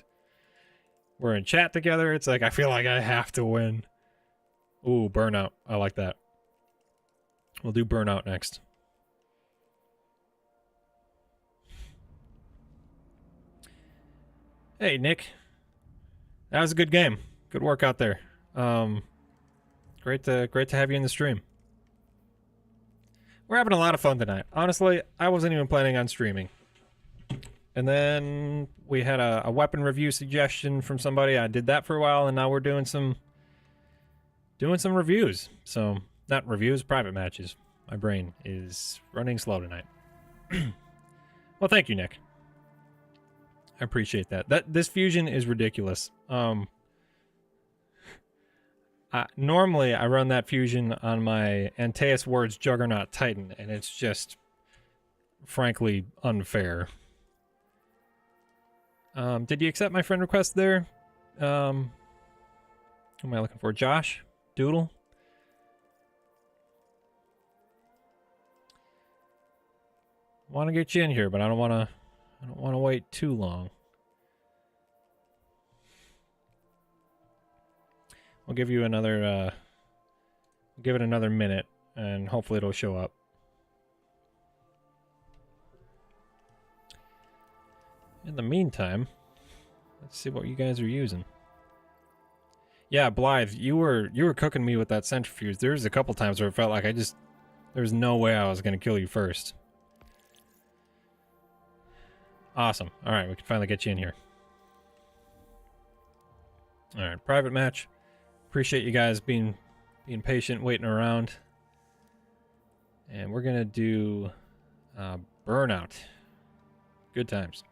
we're in chat together, it's like, I feel like I have to win. Ooh, Burnout. I like that. We'll do Burnout next. Hey, Nick. That was a good game. Good work out there. Great to have you in the stream. We're having a lot of fun tonight. Honestly, I wasn't even planning on streaming. And then we had a weapon review suggestion from somebody. I did that for a while, and now we're doing some reviews. So, not reviews, private matches. My brain is running slow tonight. Well, thank you, Nick. I appreciate that. This fusion is ridiculous. Normally, I run that fusion on my Antaeus Ward's Juggernaut Titan, and it's just, frankly, unfair. Did you accept my friend request there? Who am I looking for? Josh? Doodle? Want to get you in here, but I don't want to wait too long. We'll give you another, give it another minute, and hopefully it'll show up. In the meantime, let's see what you guys are using. Yeah, Blythe, you were cooking me with that centrifuge. There's a couple times where it felt like there's no way I was gonna kill you first. Awesome. All right, we can finally get you in here. All right, private match. Appreciate you guys being patient, waiting around. And we're gonna do Burnout. Good times.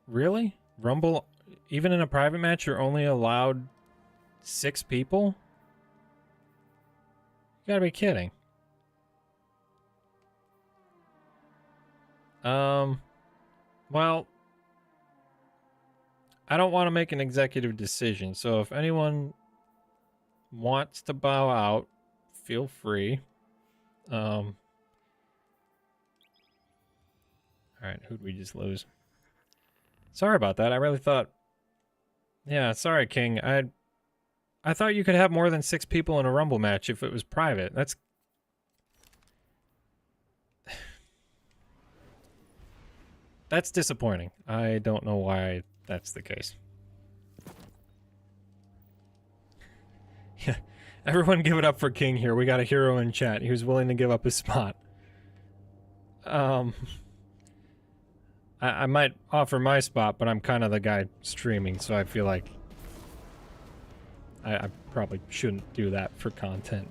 Really? Rumble, even in a private match, you're only allowed 6 people? You gotta be kidding. Well, I don't want to make an executive decision, so if anyone wants to bow out, feel free. Alright, who'd we just lose? Sorry about that. I really thought... Yeah, sorry, King. I thought you could have more than 6 people in a Rumble match if it was private. That's disappointing. I don't know why that's the case. Yeah, everyone give it up for King here. We got a hero in chat. He was willing to give up his spot. I I might offer my spot, but I'm kind of the guy streaming, so I feel like I probably shouldn't do that for content.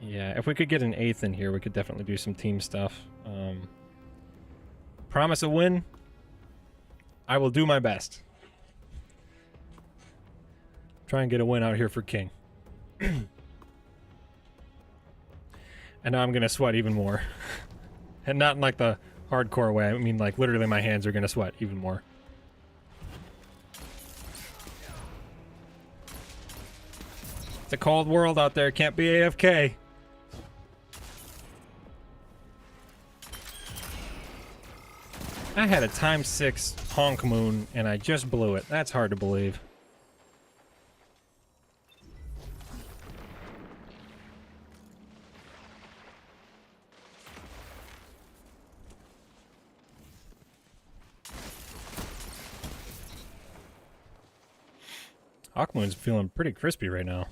Yeah, if we could get an 8th in here, we could definitely do some team stuff. Promise a win. I will do my best. Try and get a win out here for King. And now I'm gonna sweat even more. And not in like the hardcore way, I mean like literally my hands are gonna sweat even more. It's a cold world out there, can't be AFK. I had a ×6 honk moon and I just blew it. That's hard to believe. Hawkmoon's feeling pretty crispy right now.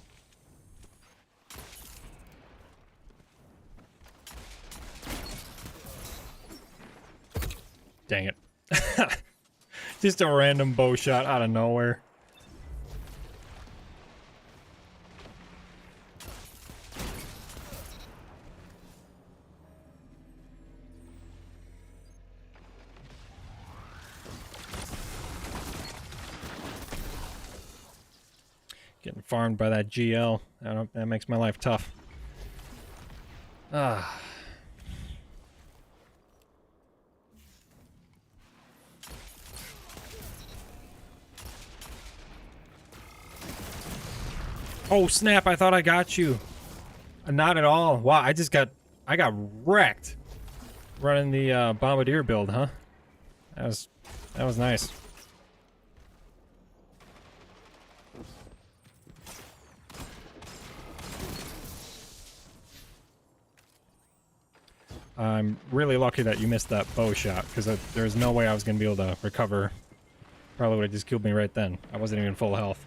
Dang it. Just a random bow shot out of nowhere. Getting farmed by that GL. That makes my life tough. Ah. Oh snap, I thought I got you. Not at all. Wow, I got wrecked running the bombardier build, huh? That was nice. I'm really lucky that you missed that bow shot, because there's no way I was going to be able to recover. Probably would have just killed me right then. I wasn't even full health.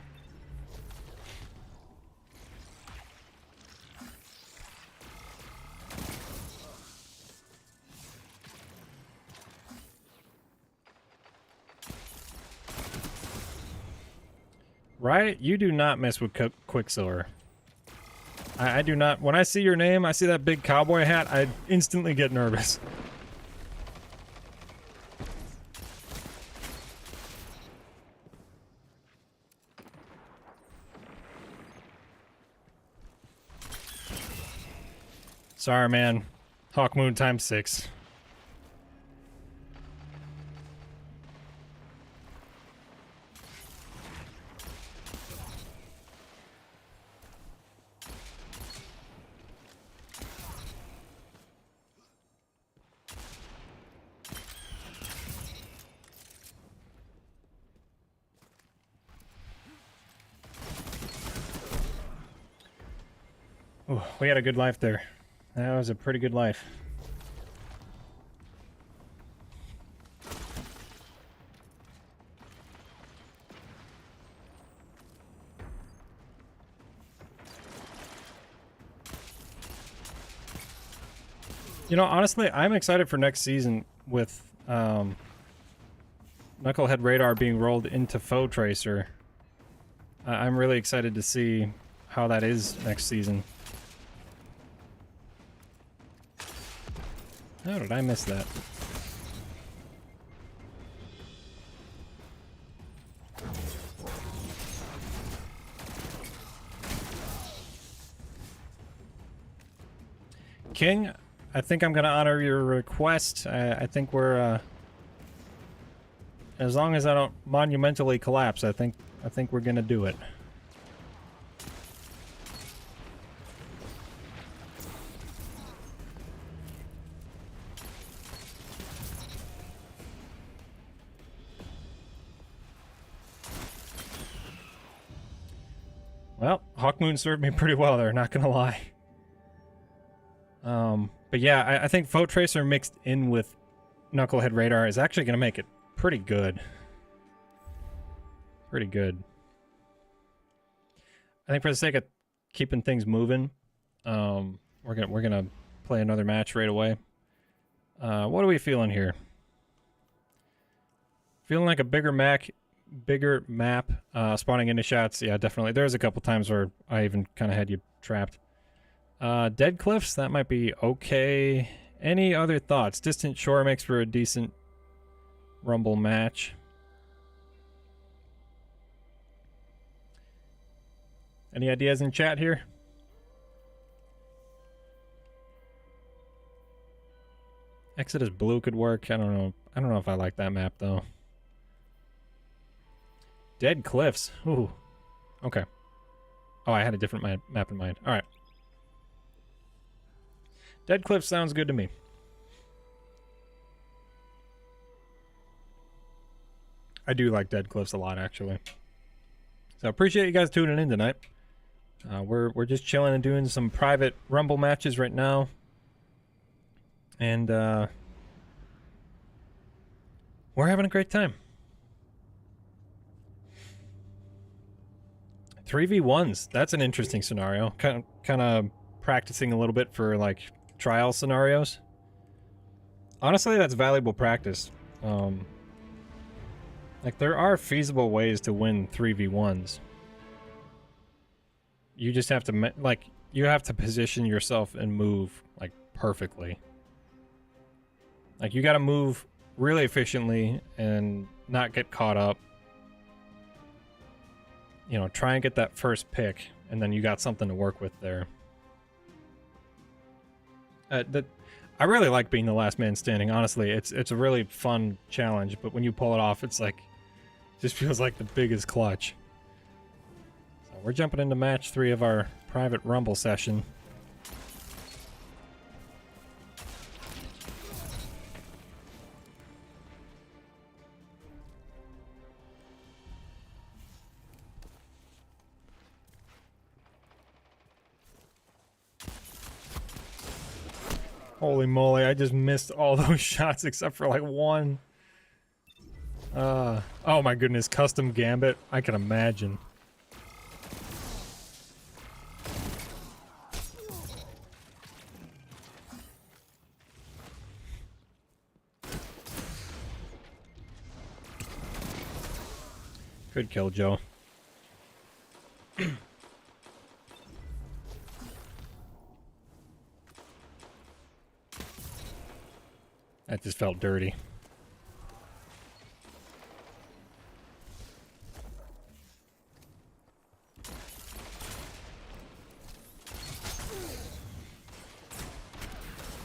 Right? You do not mess with Quicksilver. I do not. When I see your name, I see that big cowboy hat, I instantly get nervous. Sorry, man. Hawkmoon ×6. Oh, we had a good life there. That was a pretty good life. You know, honestly, I'm excited for next season with Knucklehead Radar being rolled into Foe Tracer. I'm really excited to see how that is next season. How did I miss that? King, I think I'm gonna honor your request. I think we're as long as I don't monumentally collapse, I think we're gonna do it. Well, Hawkmoon served me pretty well there, not gonna lie. But yeah, I think Foe Tracer mixed in with Knucklehead Radar is actually gonna make it pretty good. Pretty good. I think for the sake of keeping things moving, We're gonna play another match right away. What are we feeling here? Feeling like a bigger map, spawning into shots. Yeah, definitely. There's a couple times where I even kind of had you trapped. Dead cliffs, that might be okay. Any other thoughts? Distant shore makes for a decent rumble match. Any ideas in chat here? Exodus Blue could work. I don't know. I don't know if I like that map though. Dead cliffs. Ooh. Okay. Oh, I had a different map in mind. All right. Dead cliffs sounds good to me. I do like Dead cliffs a lot, actually. So appreciate you guys tuning in tonight. We're just chilling and doing some private rumble matches right now. And we're having a great time. 3v1s. That's an interesting scenario. Kind of practicing a little bit for like trial scenarios. Honestly, that's valuable practice. Like there are feasible ways to win 3v1s. You just have to you have to position yourself and move like perfectly. Like you got to move really efficiently and not get caught up. You know, try and get that first pick, and then you got something to work with there. I really like being the last man standing. Honestly, it's a really fun challenge. But when you pull it off, it's like, just feels like the biggest clutch. So we're jumping into match 3 of our private rumble session. Holy moly, I just missed all those shots except for like one. Oh my goodness, custom gambit. I can imagine. Good kill, Joe. That just felt dirty.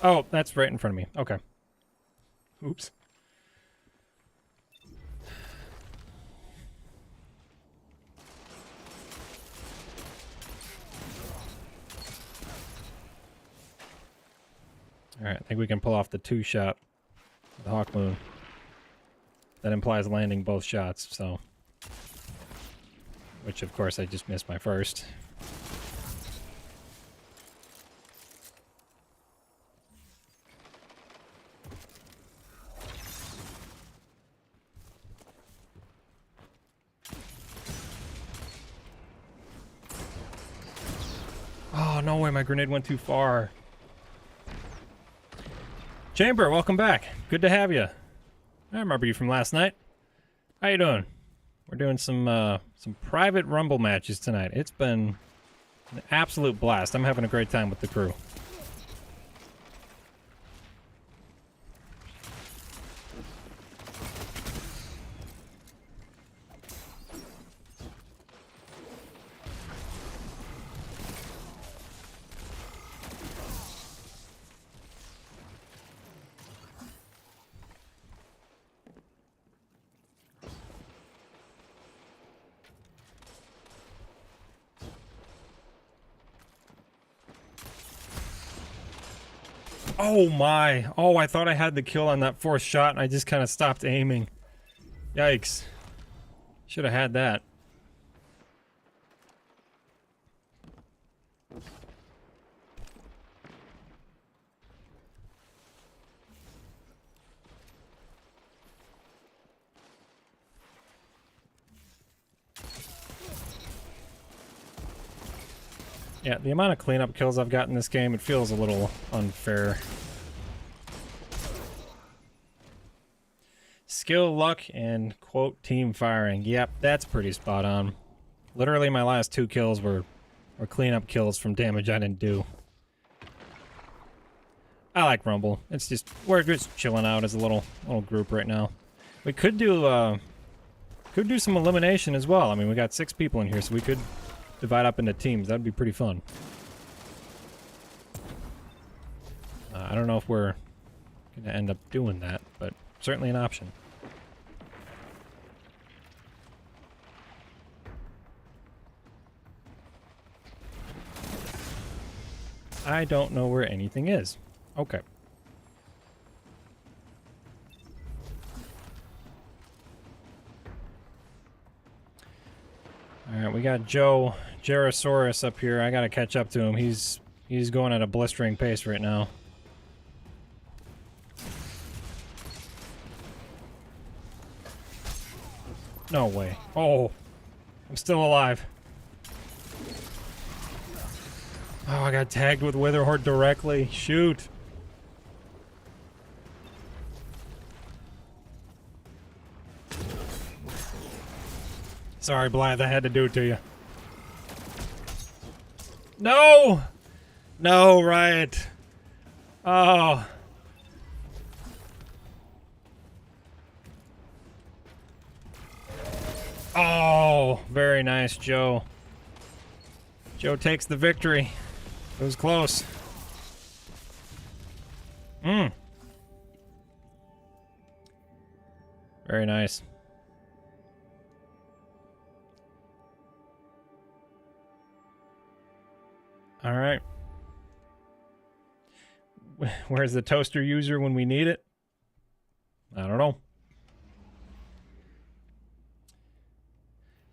Oh, that's right in front of me. Okay. Oops. Alright, I think we can pull off the 2-shot. The Hawk Moon. That implies landing both shots, so. Which, of course, I just missed my first. Oh, no way, my grenade went too far. Chamber, welcome back. Good to have you. I remember you from last night. How you doing? We're doing some private rumble matches tonight. It's been an absolute blast. I'm having a great time with the crew. Oh my. Oh, I thought I had the kill on that 4th shot and I just kind of stopped aiming. Yikes. Should have had that. Yeah, the amount of cleanup kills I've got in this game, it feels a little unfair. Skill, luck, and quote team firing. Yep, that's pretty spot on. Literally my last 2 kills were cleanup kills from damage I didn't do. I like Rumble. It's just, we're just chilling out as a little group right now. We could do some elimination as well. I mean, we got 6 people in here, so we could divide up into teams. That'd be pretty fun. I don't know if we're gonna end up doing that, but certainly an option. I don't know where anything is. Okay. Alright, we got Joe Gerosaurus up here. I gotta catch up to him. He's going at a blistering pace right now. No way. Oh, I'm still alive. Oh, I got tagged with Witherhorde directly. Shoot. Sorry, Blythe, I had to do it to you. No! No, Riot. Oh. Oh, very nice, Joe. Joe takes the victory. It was close. Very nice. All right. Where's the toaster user when we need it? I don't know.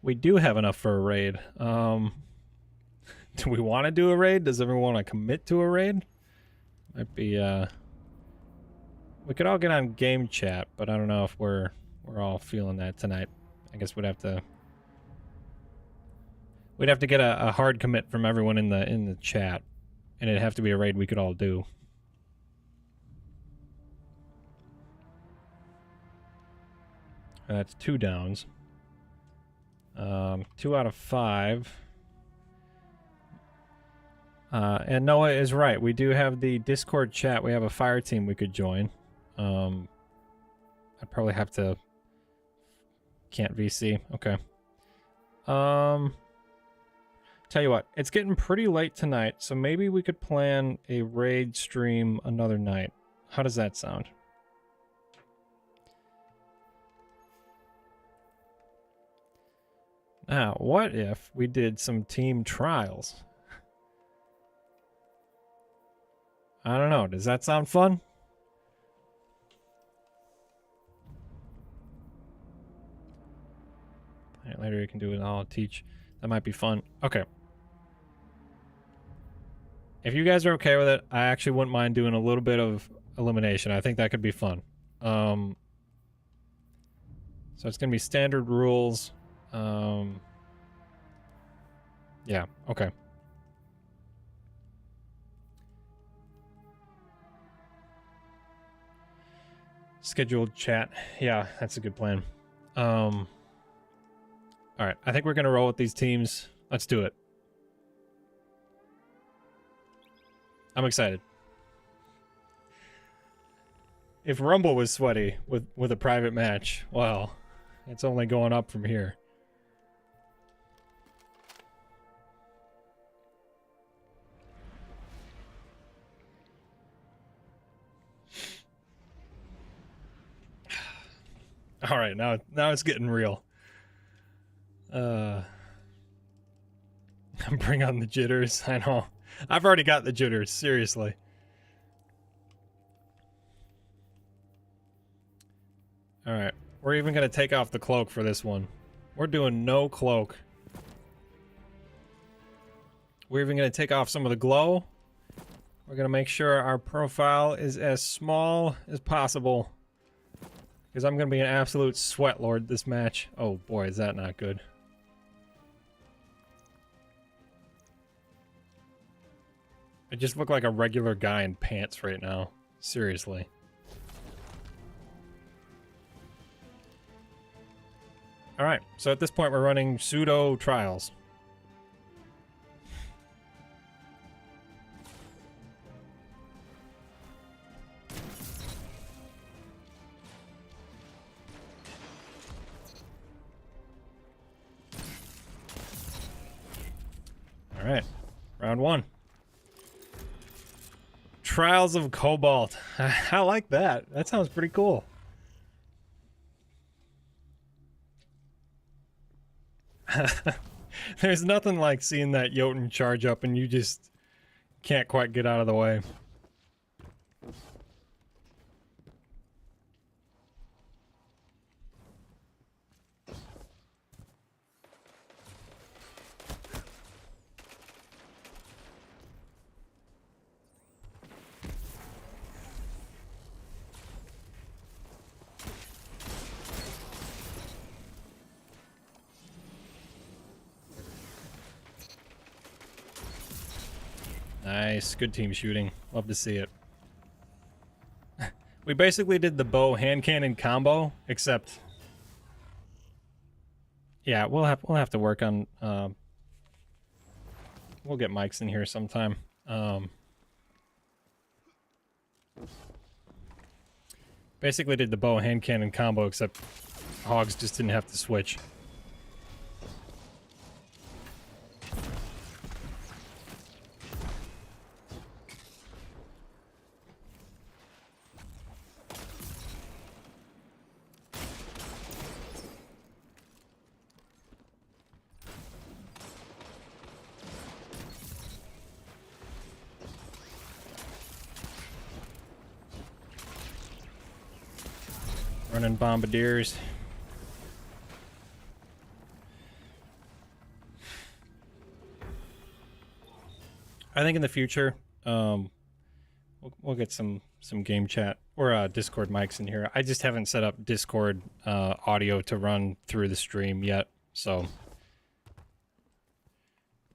We do have enough for a raid. Do we want to do a raid? Does everyone want to commit to a raid? Might be, we could all get on game chat, but I don't know if we're all feeling that tonight. I guess we'd have to get a hard commit from everyone in the chat, and it'd have to be a raid we could all do. That's 2 downs. 2 out of 5. And Noah is right. We do have the Discord chat. We have a fire team we could join. I'd probably have to... Can't VC. Okay. Tell you what, it's getting pretty late tonight, so maybe we could plan a raid stream another night. How does that sound? Now, what if we did some team trials? I don't know. Does that sound fun? Later you can do it. I'll teach. That might be fun. Okay. If you guys are okay with it, I actually wouldn't mind doing a little bit of elimination. I think that could be fun. So it's going to be standard rules. Yeah, okay. Scheduled chat. Yeah, that's a good plan. All right, I think we're going to roll with these teams. Let's do it. I'm excited. If Rumble was sweaty with a private match, well, it's only going up from here. All right, now it's getting real. Bring on the jitters. I know. I've already got the jitters, seriously. All right, we're even gonna take off the cloak for this one. We're doing no cloak. We're even gonna take off some of the glow. We're gonna make sure our profile is as small as possible, because I'm gonna be an absolute sweat lord this match. Oh boy, is that not good. I just look like a regular guy in pants right now. Seriously. Alright, so at this point we're running pseudo trials. Alright, round 1. Trials of Cobalt. I like that. That sounds pretty cool. There's nothing like seeing that Jotun charge up and you just can't quite get out of the way. Nice, good team shooting. Love to see it. We basically did the bow hand cannon combo, except yeah, we'll have to work on we'll get mics in here sometime. Basically did the bow hand cannon combo, except hogs just didn't have to switch. Running bombardiers. I think in the future, we'll get some game chat or Discord mics in here. I just haven't set up Discord audio to run through the stream yet, so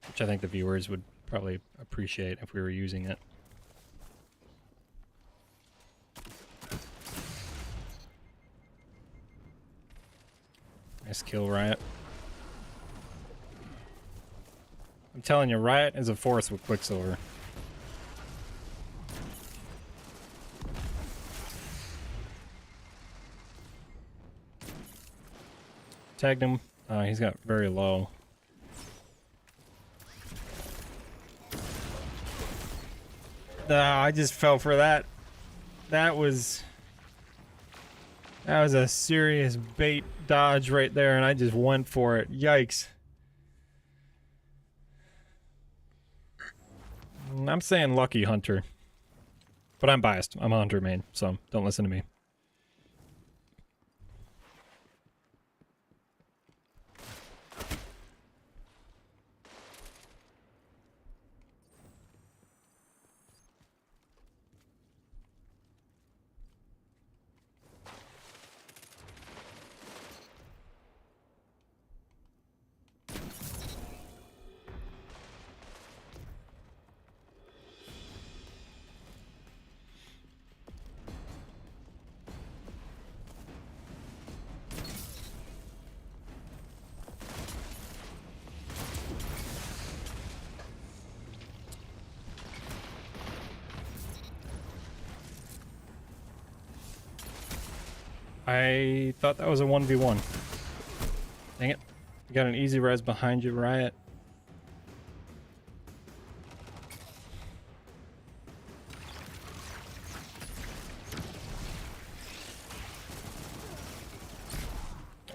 which I think the viewers would probably appreciate if we were using it. Nice kill, Riot. I'm telling you, Riot is a force with Quicksilver. Tagged him. He's got very low. I just fell for that. That was a serious bait dodge right there, and I just went for it. Yikes. I'm saying lucky Hunter. But I'm biased. I'm a Hunter main, so don't listen to me. I thought that was a 1v1. Dang it. You got an easy res behind you, Riot.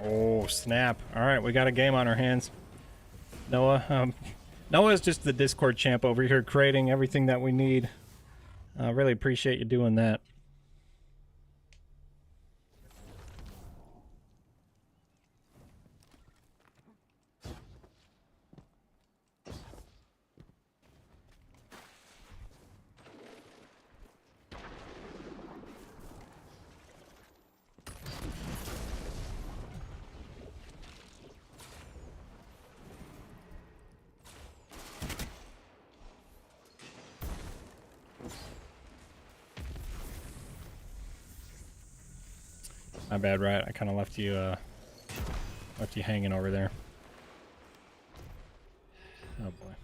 Oh, snap. Alright, we got a game on our hands. Noah, Noah's just the Discord champ over here creating everything that we need. I really appreciate you doing that. My bad, right? I kind of left you hanging over there. Oh boy.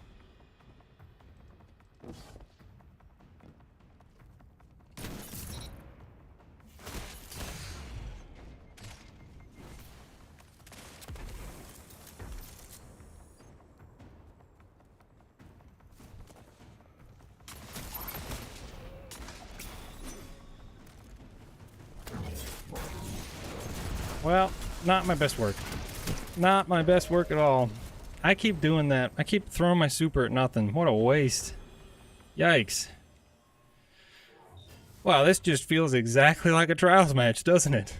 Well, not my best work. Not my best work at all. I keep doing that. I keep throwing my super at nothing. What a waste. Yikes. Wow, this just feels exactly like a Trials match, doesn't it?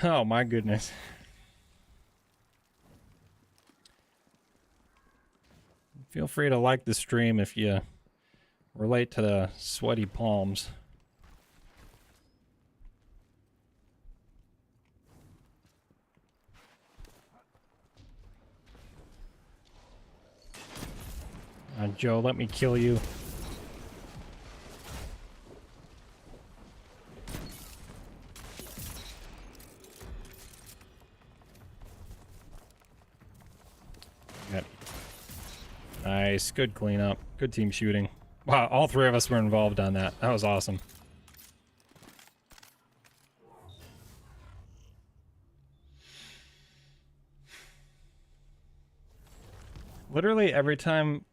Oh my goodness. Feel free to like the stream if you relate to the sweaty palms. Joe, let me kill you. Yep. Nice, good cleanup, good team shooting. Wow, all three of us were involved on that. That was awesome. Literally every time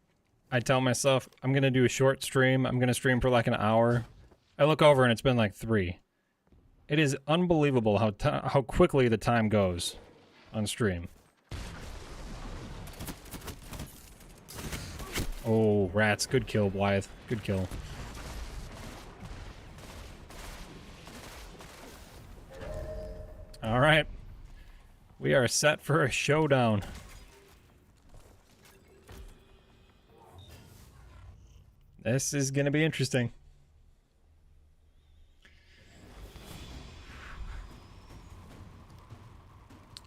I tell myself I'm gonna do a short stream, I'm gonna stream for like an hour, I look over and it's been like 3. It is unbelievable how quickly the time goes on stream. Oh, rats. Good kill, Blythe. Good kill. Alright. We are set for a showdown. This is gonna be interesting.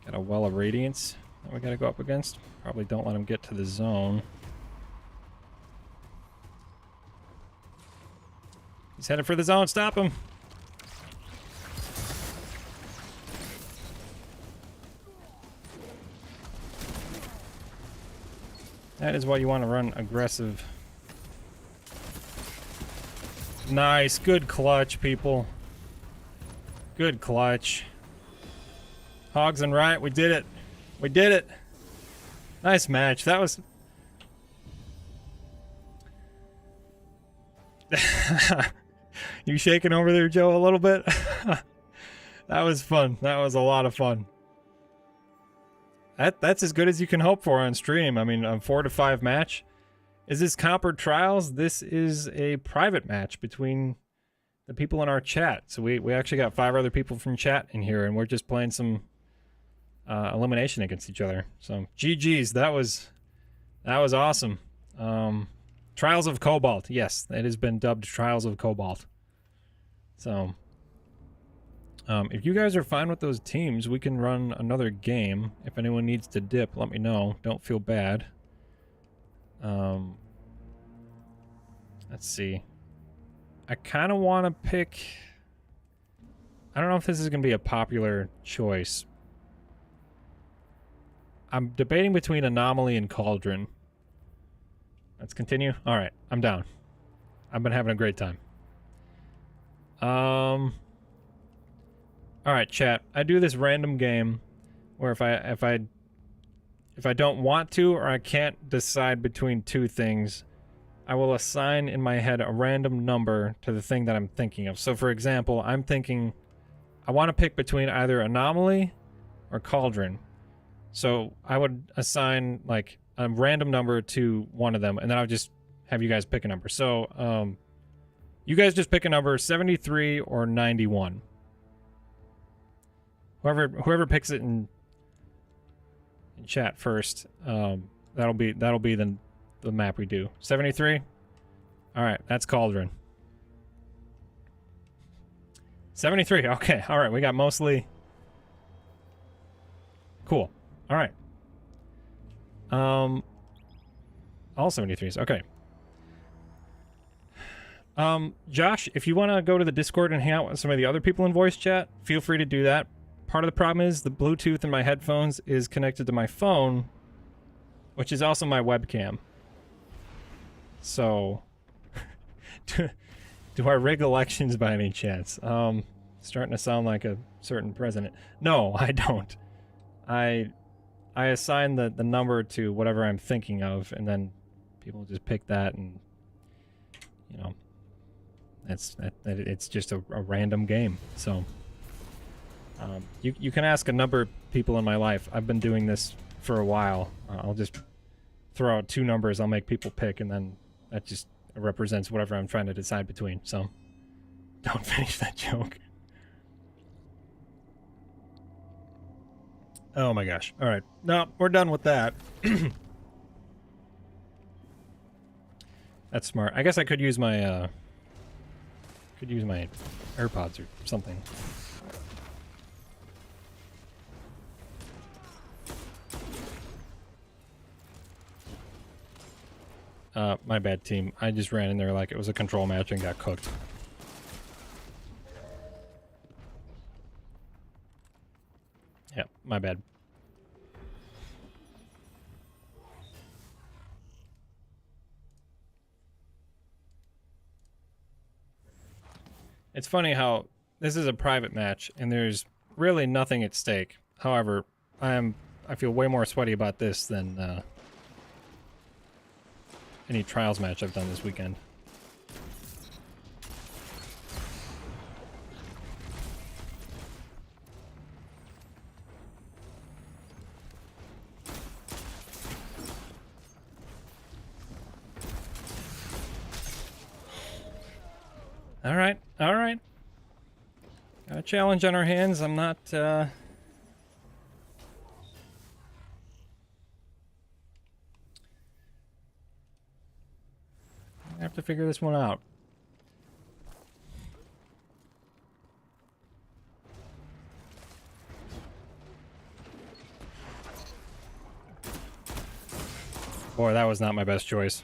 Got a Well of Radiance that we gotta go up against. Probably don't let him get to the zone. He's headed for the zone. Stop him. That is why you want to run aggressive. Nice. Good clutch, people. Good clutch. Hogs and Riot, we did it. We did it. Nice match. That was... You shaking over there, Joe, a little bit? That was fun. That was a lot of fun. That's as good as you can hope for on stream. I mean, a 4 to 5 match. Is this Copper Trials? This is a private match between the people in our chat. So we actually got 5 other people from chat in here, and we're just playing some elimination against each other. So GG's. That was awesome. Trials of Cobalt. Yes, it has been dubbed Trials of Cobalt. So, if you guys are fine with those teams, we can run another game. If anyone needs to dip, let me know. Don't feel bad. Let's see. I kind of want to pick... I don't know if this is going to be a popular choice. I'm debating between Anomaly and Cauldron. Let's continue. Alright, I'm down. I've been having a great time. Alright, chat. I do this random game where if I don't want to or I can't decide between 2 things, I will assign in my head a random number to the thing that I'm thinking of. So for example, I'm thinking I want to pick between either Anomaly or Cauldron. So I would assign like a random number to one of them, and then I'll just have you guys pick a number. So, you guys just pick a number, 73 or 91. Whoever picks it in chat first, that'll be the map we do. 73? Alright, that's Cauldron. 73, okay, alright, we got mostly... Cool, alright. All 73s, okay. Josh, if you want to go to the Discord and hang out with some of the other people in voice chat, feel free to do that. Part of the problem is the Bluetooth in my headphones is connected to my phone, which is also my webcam. So, do I rig elections by any chance? Starting to sound like a certain president. No, I don't. I assign the number to whatever I'm thinking of, and then people just pick that, and you know, it's just a random game. So you can ask a number of people in my life. I've been doing this for a while. I'll just throw out 2 numbers. I'll make people pick, and then that just represents whatever I'm trying to decide between. So don't finish that joke. Oh my gosh. All right. No, we're done with that. That's smart. I guess I could use my AirPods or something. My bad, team. I just ran in there like it was a control match and got cooked. Yeah, my bad. It's funny how this is a private match and there's really nothing at stake. However, I feel way more sweaty about this than any trials match I've done this weekend. Alright, alright. Got a challenge on our hands. I'm not, I have to figure this one out. Boy, that was not my best choice.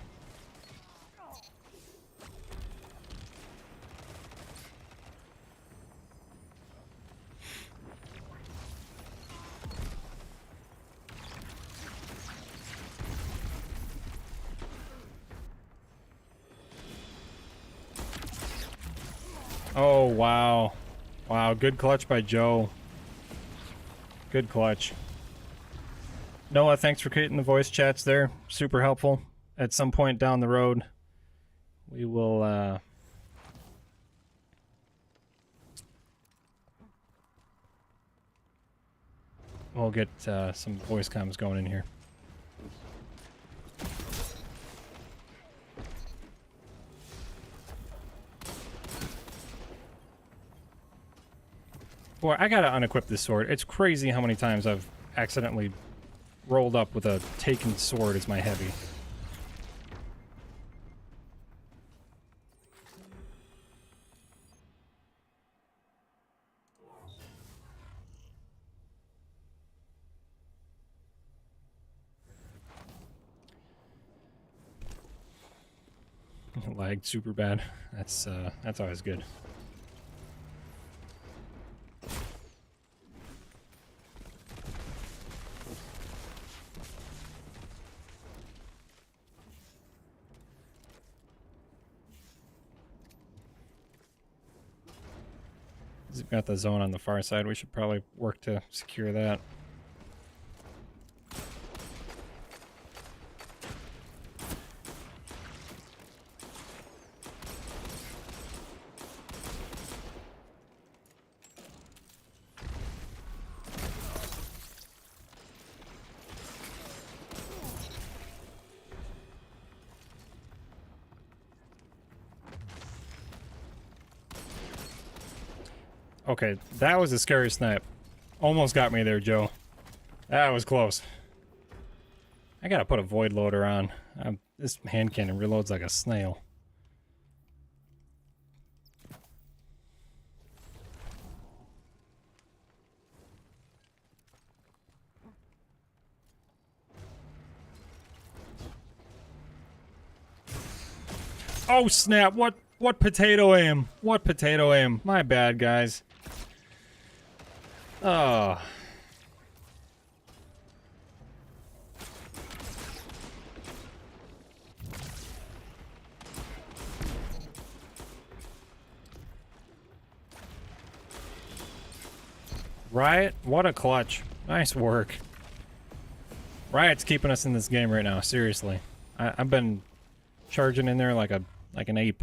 Oh, wow. Wow, good clutch by Joe. Good clutch. Noah, thanks for creating the voice chats there. Super helpful. At some point down the road, we will, we'll get some voice comms going in here. Boy, I gotta unequip this sword. It's crazy how many times I've accidentally rolled up with a taken sword as my heavy. Lagged super bad. That's always good. We've got the zone on the far side. We should probably work to secure that. Okay, that was a scary snipe. Almost got me there, Joe. That was close. I gotta put a void loader on. This hand cannon reloads like a snail. Oh snap! What What potato aim? What potato aim? My bad, guys. Oh. Riot, what a clutch. Nice work. Riot's keeping us in this game right now, seriously. I've been charging in there like an ape.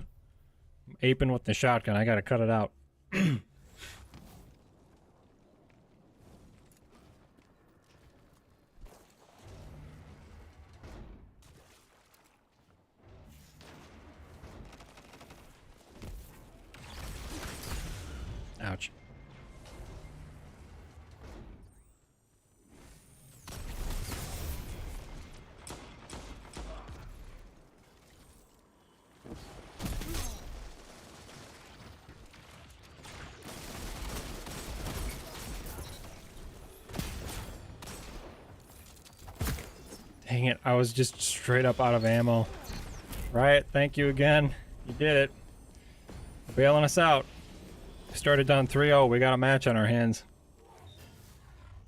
Aping with the shotgun, I gotta cut it out. Ouch. Dang it, I was just straight up out of ammo. Riot, thank you again. You did it. Bailing us out. Started down 3-0, we got a match on our hands.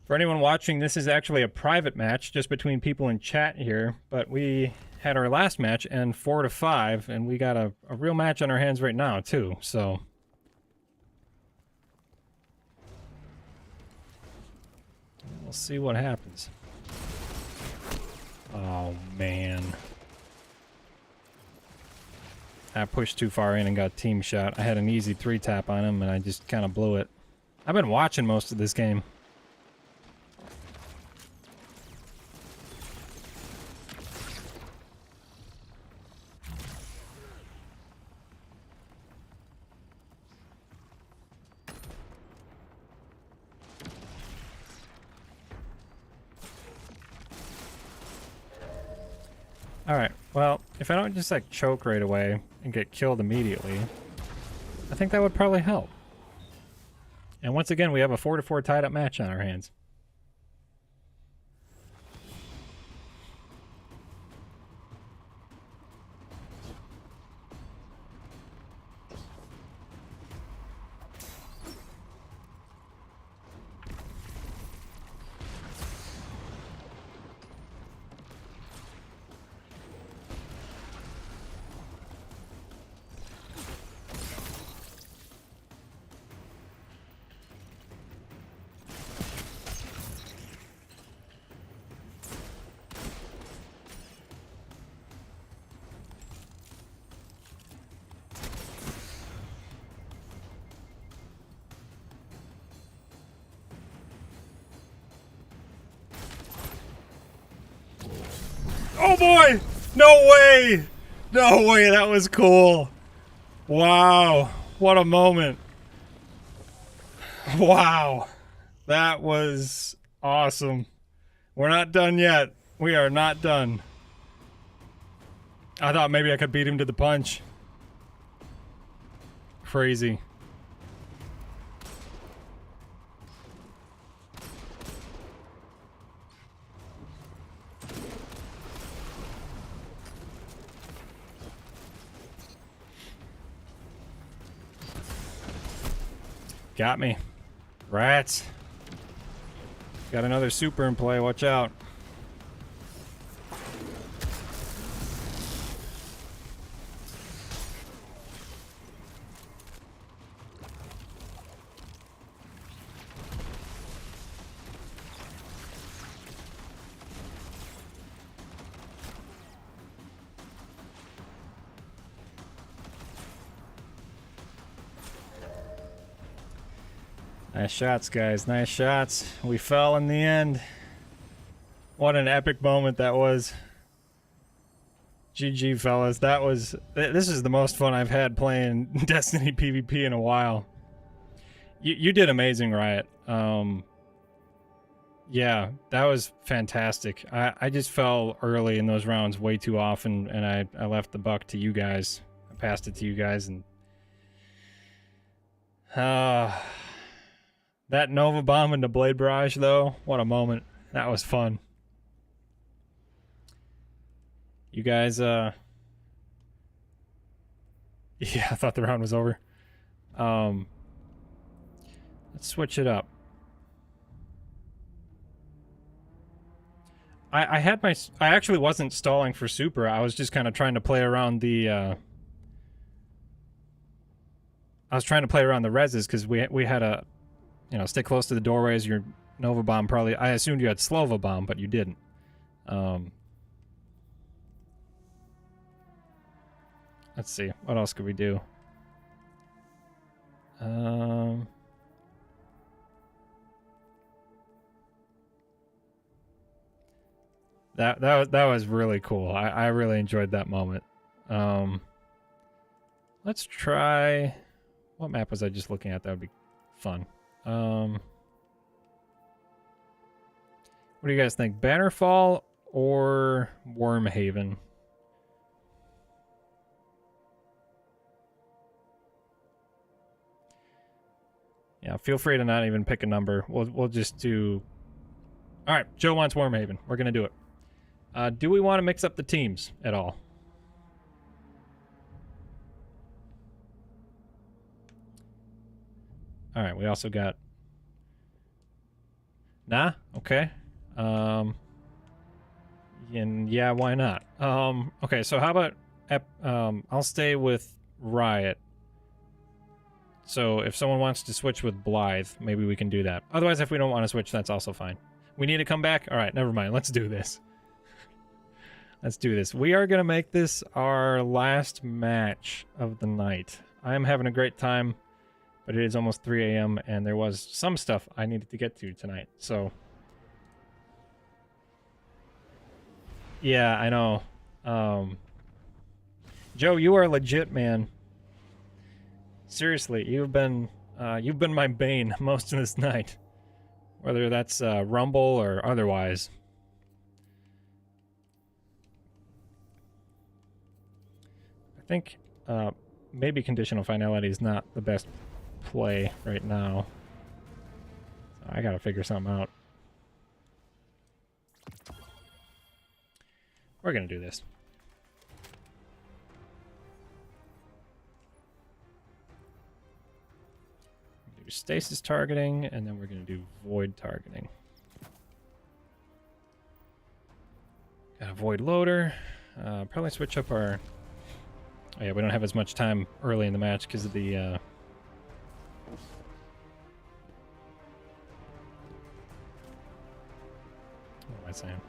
For anyone watching, this is actually a private match, just between people in chat here, but we had our last match end 4-5, and we got a real match on our hands right now, too, so... we'll see what happens. Oh, man. I pushed too far in and got team shot. I had an easy 3-tap on him, and I just kind of blew it. I've been watching most of this game. Alright, well, if I don't just like choke right away and get killed immediately, I think that would probably help. And once again, we have a 4-4 tied up match on our hands. Oh boy! No way! No way, that was cool. Wow, what a moment. Wow, that was awesome. We're not done yet. We are not done. I thought maybe I could beat him to the punch. Crazy. Got me. Rats. Got another super in play, watch out. Nice shots, guys. Nice shots. We fell in the end. What an epic moment that was. GG, fellas. That was... This is the most fun I've had playing Destiny PvP in a while. You did amazing, Riot. Yeah, that was fantastic. I just fell early in those rounds way too often, and I left the buck to you guys. I passed it to you guys, and... that Nova Bomb into Blade Barrage, though, what a moment. That was fun. You guys, yeah, Yeah, I thought the round was over. Let's switch it up. I actually wasn't stalling for super. I was just kind of trying to play around the I was trying to play around the reses because we had a, you know, stay close to the doorways. Your Nova Bomb probably, I assumed you had Slova Bomb, but you didn't. Let's see, what else could we do? That was really cool. I really enjoyed that moment. Let's try, what map was I just looking at? That would be fun. What do you guys think? Bannerfall or Wormhaven? Yeah, feel free to not even pick a number. We'll just do. All right, Joe wants Wormhaven. We're gonna do it. Do we want to mix up the teams at all? All right, we also got. Nah, okay. And yeah, why not? Okay, so how about I'll stay with Riot. So if someone wants to switch with Blythe, maybe we can do that. Otherwise, if we don't want to switch, that's also fine. We need to come back? All right, never mind. Let's do this. Let's do this. We are going to make this our last match of the night. I am having a great time, but it is almost 3 a.m. and there was some stuff I needed to get to tonight. So, yeah, I know. Joe, you are legit, man. Seriously, you've been my bane most of this night, whether that's Rumble or otherwise. I think maybe conditional finality is not the best play right now. So I gotta figure something out. We're gonna do this. Do stasis targeting, and then we're gonna do void targeting. Got a void loader. Probably switch up our. Oh yeah, we don't have as much time early in the match because of the. What am I saying?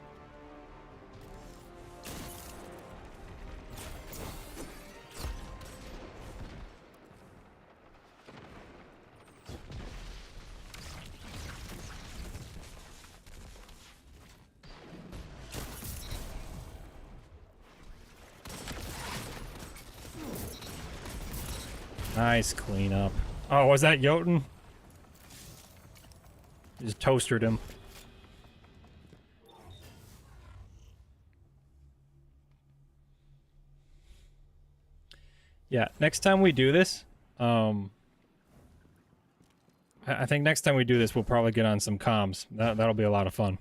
Nice cleanup. Oh, was that Jotun? Just toastered him. Yeah, next time we do this, I think next time we do this, we'll probably get on some comms. That'll be a lot of fun.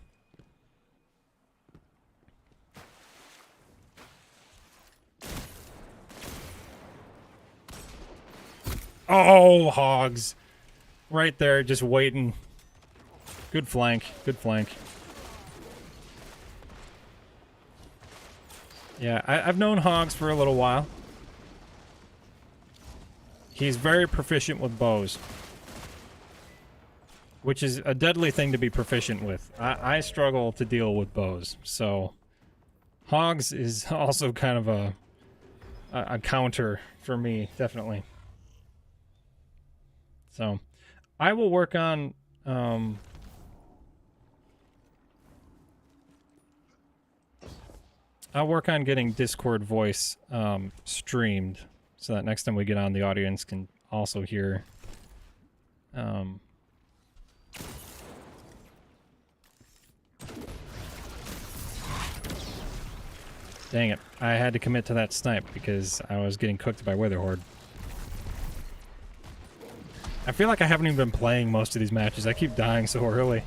Oh, hogs. Right there, just waiting. Good flank. Good flank. Yeah, I've known hogs for a little while. He's very proficient with bows. Which is a deadly thing to be proficient with. I struggle to deal with bows, so... Hogs is also kind of a counter for me, definitely. So, I will work on, I'll work on getting Discord voice, streamed, so that next time we get on, the audience can also hear, Dang it, I had to commit to that snipe because I was getting cooked by Witherhorde. I feel like I haven't even been playing most of these matches. I keep dying so early.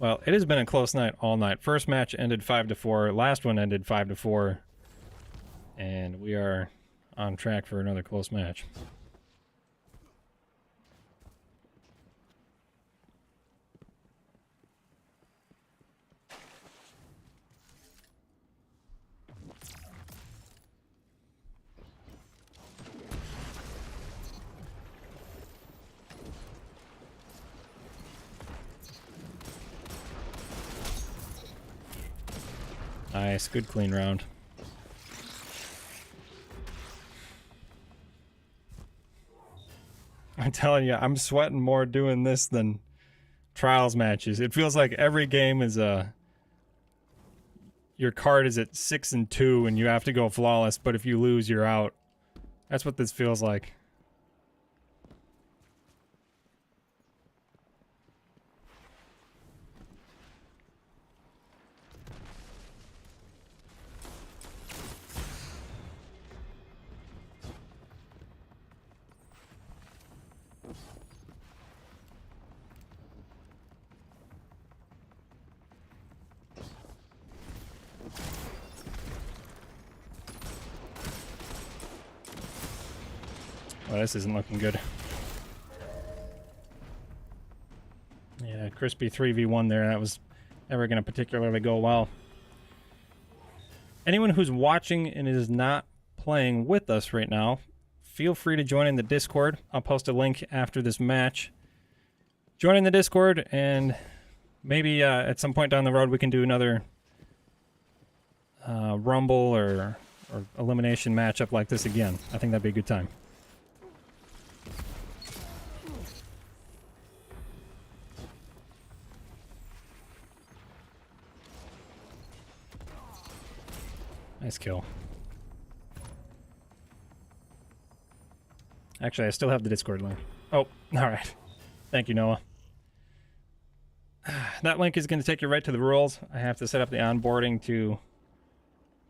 Well, it has been a close night all night. First match ended 5-4. Last one ended 5-4. And we are on track for another close match. Nice, good clean round. I'm telling you, I'm sweating more doing this than trials matches. It feels like every game is your card is at 6-2 and you have to go flawless, but if you lose, you're out. That's what this feels like. Oh, this isn't looking good. Yeah, crispy 3v1 there. That was never going to particularly go well. Anyone who's watching and is not playing with us right now, feel free to join in the Discord. I'll post a link after this match. Join in the Discord, and maybe at some point down the road we can do another Rumble or elimination matchup like this again. I think that'd be a good time. Nice kill. Actually, I still have the Discord link. Oh, alright. Thank you, Noah. That link is going to take you right to the rules. I have to set up the onboarding to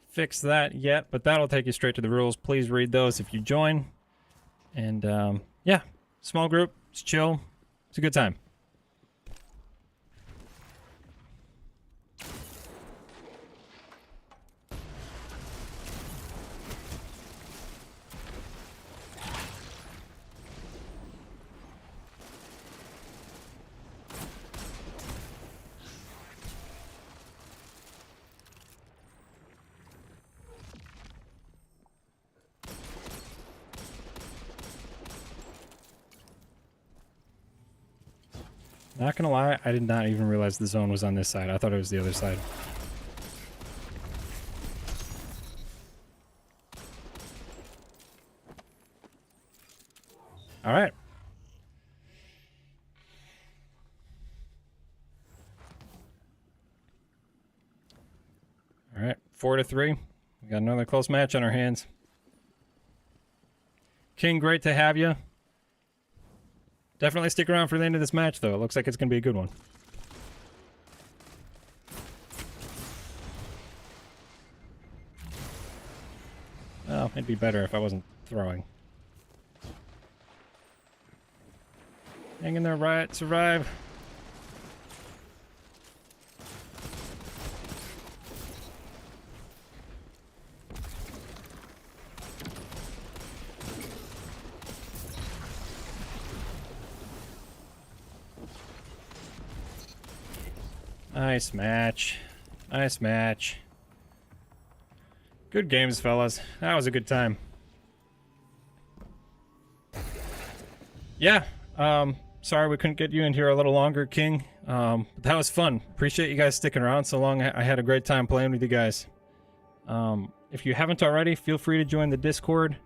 fix that yet, but that'll take you straight to the rules. Please read those if you join. And, yeah, small group. It's chill. It's a good time. Not gonna lie, I did not even realize the zone was on this side. I thought it was the other side. All right. All right, 4-3. We got another close match on our hands. King, great to have you. Definitely stick around for the end of this match, though. It looks like it's going to be a good one. Well, it'd be better if I wasn't throwing. Hang in there, Riot. Survive. Nice match. Nice match. Good games, fellas. That was a good time. Yeah. Sorry we couldn't get you in here a little longer, King. But that was fun. Appreciate you guys sticking around so long. I had a great time playing with you guys. If you haven't already, feel free to join the Discord.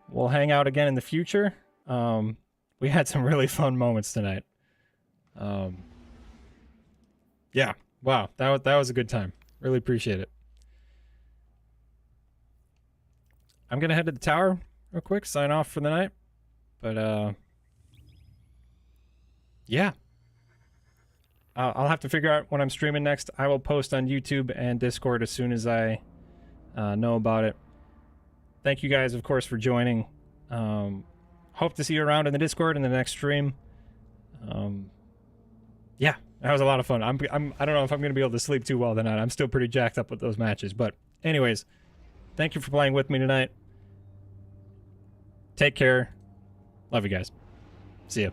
We'll hang out again in the future. We had some really fun moments tonight. Yeah, wow, that was a good time. Really appreciate it. I'm gonna head to the tower real quick, sign off for the night. But yeah, I'll have to figure out when I'm streaming next. I will post on YouTube and Discord as soon as I know about it. Thank you guys, of course, for joining. Hope to see you around in the Discord in the next stream. yeah, that was a lot of fun. I don't know if I'm going to be able to sleep too well tonight. I'm still pretty jacked up with those matches. But anyways, thank you for playing with me tonight. Take care. Love you guys. See ya.